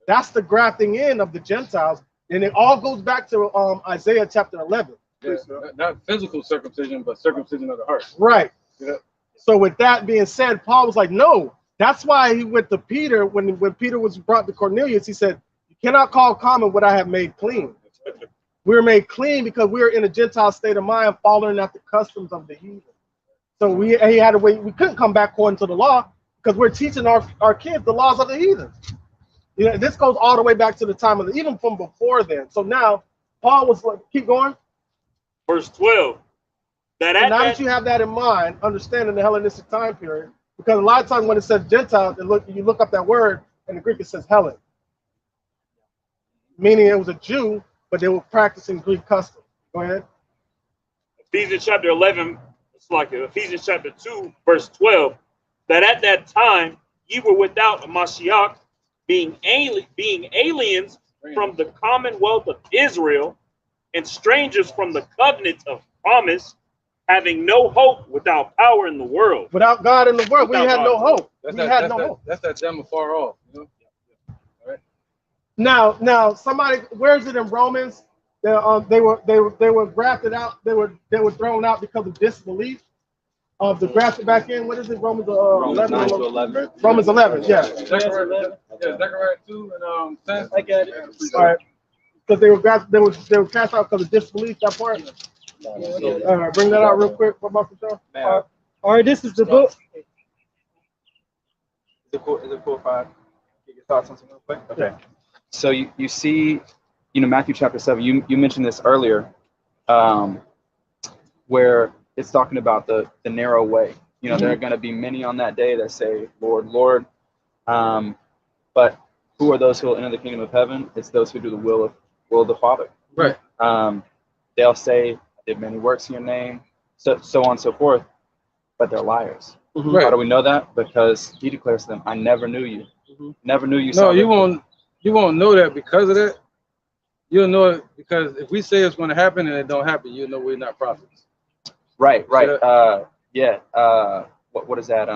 That's the grafting in of the Gentiles. And it all goes back to Isaiah chapter 11. Yeah, not physical circumcision, but circumcision of the heart. Right. Yeah. So with that being said, Paul was like, no. That's why he went to Peter when Peter was brought to Cornelius. He said, you cannot call common what I have made clean. We were made clean because we were in a Gentile state of mind, following after customs of the heathen. So he had to wait. We couldn't come back according to the law because we're teaching our kids the laws of the heathen. You know, this goes all the way back to the time of even from before then. So now Paul was like, keep going. Verse 12. Now that you have that in mind, understanding the Hellenistic time period, because a lot of times when it says Gentile, you look up that word in the Greek, it says Hellen, meaning it was a Jew, but they were practicing Greek customs. Go ahead. Ephesians chapter 11, it's like Ephesians chapter 2, verse 12, that at that time ye were without a Mashiach, being aliens from the commonwealth of Israel and strangers from the covenant of promise, having no hope, without power in the world. Without God in the world, we Without had no God. hope. That's We that, had that's no that, hope. that's that them afar off. You know? All right. Now, somebody, where is it in Romans? They were grafted out. They were thrown out because of disbelief. The grafted back in. What is it? Romans 11. 9 to 11. Romans 11. Yeah. Zechariah 2 and 10. I got it. All right. Because they were grafted. They were cast out because of disbelief. That part. All right. Bring that out real quick for my control. All right, this is the book. Is it cool if I get your thoughts on something real quick? Okay. So you see, Matthew chapter 7, you mentioned this earlier, where it's talking about the narrow way. There are going to be many on that day that say, Lord, Lord. But who are those who will enter the kingdom of heaven? It's those who do the will of the Father. Right. They'll say, I did many works in your name, so on and so forth, but they're liars. Right. How do we know that? Because he declares to them, I never knew you. Never knew you. No, you won't know that because of that. You'll know it because if we say it's going to happen and it don't happen, you'll know we're not prophets. Right. Yeah. What is that?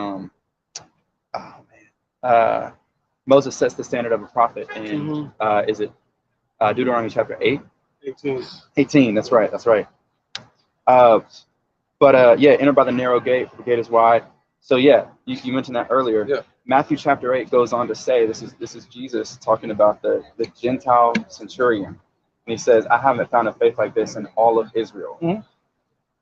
Moses sets the standard of a prophet, and is it Deuteronomy chapter 8? 18. That's right. Enter by the narrow gate, for the gate is wide. So yeah, you mentioned that earlier. Yeah. Matthew chapter 8 goes on to say, this is Jesus talking about the Gentile centurion. And he says, I haven't found a faith like this in all of Israel.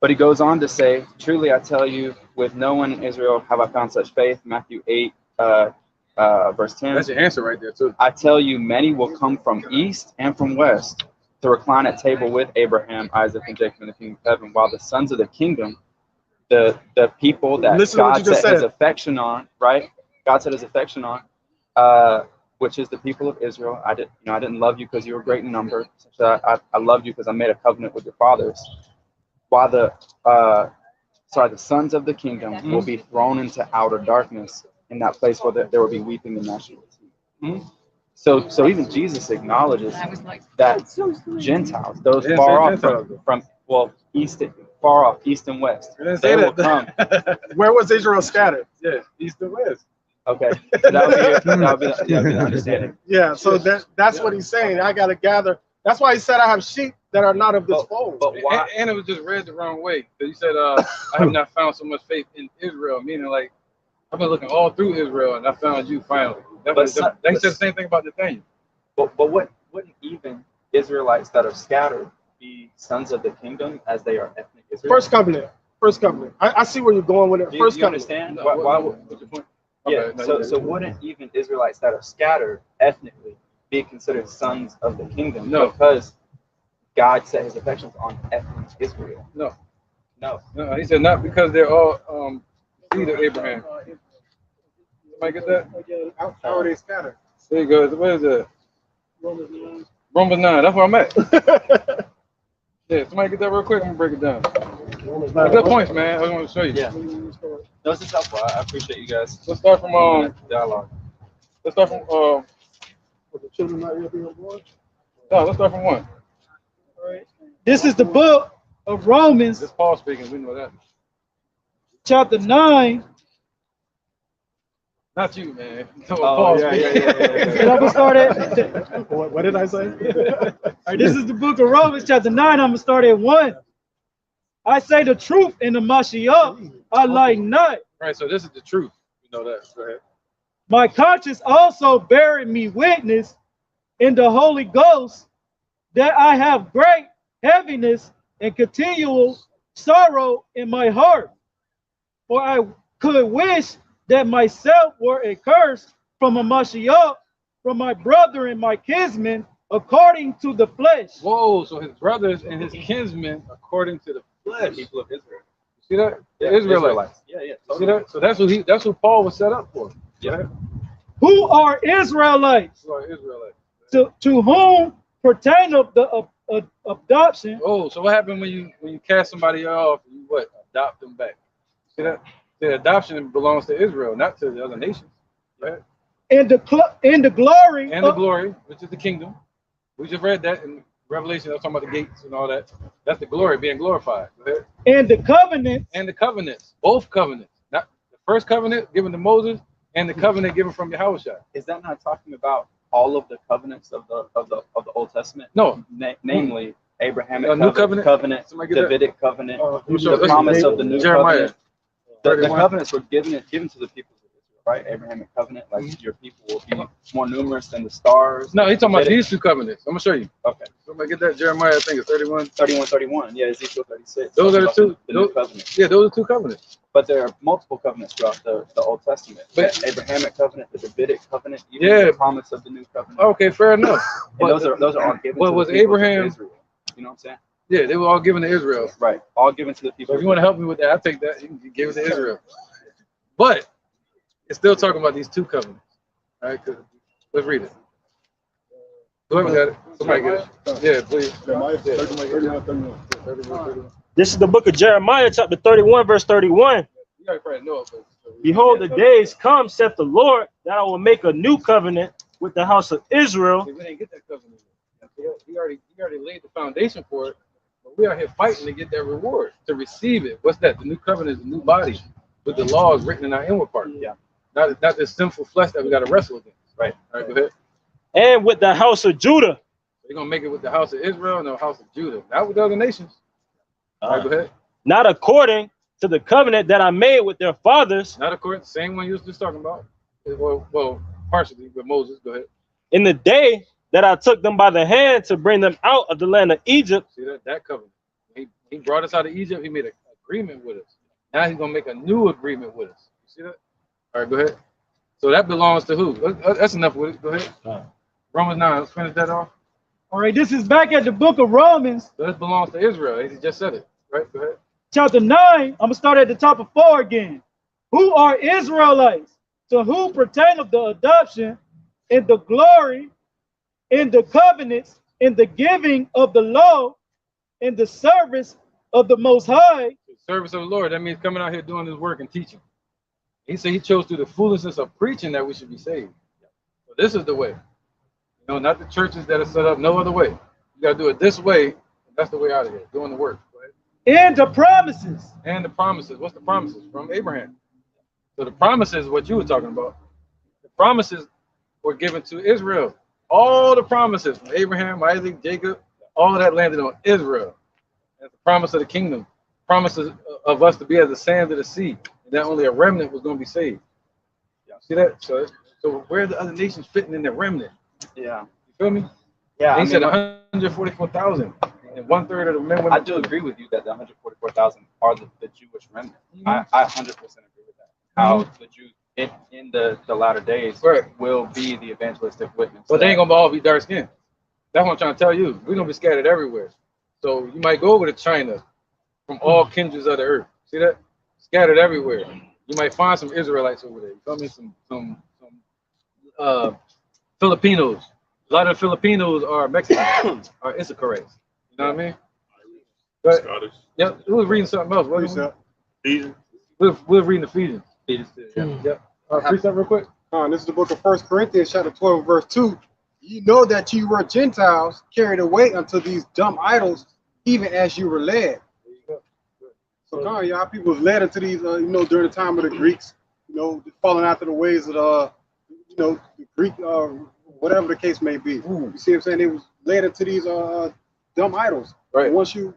But he goes on to say, truly I tell you, with no one in Israel have I found such faith. Matthew 8, verse 10. That's your answer right there too. I tell you, many will come from east and from west to recline at table with Abraham, Isaac, and Jacob in the kingdom of heaven, while the sons of the kingdom, the people that God set his affection on, right? God set his affection on, which is the people of Israel. I didn't love you because you were great in number. So I loved you because I made a covenant with your fathers. While the sons of the kingdom will be thrown into outer darkness, in that place where there will be weeping and gnashing of teeth. So even Jesus acknowledges that Gentiles, those far off from far off, east and west, they will come. Where was Israel scattered? Yeah, east and west. Okay, so that would be the understanding. Yeah, so that's what he's saying. I got to gather. That's why he said, I have sheep that are not of this fold. But why? And it was just read the wrong way. So you said, I have not found so much faith in Israel, meaning like, I've been looking all through Israel and I found you finally. They said the same thing about Nathaniel. But wouldn't even Israelites that are scattered be sons of the kingdom as they are ethnic Israelites? First covenant. I see where you're going with it. Do First you covenant. understand? What's your point? Yeah, Okay, so wouldn't even Israelites that are scattered ethnically be considered sons of the kingdom? No. Because God set his affections on ethnic Israel. No, No. he said not because they're all seed of Abraham. Somebody get that? How are they scattered? There you go. What is that? Romans 9. That's where I'm at. Yeah, somebody get that real quick. I'm gonna break it down. Good points, man. I just want to show you. Yeah. No, this is helpful. I appreciate you guys. Let's start from dialogue. Let's start from The children not yet being born? no, let's start from 1. This is the book of Romans, This Paul speaking. We know that. chapter 9. Not you, man. And I'm gonna start at. What did I say? All right, this is the book of Romans, chapter 9. I'm gonna start at 1. I say the truth in the Mashiach, I lie not. Right. So this is the truth. You know that. Go ahead. My conscience also bearing me witness in the Holy Ghost that I have great heaviness and continual sorrow in my heart. For I could wish that myself were accursed from a Mashiach, from my brother and my kinsmen, according to the flesh. Whoa, so his brothers and his kinsmen according to the flesh. People of Israel. See that? Yeah, The Israelites. Yeah. See that? So that's who Paul was set up for. Yeah. Who are Israelites? Who are Israelites? To whom pertain of the adoption. Oh, so what happened when you cast somebody off? You what? adopt them back. See that? The adoption belongs to Israel, not to the other nations. Right? And the glory. And the glory, which is the kingdom. We just read that in Revelation. I was talking about the gates and all that. That's the glory being glorified. Go ahead. And the covenants. And the covenants. Both covenants. Not the first covenant given to Moses and the covenant given from Yahushua. Is that not talking about all of the covenants of the Old Testament? No. Namely, Abrahamic new covenant, Davidic covenant, the promise of the new Jeremiah. covenant. The covenants were given to the people of Israel, right? Abrahamic covenant, like your people will be more numerous than the stars. No, he's talking about these two covenants. I'm gonna show you. Okay. Somebody get that Jeremiah, I think it's 31. 31. Yeah, Ezekiel 36. Those are the two. The new covenant. Yeah, those are two covenants. But there are multiple covenants throughout the Old Testament. But, the Abrahamic covenant, the Davidic covenant, even the promise of the new covenant. Okay, fair enough. And those are all given to was the people Abraham, of Israel. You know what I'm saying? Yeah, they were all given to Israel. Right. All given to the people. So if you want to help me with that, I'll take that. You can give it to Israel. But it's still talking about these two covenants. All right, let's read it. Whoever got it, somebody get it. Yeah, please. This is the book of Jeremiah, chapter 31, verse 31. You gotta probably know it, but Behold, the days come, saith the Lord, that I will make a new covenant with the house of Israel. we didn't get that covenant. He already laid the foundation for it, but we are here fighting to get that reward, to receive it. What's that? The new covenant is a new body with the laws written in our inward part. Yeah. Not this sinful flesh that we got to wrestle against. Right. All right, go ahead. And with the house of Judah. They're going to make it with the house of Israel and the house of Judah, not with the other nations. All right, go ahead. Not according to the covenant that I made with their fathers. Not according to the same one you was just talking about. Well, partially with Moses. Go ahead. In the day that I took them by the hand to bring them out of the land of Egypt. See that covenant. He brought us out of Egypt. He made an agreement with us. Now he's going to make a new agreement with us. You see that? All right, go ahead. So that belongs to who? That's enough with it. Go ahead. Romans 9. Let's finish that off. All right, this is back at the book of Romans. So this belongs to Israel. He just said it. Right? Go ahead. Chapter 9. I'm going to start at the top of 4 again. Who are Israelites? To whom pertaineth the adoption and the glory in the covenants, in the giving of the law, in the service of the Most High. The service of the Lord. That means coming out here doing his work and teaching. He said he chose through the foolishness of preaching that we should be saved. So this is the way. You know, not the churches that are set up, no other way. You got to do it this way. And that's the way out of here, doing the work. Go ahead. And the promises. And the promises. What's the promises? From Abraham. So the promises, what you were talking about, the promises were given to Israel. All the promises from Abraham, Isaac, Jacob, all of that landed on Israel. That's the promise of the kingdom. Promises of us to be as the sand of the sea. And that only a remnant was going to be saved. See that? So where are the other nations fitting in the remnant? Yeah. You feel me? Yeah. He said 144,000. And 1/3 of the men. I do agree with you that the 144,000 are the Jewish remnant. I 100% agree with that. How the Jews in the latter days will be the evangelistic witness. But they ain't gonna all be dark skinned. That's what I'm trying to tell you. We're gonna be scattered everywhere. So you might go over to China from all kindreds of the earth. See that? Scattered everywhere. You might find some Israelites over there. You feel me? Some Filipinos. A lot of the Filipinos are Mexicans, are Issacharites. You know what I mean? But, Scottish. Yep. Who was reading something else? Ephesians. We're reading Ephesians. Yep. Precept real quick. This is the book of 1 Corinthians, chapter 12, verse 2. You know that you were Gentiles carried away unto these dumb idols, even as you were led. So, y'all people was led into these, during the time of the Greeks, falling after the ways of the Greek, whatever the case may be. You see what I'm saying? They was led into these dumb idols. Right. And once you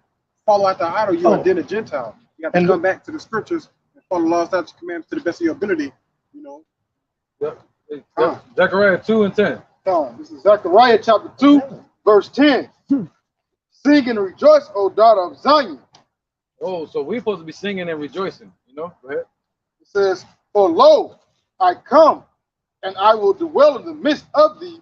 follow after the idol, you are then a Gentile. You got to come back to the scriptures and follow laws, statutes, commandments to the best of your ability. Yep. Zechariah 2:10. This is Zechariah chapter 2, verse 10. Sing and rejoice, O daughter of Zion. Oh, so we're supposed to be singing and rejoicing, Go ahead. It says, for lo, I come, and I will dwell in the midst of thee,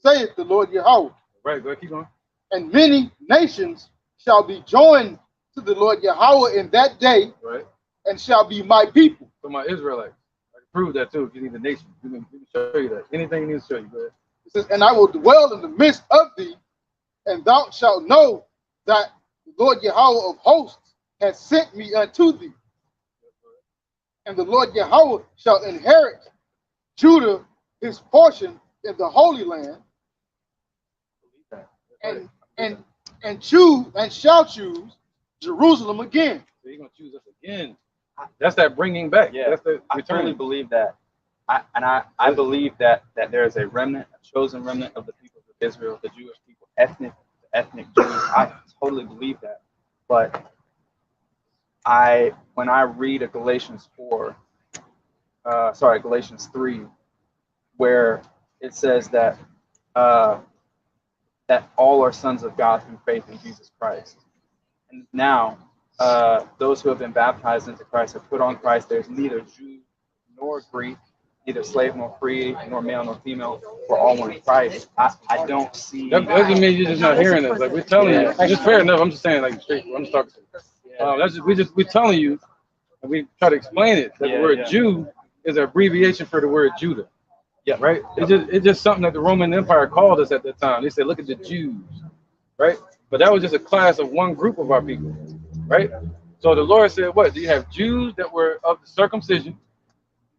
saith the Lord Yahweh. Right, go ahead, keep going. And many nations shall be joined to the Lord Yahweh in that day, right, and shall be my people. So my Israelites. I can prove that too if you need the nation. We can show you that. Anything you need to show you, go ahead. It says, and I will dwell in the midst of thee, and thou shalt know that the Lord Yahweh of hosts has sent me unto thee. And the Lord Yahweh shall inherit Judah his portion in the Holy Land, and shall choose Jerusalem again. So he's gonna choose us again. That's that bringing back. Yeah, that's the I return. totally believe that. I believe that there is a remnant, a chosen remnant of the people of Israel, the Jewish people, ethnic Jews. I totally believe that. But when I read a Galatians 3, where it says that that all are sons of God through faith in Jesus Christ. And now, those who have been baptized into Christ have put on Christ. There's neither Jew nor Greek, neither slave nor free, nor male nor female. We're all one in Christ. I don't see. That doesn't mean you're just not hearing us. Like we're telling you, it's just fair enough. I'm just saying, like straight. I'm just talking. We're telling you, and we try to explain it. That the word Jew is an abbreviation for the word Judah. Yeah. Right. It's just something that the Roman Empire called us at that time. They said, look at the Jews. Right. But that was just a class of one group of our people. Right. So the Lord said, what? Do you have Jews that were of the circumcision?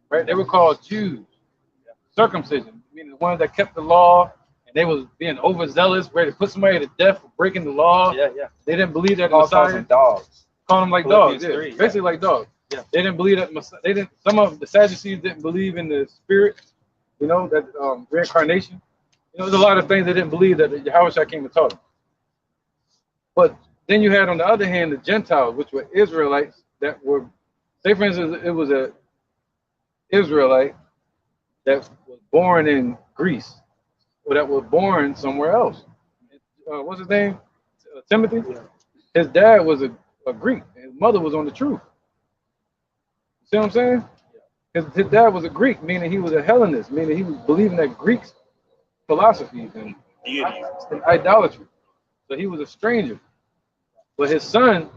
Right. They were called Jews. Circumcision, meaning the ones that kept the law, and they was being overzealous, ready to put somebody to death for breaking the law. Yeah. They didn't believe that Paul Messiah. calls them dogs. Call them like Philippians dogs. 3, Basically like dogs. Yeah. They didn't believe that Messiah. They didn't. Some of the Sadducees didn't believe in the spirit. You know, that reincarnation. You know, there's a lot of things they didn't believe that Yahweh came and taught them. But then you had on the other hand the Gentiles, which were Israelites that were, say for instance, it was a Israelite that was born in Greece, or that was born somewhere else. What's his name? Timothy. His dad was a Greek, and his mother was on the truth. See what I'm saying? His dad was a Greek, meaning he was a Hellenist, meaning he was believing that Greeks' philosophies and idolatry. So he was a stranger. But his son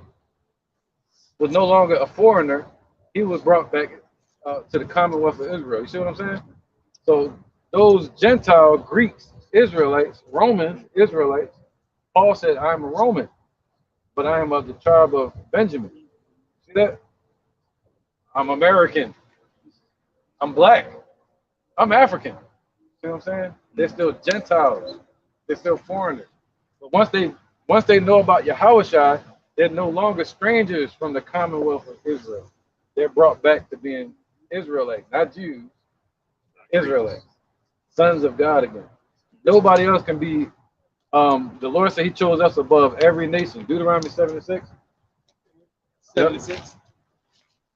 was no longer a foreigner. He was brought back to the Commonwealth of Israel. You see what I'm saying? So those Gentile Greeks, Israelites, Romans, Israelites, Paul said, I'm a Roman, but I am of the tribe of Benjamin. See that? I'm American. I'm black. I'm African. See what I'm saying? They're still Gentiles. They're still foreigners. But once they know about Yahushua, they're no longer strangers from the Commonwealth of Israel. They're brought back to being Israelites, not Jews. Israelites, sons of God again. Nobody else can be. The Lord said He chose us above every nation. Deuteronomy 7:6. 76.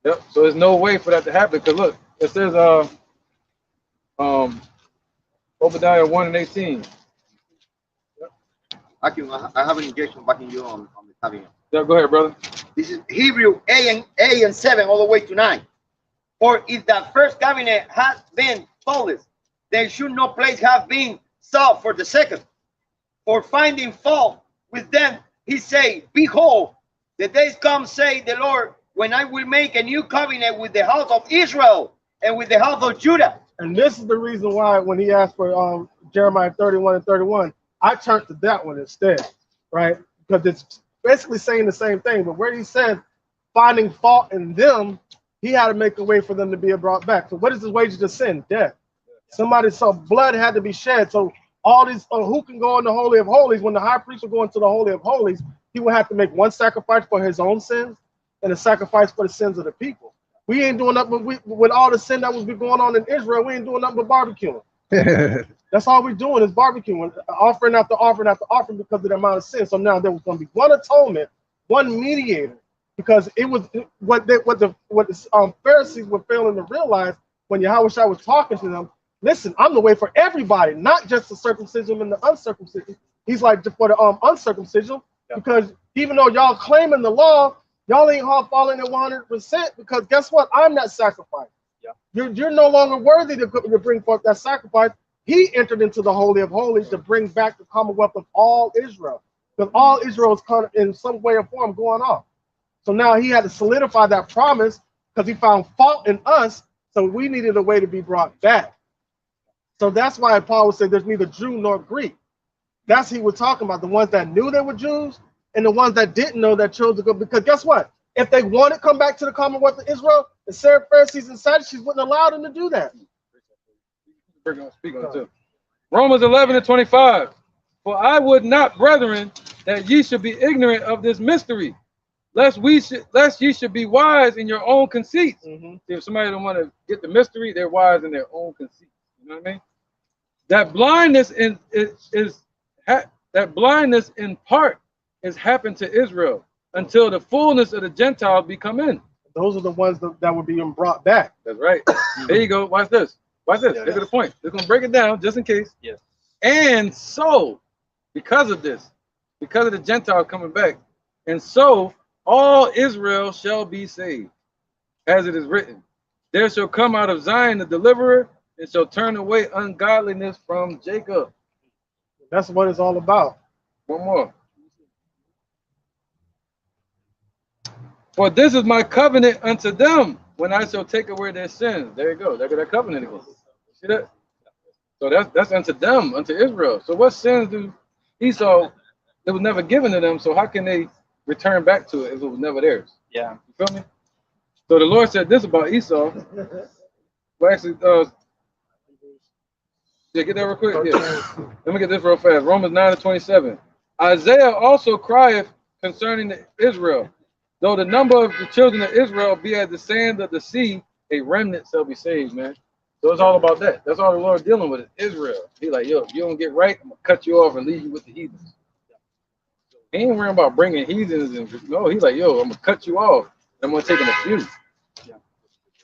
Yep. So there's no way for that to happen. Because look, it says Obadiah 1:18. I have an engagement backing you on the cabinet. Yeah, go ahead, brother. This is Hebrew A and 7 all the way to 9. For if the first cabinet has been faultless, there should no place have been sought for the second. For finding fault with them, he say, behold, the days come, say the Lord, when I will make a new covenant with the house of Israel and with the house of Judah. And this is the reason why when he asked for Jeremiah 31:31, I turned to that one instead, right? Because it's basically saying the same thing. But where he said finding fault in them, he had to make a way for them to be brought back. So what is the wages of sin? Death. Somebody, so blood had to be shed. So all these, who can go in the Holy of Holies? When the high priest would go into the Holy of Holies, he would have to make one sacrifice for his own sins and a sacrifice for the sins of the people. We ain't doing nothing with all the sin that was going on in Israel. We ain't doing nothing but barbecuing. That's all we're doing is barbecuing, offering after offering after offering because of the amount of sin. So now there was going to be one atonement, one mediator, because it was what the Pharisees were failing to realize when Yahushua was talking to them. Listen, I'm the way for everybody, not just the circumcision and the uncircumcision. He's like for the uncircumcision, because even though y'all claiming the law, y'all ain't all falling at 100%. Because guess what? I'm that sacrifice. You're no longer worthy to bring forth that sacrifice. He entered into the Holy of Holies to bring back the commonwealth of all Israel, because all Israel is kind of in some way or form going off. So now he had to solidify that promise because he found fault in us. So we needed a way to be brought back. So that's why Paul would say there's neither Jew nor Greek. That's he was talking about, the ones that knew they were Jews and the ones that didn't know that chose to go. Because guess what? if they want to come back to the Commonwealth of Israel, the Pharisees and Sadducees wouldn't allow them to do that. Speak on it too. Romans 11:25. For I would not, brethren, that ye should be ignorant of this mystery, lest ye should be wise in your own conceits. If somebody don't want to get the mystery, they're wise in their own conceits. You know what I mean? That blindness that blindness in part has happened to Israel until the fullness of the Gentiles be come in. Those are the ones that were being brought back. That's right. There you go. Watch this. Watch this. Look at the point. We're gonna break it down just in case. Yes. And so, because of this, because of the Gentiles coming back, and so all Israel shall be saved, as it is written, there shall come out of Zion the deliverer, and shall turn away ungodliness from Jacob. That's what it's all about. One more. For this is my covenant unto them, when I shall take away their sins. There you go. Look at that covenant again. See that? So that's unto them, unto Israel. So what sins do Esau? It was never given to them. So how can they return back to it if it was never theirs? Yeah. You feel me? So the Lord said this about Esau. Well, actually, yeah, get that real quick. Yeah. Let me get this real fast. Romans 9:27. Isaiah also crieth concerning Israel. Though the number of the children of Israel be as the sand of the sea, a remnant shall be saved, man. So it's all about that. That's all the Lord dealing with, is Israel. He like, yo, if you don't get right, I'm gonna cut you off and leave you with the heathens. He ain't worrying about bringing heathens and no. He's like, yo, I'm gonna cut you off. I'm gonna take them a few.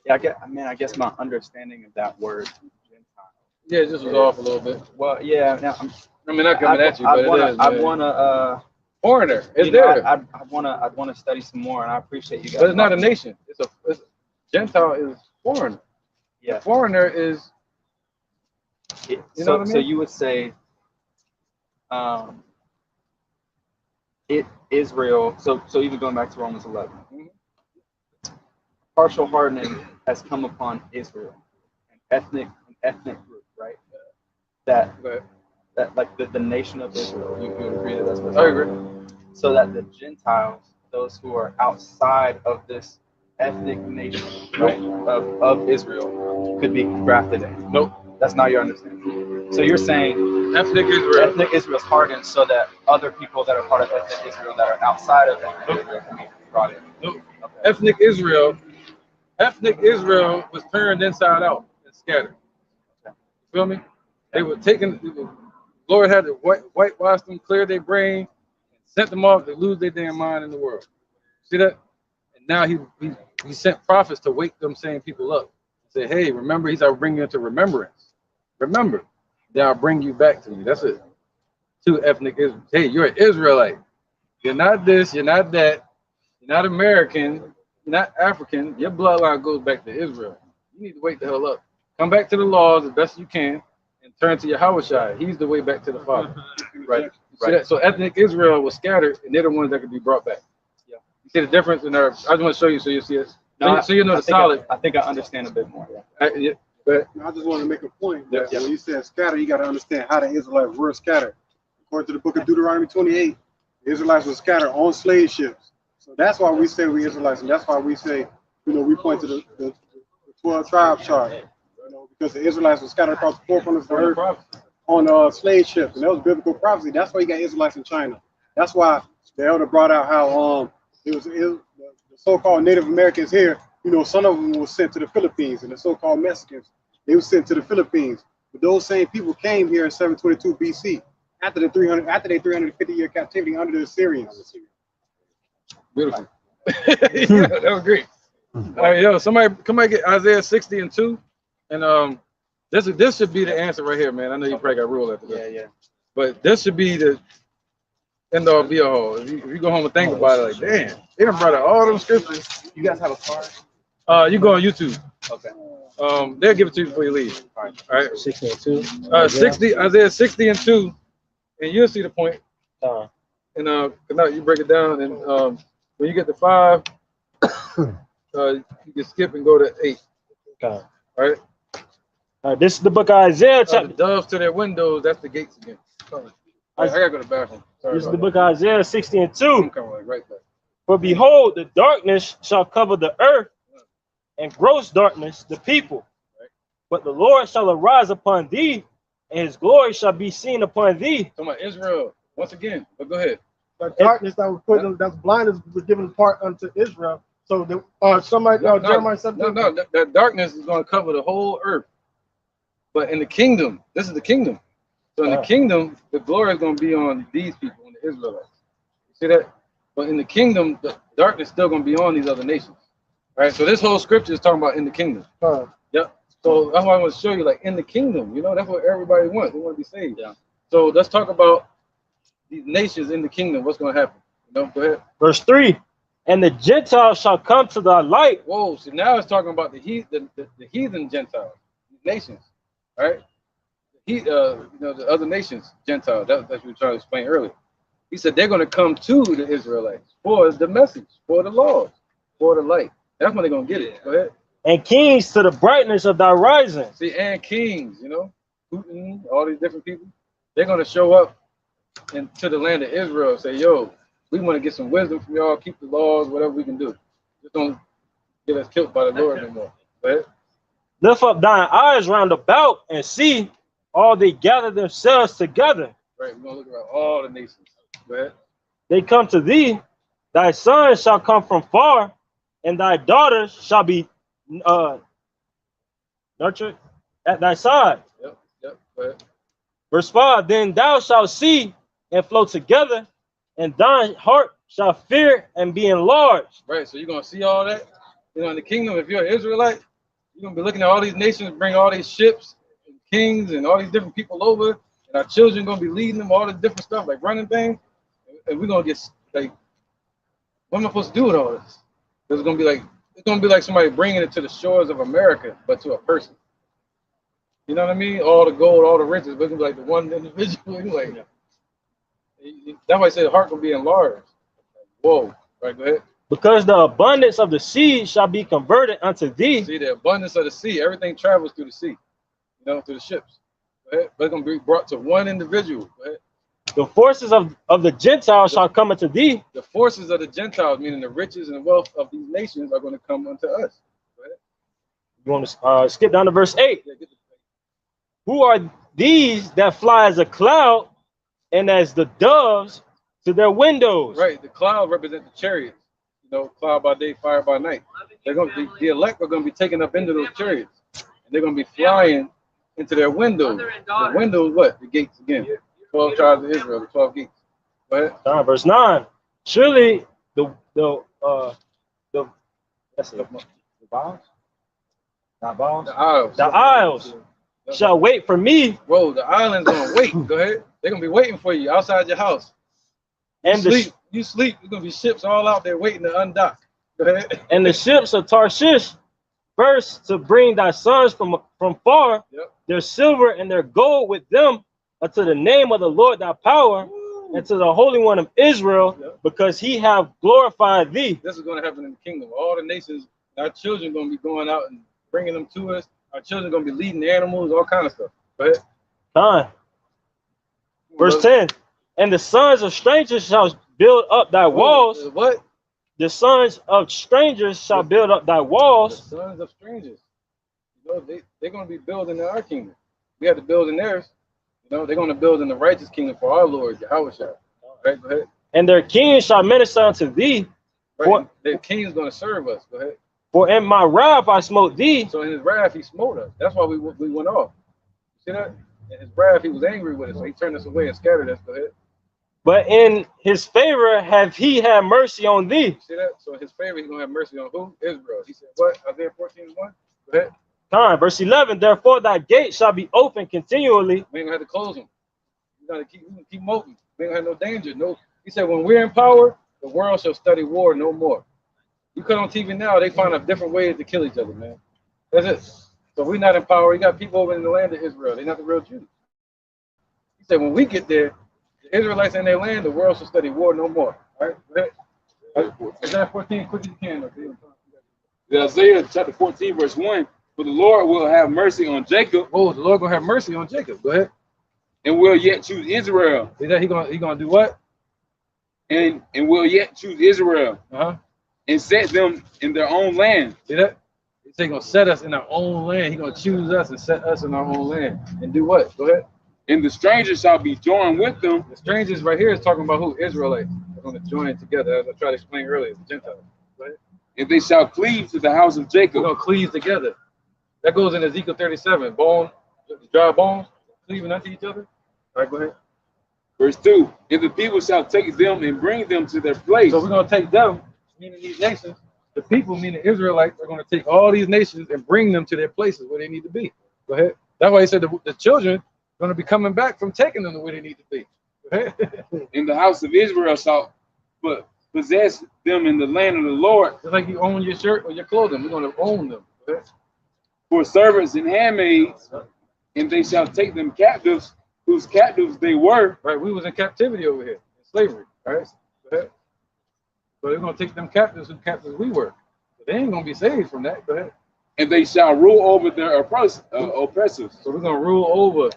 Yeah, I guess my understanding of that word, Gentile. Yeah, it just was off a little bit. Well, yeah. Now, not coming at you, but it is. I wanna. Foreigner, is there? I wanna study some more, and I appreciate you guys. But it's not a nation. It's Gentile is foreigner. Yeah. Foreigner is. You know what I mean? So you would say, Israel. So even going back to Romans 11, partial hardening has come upon Israel, an ethnic group, right? That like the nation of Israel. You would agree that that's what I agree. So that the Gentiles, those who are outside of this ethnic nation, right, of Israel, could be grafted in. Nope. That's not your understanding. So you're saying ethnic Israel is hardened so that other people that are part of ethnic Israel that are outside of ethnic Israel can be brought in. Nope. Okay. Ethnic Israel was turned inside out and scattered. You feel me? They were taken. Lord had to whitewash them, clear their brain, and sent them off to lose their damn mind in the world. See that? And now he sent prophets to wake them same people up. Say, hey, remember, he said, I'll bring you into remembrance. Remember, then I'll bring you back to me. That's it. Two ethnic Israel. Hey, you're an Israelite. You're not this, you're not that, you're not American, you're not African. Your bloodline goes back to Israel. You need to wake the hell up. Come back to the laws as best you can. And turn to Yahushua. He's the way back to the Father. Right. So ethnic Israel was scattered, and they're the ones that could be brought back. Yeah. You see the difference in our. I just want to show you so you see it. So you know the solid. I think I understand a bit more. Yeah. But I just want to make a point that when you said scatter, you got to understand how the Israelites were scattered. According to the book of Deuteronomy 28, the Israelites were scattered on slave ships. So that's why we say we Israelites, and that's why we say, we point to the 12 tribe chart. Because the Israelites were scattered across the four corners of the earth on slave ships, and that was biblical prophecy. That's why you got Israelites in China. That's why the elder brought out how the so-called Native Americans here. Some of them were sent to the Philippines, and the so-called Mexicans, they were sent to the Philippines. But those same people came here in 722 BC after their 350-year captivity under the Assyrians. Beautiful. Yeah, that was great. All right, yo, somebody get Isaiah 60:2. And this should be the answer right here, man. I know you probably got rule after this. Yeah. But this should be the end all be all. If you go home and think about it, like, damn, they done brought out all them scriptures. You guys have a card? You go on YouTube. Okay. They'll give it to you before you leave. All right. 60:2. Isaiah 60:2, and you'll see the point. And now you break it down, and when you get to 5, you can skip and go to 8. Okay. All right. This is the book of Isaiah. The doves to their windows, that's the gates again. I gotta go to the bathroom. Sorry this is the book of Isaiah 60:2. I'm coming right back. For behold, the darkness shall cover the earth, and gross darkness the people. But the Lord shall arise upon thee, and his glory shall be seen upon thee. Talking about Israel once again. But go ahead. The darkness that was put in, that's blindness was given part unto Israel. So the Jeremiah 17. No, that darkness is going to cover the whole earth. But in the kingdom, this is the kingdom. So in the kingdom, the glory is going to be on these people, on the Israelites. You see that? But in the kingdom, the darkness is still going to be on these other nations. All right. So this whole scripture is talking about in the kingdom. Yep. So that's why I want to show you, like, in the kingdom, you know, that's what everybody wants. They want to be saved. Yeah. So let's talk about these nations in the kingdom. What's going to happen? You know, go ahead. Verse 3, and the Gentiles shall come to thy light. Whoa, so now it's talking about the heathen Gentiles, nations, right? You know, the other nations, Gentiles. That's what we were trying to explain earlier. He said they're going to come to the Israelites for the message, for the laws, for the light. That's when they're going to get it. Go ahead. And kings to the brightness of thy rising. See, and kings, you know, Putin, all these different people, they're going to show up into the land of Israel and say, yo, we want to get some wisdom from y'all, keep the laws, whatever we can do. Just don't get us killed by the Lord anymore. Go ahead. Lift up thine eyes round about and see all they gather themselves together. Right, we're going to look around all the nations. Go ahead. They come to thee, thy sons shall come from far, and thy daughters shall be nurtured at thy side. Yep. Go ahead. Verse 5, then thou shalt see and flow together, and thine heart shall fear and be enlarged. Right, so you're going to see all that. You know, in the kingdom, if you're an Israelite, you're going to be looking at all these nations, bring all these ships, and kings, and all these different people over, and our children going to be leading them, all this different stuff, like running things, and we're going to get, like, what am I supposed to do with all this? It's going to be like somebody bringing it to the shores of America, but to a person. You know what I mean? All the gold, all the riches, but it's going to be like the one individual. Like, that's why I say the heart will be enlarged. Whoa. Right, go ahead. Because the abundance of the sea shall be converted unto thee. See, the abundance of the sea, everything travels through the sea, you know, through the ships. Go ahead. But it's going to be brought to one individual. Go ahead. The forces of the Gentiles shall come unto thee. The forces of the Gentiles, meaning the riches and wealth of these nations, are going to come unto us. Go ahead. You want to skip down to verse 8. Yeah, who are these that fly as a cloud and as the doves to their windows? Right. The cloud represents the chariots. You know, cloud by day, fire by night. They're going to be, the elect are going to be taken up into those chariots, and they're going to be flying into their windows. The windows, what? The gates again. 12 tribes of Israel, the 12 gates. Go ahead. Verse 9. Surely the vials? Not vials? The isles shall wait for me. Whoa, the island's gonna wait. Go ahead. They're gonna be waiting for you outside your house. And you sleep. There's gonna be ships all out there waiting to undock. Go ahead. And the ships of Tarshish first to bring thy sons from far, their silver and their gold with them, unto the name of the Lord thy power, and to the Holy One of Israel, because he have glorified thee. This is going to happen in the kingdom. All the nations, our children are going to be going out and bringing them to us. Our children are going to be leading the animals, all kind of stuff. Go ahead. Fine. Verse 10. And the sons of strangers shall build up thy walls. What? The sons of strangers shall build up thy walls. The sons of strangers. You know, they're going to be building in our kingdom. We have to build in theirs. You know, they're going to build in the righteous kingdom for our Lord, Yahweh. Right, go ahead. And their kings shall minister unto thee. Right. Their king is going to serve us. Go ahead. For in my wrath I smote thee. So in his wrath he smote us. That's why we went off. See that? In his wrath he was angry with us, so he turned us away and scattered us. Go ahead. But in his favor have he had mercy on thee. See that? So in his favor he's going to have mercy on who? Israel. He said what? Isaiah 14:1. Go ahead. Verse 11, therefore thy gate shall be open continually. We ain't gonna have to close them. We gotta keep moving. We ain't gonna have no danger. No, he said when we're in power, the world shall study war no more. You cut on TV now, they find out different ways to kill each other, man. That's it. So we're not in power. You got people over in the land of Israel. They're not the real Jews. He said when we get there, the Israelites in their land, the world shall study war no more. All right, go ahead. Isaiah 14, quick as you can. Isaiah chapter 14, verse 1. For the Lord will have mercy on Jacob. Oh, the Lord gonna have mercy on Jacob. Go ahead. And will yet choose Israel. Is that he gonna do what? and will yet choose Israel and set them in their own land. See that? He's gonna set us in our own land. He's gonna choose us and set us in our own land. And do what? Go ahead. And the strangers shall be joined with them. The strangers right here is talking about who? Israelites. They're gonna join together, as I tried to explain earlier, the Gentiles. Go ahead. And they shall cleave to the house of Jacob. They're gonna cleave together. That goes in Ezekiel 37. Bone, dry bones, cleaving unto each other. All right, go ahead. Verse 2. And the people shall take them and bring them to their place. So we're gonna take them, meaning these nations. The people, meaning Israelites, are going to take all these nations and bring them to their places where they need to be. Go ahead. That's why he said the children are going to be coming back from taking them to where they need to be. Go ahead. In the house of Israel shall possess them in the land of the Lord. Just like you own your shirt or your clothing, we're going to own them. Go ahead. For servants and handmaids, and they shall take them captives, whose captives they were. Right, we was in captivity over here, in slavery. All right. Go ahead. So they're going to take them captives who captives we were. But they ain't going to be saved from that. Go ahead. And they shall rule over their oppressors. So we're going to rule over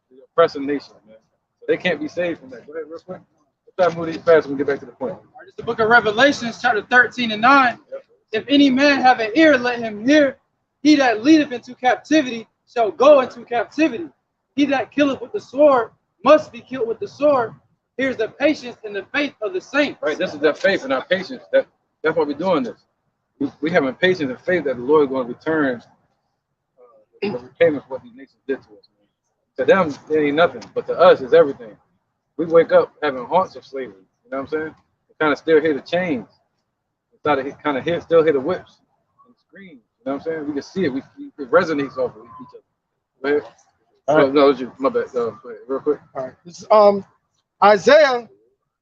the oppressing nation, man. So they can't be saved from that. Go ahead, real quick. Let's try to move these fast and we get back to the point. All right, it's the book of Revelations, chapter 13 and 9. Yep. If any man have an ear, let him hear. He that leadeth into captivity shall go into captivity. He that killeth with the sword must be killed with the sword. Here's the patience and the faith of the saints. Right, this is their faith and our patience. That's why we're doing this. We having patience and faith that the Lord is going to return the repayment for what these nations did to us. Man. To them, it ain't nothing, but to us, it's everything. We wake up having haunts of slavery. You know what I'm saying? We kind of still hear the chains. We kind of still hear the whips and the screams. You know what I'm saying? We can see it. It resonates off of each other. Go ahead. All right. No, it's you. My bad. Go ahead, real quick. All right. This is Isaiah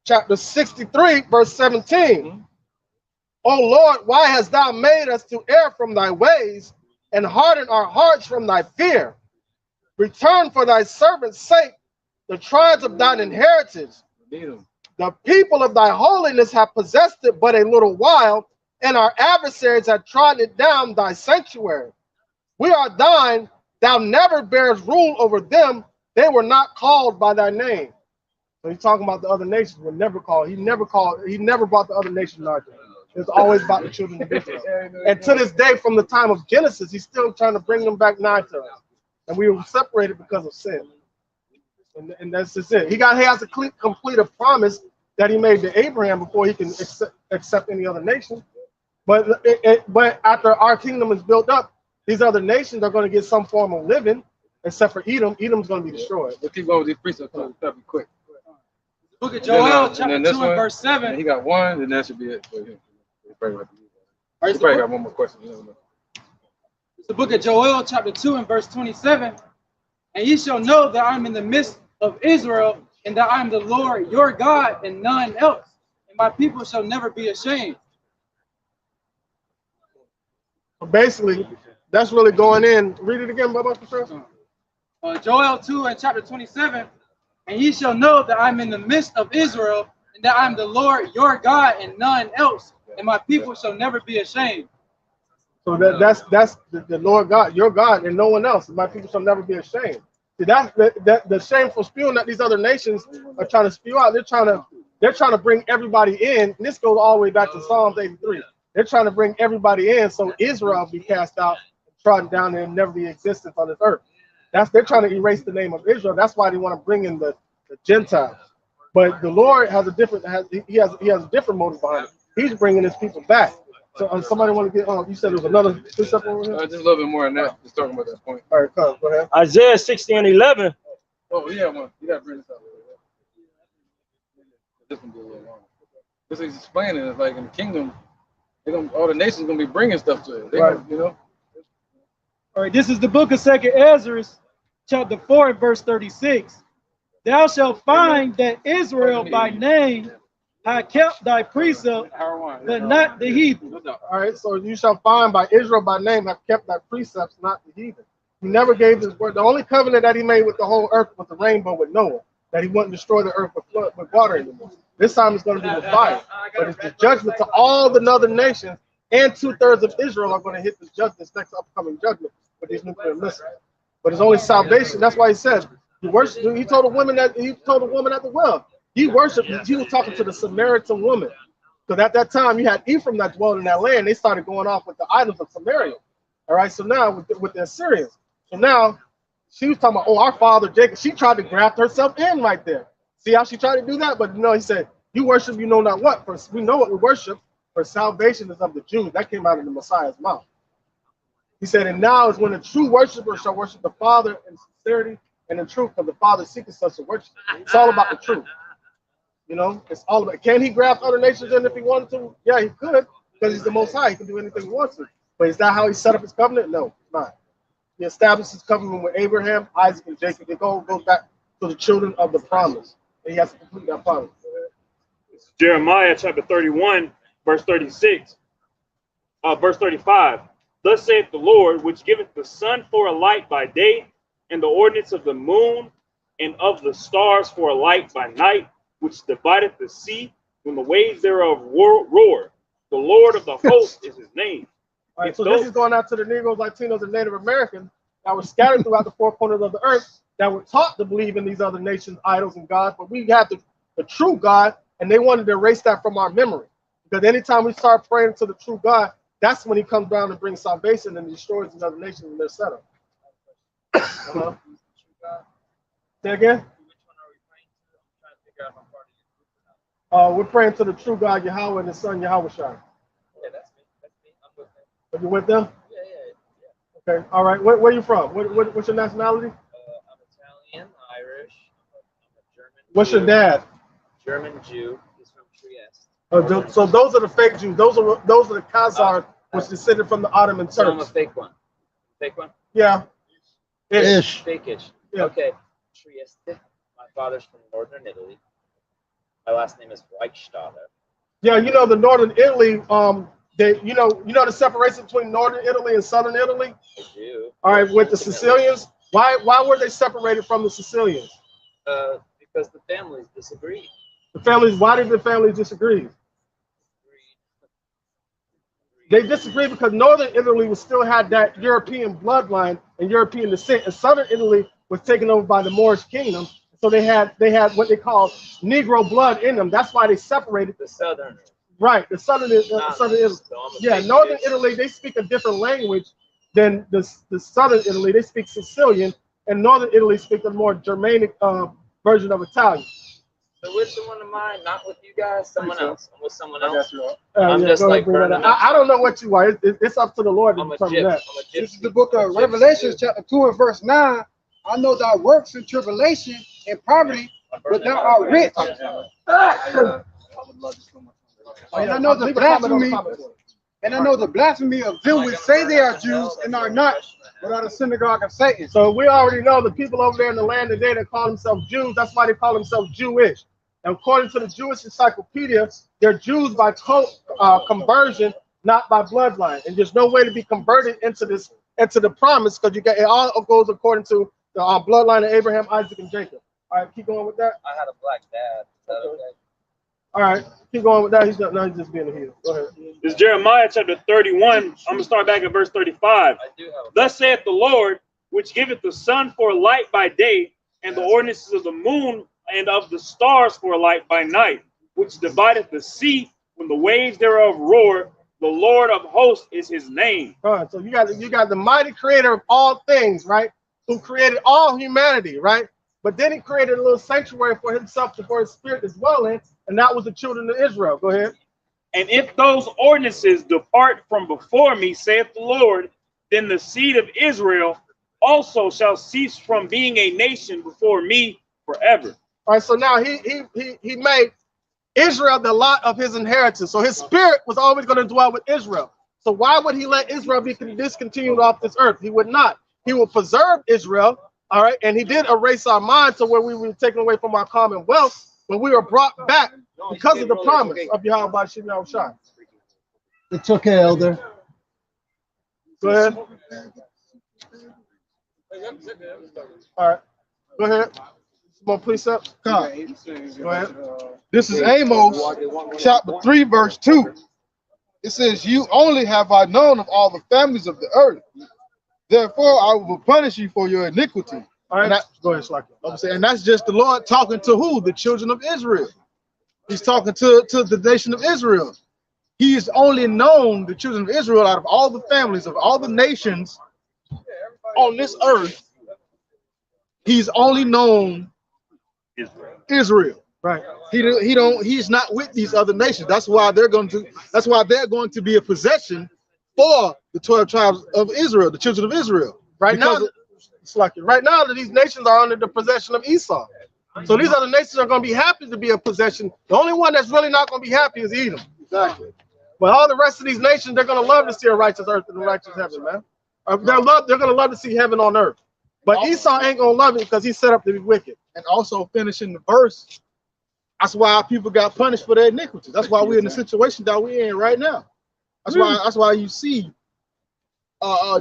chapter 63, verse 17. O Lord, why hast thou made us to err from thy ways and hardened our hearts from thy fear? Return for thy servant's sake the tribes of thine inheritance. The people of thy holiness have possessed it but a little while, and our adversaries have trodden it down thy sanctuary. We are thine, thou never bearest rule over them. They were not called by thy name. So he's talking about the other nations were never called. He never brought the other nations out there. It's always about the children of Israel. And to this day, from the time of Genesis, he's still trying to bring them back nigh to us. And we were separated because of sin. And that's just it. He has to complete a promise that he made to Abraham before he can accept any other nation. But after our kingdom is built up, these other nations are going to get some form of living, except for Edom. Edom's going to be destroyed. We'll keep going with these precepts. That'll be quick. Book of Joel, chapter 2 and verse 7. He got one, and that should be it for him. He probably got one more question. It's the book of Joel, chapter 2 and verse 27. And ye shall know that I am in the midst of Israel, and that I am the Lord your God, and none else. And my people shall never be ashamed. So basically, that's really going in. Read it again, Baba. Joel 2 and chapter 27. And ye shall know that I'm in the midst of Israel, and that I'm the Lord your God, and none else. And my people shall never be ashamed. So that's the Lord God, your God, and no one else. My people shall never be ashamed. See, that's the shameful spewing that these other nations are trying to spew out. They're trying to bring everybody in. And this goes all the way back to Psalms 83. They're trying to bring everybody in so Israel be cast out, trodden down, and never be existence on this earth. They're trying to erase the name of Israel. That's why they want to bring in the Gentiles. But the Lord has a different he has a different motive behind it. He's bringing his people back. So somebody want to get on? You said there was another precept over here? Just a little bit more than that. Just talking about that point. All right, go ahead. Isaiah 60 and 11. Oh, yeah, one. You got to bring this up. This one be a little long. This is explaining it's like in the kingdom, all the nations gonna be bringing stuff to it. Right. You know. All right, this is the book of 2nd Ezra, chapter 4, verse 36. Thou shalt find that Israel by name hath kept thy precept, but not the heathen. All right, so you shall find by Israel by name have kept thy precepts, not the heathen. He never gave his word. The only covenant that he made with the whole earth was the rainbow with Noah, that he wouldn't destroy the earth with water anymore. This time it's going to be with fire. But it's the judgment to all the northern nations, and 2/3 of Israel are going to hit this next upcoming judgment with these nuclear missiles. But it's only salvation. That's why he says he told a woman at the well, He worshiped, he was talking to the Samaritan woman. Because at that time, you had Ephraim that dwelled in that land. They started going off with the idols of Samaria. All right, so now with the Assyrians. So now she was talking about, oh, our father Jacob. She tried to graft herself in right there. See how she tried to do that? But no, he said, you worship you know not what. For we know what we worship, for salvation is of the Jews. That came out of the Messiah's mouth. He said, and now is when the true worshiper shall worship the Father in sincerity and in truth, because the Father seeketh such a worship. It's all about the truth. You know, it's all about, can he graft other nations in if he wanted to? Yeah, he could, because he's the Most High. He can do anything he wants to. But is that how he set up his covenant? No, it's not. He established his covenant with Abraham, Isaac, and Jacob. It goes back to the children of the promise. And he has to complete that promise. Jeremiah chapter 31, verse 36, verse 35. Thus saith the Lord, which giveth the sun for a light by day, and the ordinance of the moon and of the stars for a light by night, which divideth the sea when the waves thereof roar. The Lord of the host is his name. All right, so this is going out to the Negroes, Latinos, and Native Americans that were scattered throughout the four corners of the earth, that were taught to believe in these other nations, idols, and gods. But we have the true God, and they wanted to erase that from our memory. Because anytime we start praying to the true God, that's when he comes down and brings salvation and destroys these other nations in their setup. Say again? We're praying to the true God, Yahweh, and his son, Yahweh Shai. Yeah, that's me. I'm with them. Are you with them? Yeah. Okay, all right. Where are you from? What's your nationality? I'm Italian, Irish, I'm a German. What's Jew. your dad? German Jew. He's from Trieste. So those are the fake Jews. Those are the Khazars, which descended from the Ottoman Turks. So I'm a fake one. Fake one? Yeah. Ish. Fake-ish. Yeah. Okay. Trieste. My father's from northern Italy. My last name is Reichstadter. Yeah, you know the northern Italy. You know the separation between northern Italy and southern Italy. I do. All right, with the Sicilians. Why were they separated from the Sicilians? Because the families disagree. The families. Why did the families disagree? They disagree because northern Italy was still had that European bloodline and European descent, and southern Italy was taken over by the Moorish kingdom. So they had what they call Negro blood in them. That's why they separated the southern. Right, the southern Italy. Yeah, northern Italy, they speak a different language than the southern Italy. They speak Sicilian, and northern Italy speak a more Germanic version of Italian. So which one am I? Not with you guys. Someone else. I'm with someone else. I'm just like burning up. I don't know what you are. It's up to the Lord to determine that. This is the book of Revelation, chapter 2 and verse 9. I know thy works in tribulation and poverty, but thou art rich. And I know the blasphemy, of them which say they are Jews and are not, but are the synagogue of Satan. So we already know the people over there in the land today that call themselves Jews. That's why they call themselves Jewish. And according to the Jewish Encyclopedia, they're Jews by conversion, not by bloodline. And there's no way to be converted into the promise, because it all goes according to the bloodline of Abraham, Isaac, and Jacob. All right, keep going with that. I had a black dad. Is that okay? All right, keep going with that. He's just being a heel. Go ahead. This is Jeremiah chapter 31. I'm going to start back at verse 35. Thus saith the Lord, which giveth the sun for a light by day, and the ordinances of the moon and of the stars for a light by night, which divideth the sea when the waves thereof roar. The Lord of hosts is his name. All right, so you got the mighty creator of all things, right? Who created all humanity, right? But then he created a little sanctuary for himself, for his spirit to dwell in, and that was the children of Israel. Go ahead. And if those ordinances depart from before me, saith the Lord, then the seed of Israel also shall cease from being a nation before me forever. All right, so now he made Israel the lot of his inheritance. So his spirit was always going to dwell with Israel. So why would he let Israel be discontinued off this earth? He would not. He will preserve Israel, all right? And he did erase our minds to where we were taken away from our commonwealth, but we were brought back because of the promise of Yahweh Bashim Yahushai. It's okay, Elder. Go ahead. All right. Go ahead. Some more precepts. Come. Go ahead. This is Amos chapter 3, verse 2. It says, you only have I known of all the families of the earth. Therefore, I will punish you for your iniquity. All right, go ahead, Slaki. I'm saying, and that's just the Lord talking to who? The children of Israel. He's talking to the nation of Israel. He is only known, the children of Israel, out of all the families of all the nations on this earth. He's only known Israel. Right. He's not with these other nations. That's why they're going to be a possession for the 12 tribes of Israel, the children of Israel. Right now, it's like right now that these nations are under the possession of Esau. So these other nations are going to be happy to be a possession. The only one that's really not going to be happy is Edom. Exactly. But all the rest of these nations, they're going to love to see a righteous earth and a righteous heaven, man. They're going to love to see heaven on earth. But Esau ain't going to love it because he's set up to be wicked. And also finishing the verse, that's why people got punished for their iniquities. That's why we're in the situation that we're in right now. That's why you see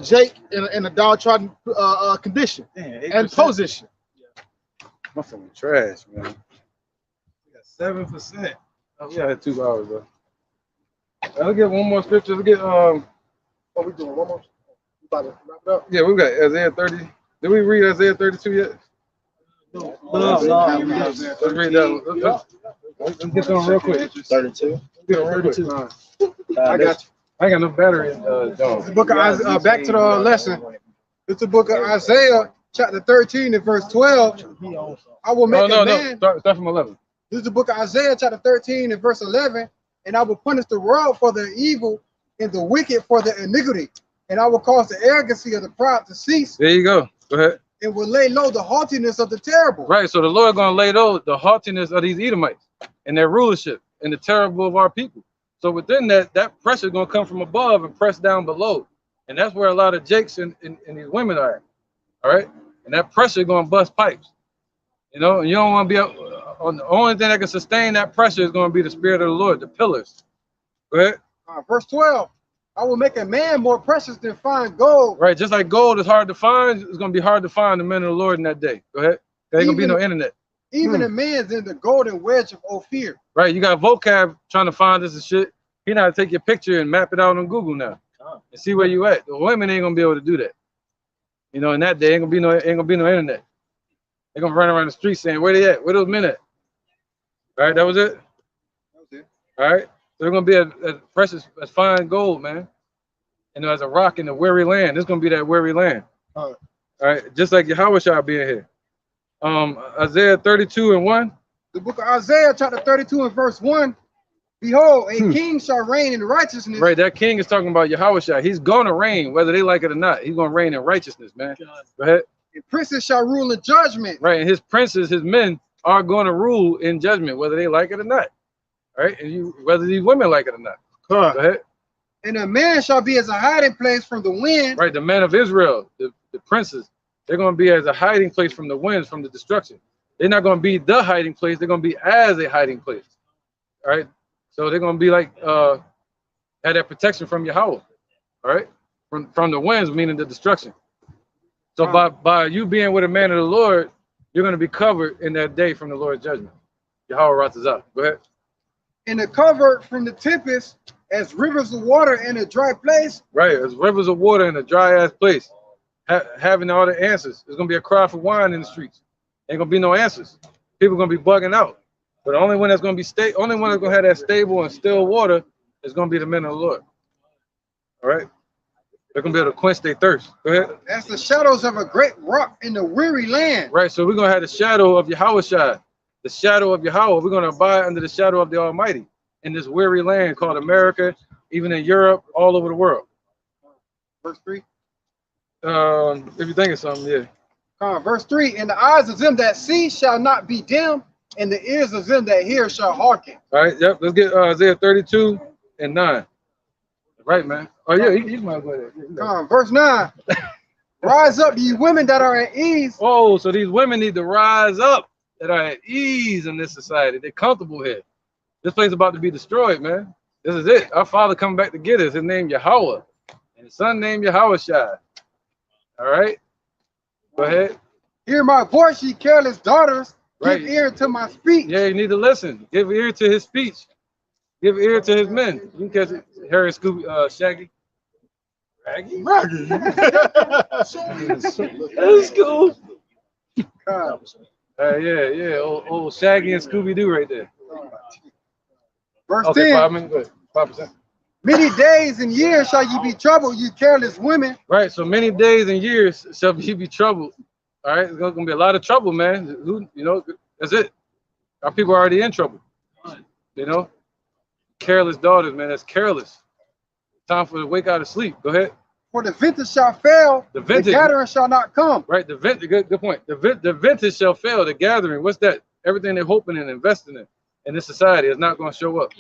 Jake in a downtrodden condition and position. Motherfucking trash, man. We got 7%. Oh, yeah, I had 2 hours though. I'll get one more scripture. We'll get what we doing? One more. We about to wrap it up. Yeah, we got Isaiah 30. Did we read Isaiah 32 yet? No. Let's read that one. Let's get them real quick. 32. Let's get them real quick. I got you. I ain't got no battery. The book of back to the lesson. It's the book of Isaiah, chapter 13 and verse 12. I will make a man. Start from 11. This is the book of Isaiah, chapter 13 and verse 11. And I will punish the world for the evil and the wicked for the iniquity. And I will cause the arrogancy of the proud to cease. There you go. Go ahead. And will lay low the haughtiness of the terrible. Right. So the Lord going to lay low the haughtiness of these Edomites and their rulership and the terrible of our people. So within that pressure is going to come from above and press down below. And that's where a lot of Jakes and these women are. All right. And that pressure is going to bust pipes. You know, and you don't want to be up on the only thing that can sustain that pressure is going to be the Spirit of the Lord, the pillars. Go ahead. Verse 12. I will make a man more precious than fine gold. Right. Just like gold is hard to find, it's going to be hard to find the men of the Lord in that day. Go ahead. There ain't going to be no internet. Even a man's in the golden wedge of Ophir. Right. You got vocab trying to find this and shit. You know how to take your picture and map it out on Google now and see where you at. The women ain't going to be able to do that. You know, in that day, ain't gonna be no internet. They're gonna run around the street saying, where they at? Where those men at? All right, that was it? That was it. All right. So they're gonna be as precious as fine gold, man. And as a rock in the weary land. It's gonna be that weary land. All right, just like Yahweh shall be in here. Isaiah 32 and 1. The book of Isaiah, chapter 32 and verse 1. Behold, a king shall reign in righteousness. Right, that king is talking about Yahweh Shai. He's going to reign, whether they like it or not. He's going to reign in righteousness, man. Go ahead. And princes shall rule in judgment. Right, and his princes, his men, are going to rule in judgment, whether they like it or not. Right, and whether these women like it or not. Go ahead. And a man shall be as a hiding place from the wind. Right, the men of Israel, the princes, they're going to be as a hiding place from the winds, from the destruction. They're not going to be the hiding place. They're going to be as a hiding place. All right. So they're gonna be like had that protection from Yahweh, all right? From the winds, meaning the destruction. So by you being with a man of the Lord, you're gonna be covered in that day from the Lord's judgment. Yahweh Ratzazah. Go ahead. And the cover from the tempest as rivers of water in a dry place. Right, as rivers of water in a dry ass place, having all the answers. There's gonna be a cry for wine in the streets. Ain't gonna be no answers. People gonna be bugging out. But the only one that's going to be only one that's going to have that stable and still water is going to be the men of the Lord. All right? They're going to be able to quench their thirst. Go ahead. That's the shadows of a great rock in the weary land. Right, so we're going to have the shadow of Yahweh Shai, the shadow of Yahweh. We're going to abide under the shadow of the Almighty in this weary land called America, even in Europe, all over the world. Verse 3. If you think of something, yeah. Verse 3. And the eyes of them that see shall not be dim, and the ears of them that hear shall hearken. All right, yep. Let's get Isaiah 32 and 9. Right, man. Oh, yeah, he might go there. Verse 9. Rise up, ye women that are at ease. Oh, so these women need to rise up that are at ease in this society. They're comfortable here. This place is about to be destroyed, man. This is it. Our Father coming back to get us. His name Yahweh. And his son named Yahweh Shai. All right. Go ahead. Hear my voice, ye careless daughters. Right. Give ear to my speech. Yeah, you need to listen. Give ear to his speech. Give ear to his men. You can catch it. Harry, Scooby, Shaggy. Raggy? Raggy. That's cool. Yeah. Old Shaggy and Scooby Doo right there. Verse Okay, 10. 5 minutes. Go ahead. 5%. Many days and years shall you be troubled, you careless women. Right. So many days and years shall you be troubled. All right. It's gonna be a lot of trouble, man. Who, you know, that's it. Our people are already in trouble. You know, careless daughters, man. That's careless. Time for to wake out of sleep. Go ahead. For the vintage shall fail, the gathering shall not come. Right. The good point. The vintage shall fail. The gathering. What's that? Everything they're hoping and investing in this society is not going to show up.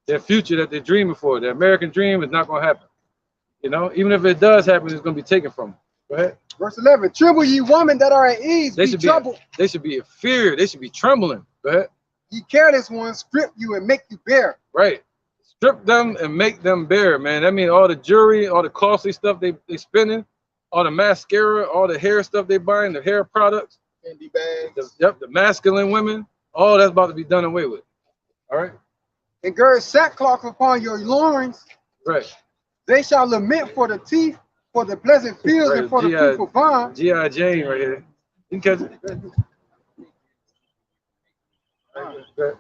Their future that they're dreaming for, the American dream, is not going to happen. You know, even if it does happen, it's going to be taken from them. Go ahead. Verse 11. Tremble, ye women that are at ease. They be should troubled. They should be in fear. They should be trembling. Go ahead. Ye careless ones, strip you and make you bare. Right. Strip them and make them bare, man. That means all the jewelry, all the costly stuff they spending, all the mascara, all the hair stuff they buying, the hair products, candy bags. The masculine women, all that's about to be done away with. All right. And gird sackcloth upon your loins. Right. They shall lament for the teeth, for the pleasant fields, Right. and for the fruitful vine. G.I. Jane right here. You can catch it. Right.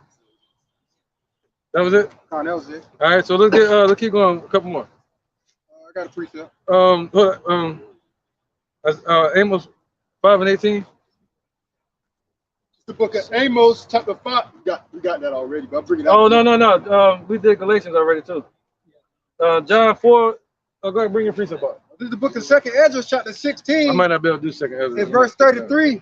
That was it? Oh, that was it. All right, so let's keep going. A couple more. I got a precept. Amos 5 and 18. The book of Amos, chapter 5. We got that already, but I'm bringing it out. Oh, no. We did Galatians already, too. John 4. Oh, go ahead and bring your precept up. This is the book of 2nd Ezra, chapter 16. I might not be able to do 2nd Ezra. In verse 33.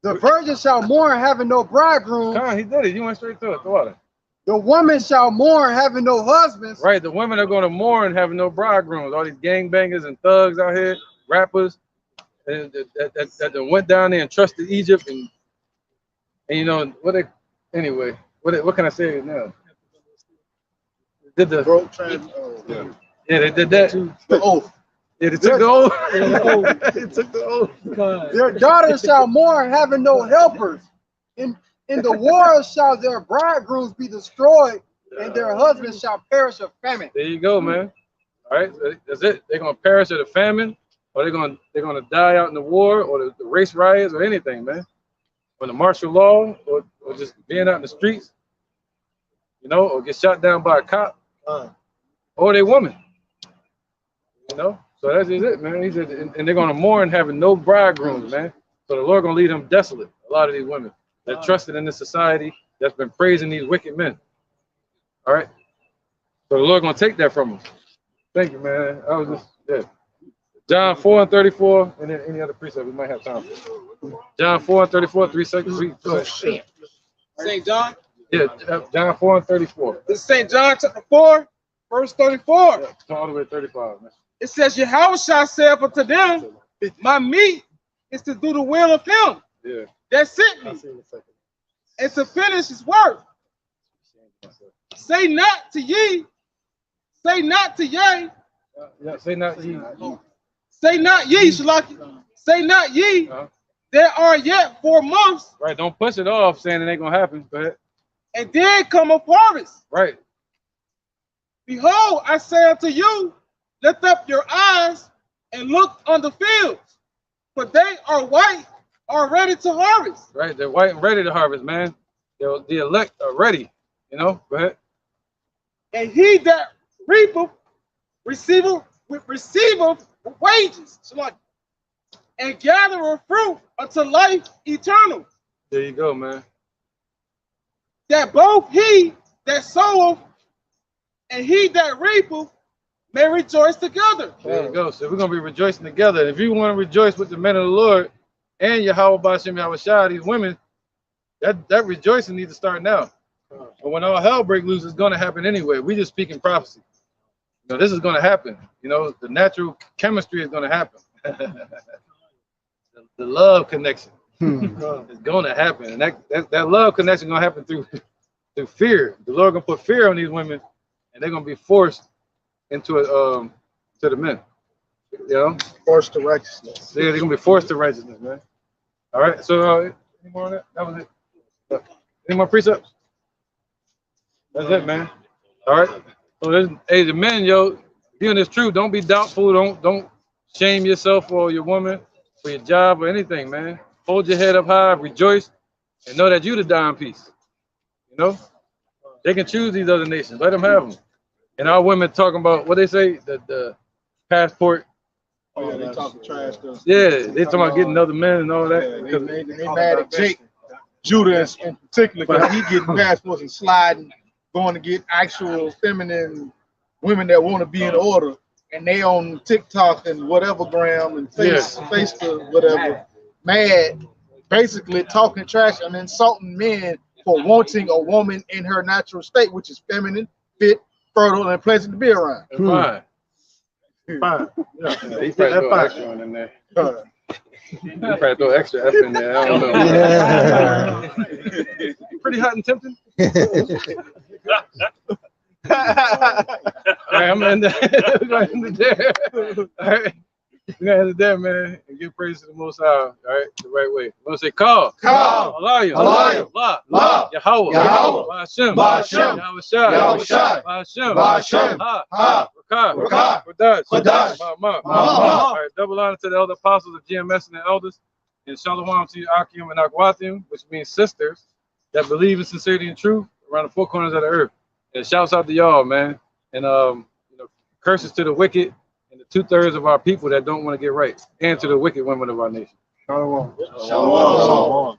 The virgin shall mourn, having no bridegroom. He did it. You went straight to it. Throw it. The woman shall mourn, having no husbands. Right. The women are going to mourn, having no bridegrooms. All these gangbangers and thugs out here, rappers, that went down there and trusted Egypt, and you know what? What can I say now? Did the yeah, they did that. The oath. Yeah, they took the oath. They took the oath. Their daughters shall mourn, having no helpers. In the wars shall their bridegrooms be destroyed, and their husbands shall perish of famine. There you go, man. All right, that's it. They're gonna perish of the famine, or they're gonna die out in the war, or the race riots, or anything, man. Or the martial law, or just being out in the streets, you know, or get shot down by a cop, or they woman, you know. So that's just it, man. He said, and they're gonna mourn having no bridegrooms, man. So the Lord gonna leave them desolate. A lot of these women that trusted in this society that's been praising these wicked men. All right. So the Lord gonna take that from them. Thank you, man. I was just John 4 and 34, and then any other precept we might have time for. John 4 and 34, 3 seconds. St. John? Yeah, John 4 and 34. This is St. John chapter 4, verse 34. Yeah, all the way to 35, man. It says, Yahushua said unto them, my meat is to do the will of him that sent me, and to finish his work. Say not to ye, say not to ye. Say not ye. Say not ye, Shalaki. Say not ye. There are yet 4 months. Right, don't push it off saying it ain't gonna happen. Go ahead. And then come a harvest. Right. Behold, I say unto you, lift up your eyes and look on the fields, for they are white, are ready to harvest. Right, they're white and ready to harvest, man. The elect are ready, you know. Go ahead. And he that reapeth receiveth wages, and gathereth fruit unto life eternal. There you go, man. That both he that soweth and he that reapeth may rejoice together. There you go. So we're gonna be rejoicing together. If you want to rejoice with the men of the Lord and Yahweh Bashem Yahushua, these women, that rejoicing needs to start now. But when all hell break loose, it's gonna happen anyway. We just speaking prophecy. You know, this is gonna happen. You know, the natural chemistry is gonna happen. the love connection is gonna happen, and that love connection gonna happen through fear. The Lord gonna put fear on these women, and they're gonna be forced into to the men. You know, forced to righteousness. Yeah, they're gonna be forced to righteousness, man. All right. So any more on that? That was it. Any more precepts? That's it, man. All right. So hey, the men, yo, be in this truth. Don't be doubtful. Don't shame yourself or your woman. for your job or anything, man. Hold your head up high, rejoice, and know that you the dime piece. You know? They can choose these other nations. Let them have them. And our women talking about what they say, the passport. Oh, yeah, they talking trash stuff. Yeah, they talking about getting other men and all that. Yeah, they mad at Jake, Judah in particular, because he getting passports and sliding, going to get actual feminine women that want to be in order, and they on TikTok and whatever gram and Facebook, whatever, mad, basically talking trash and insulting men for wanting a woman in her natural state, which is feminine, fit, fertile, and pleasant to be around. Fine. Fine. Yeah. He probably throw extra on in there. He probably throw extra F in there. I don't know. Yeah. Pretty hot and tempting. All right, I'm in there. We're going to end it there. All right. We're going to end it there, man, and give praise to the Most High, all right, the right way. We're going to say, call. Alayim. La. Yahweh. Ba'ashem. Yahweh. Ba'ashem. Ha. Rakah. Quadash. Ma. All right, double honor to the elder apostles of GMS and the elders, and shalom to you, Akim and Akwatim, which means sisters that believe in sincerity and truth around the four corners of the earth. And shouts out to y'all, man. And curses to the wicked and the 2/3 of our people that don't want to get right, and to the wicked women of our nation. Shalom. Shalom.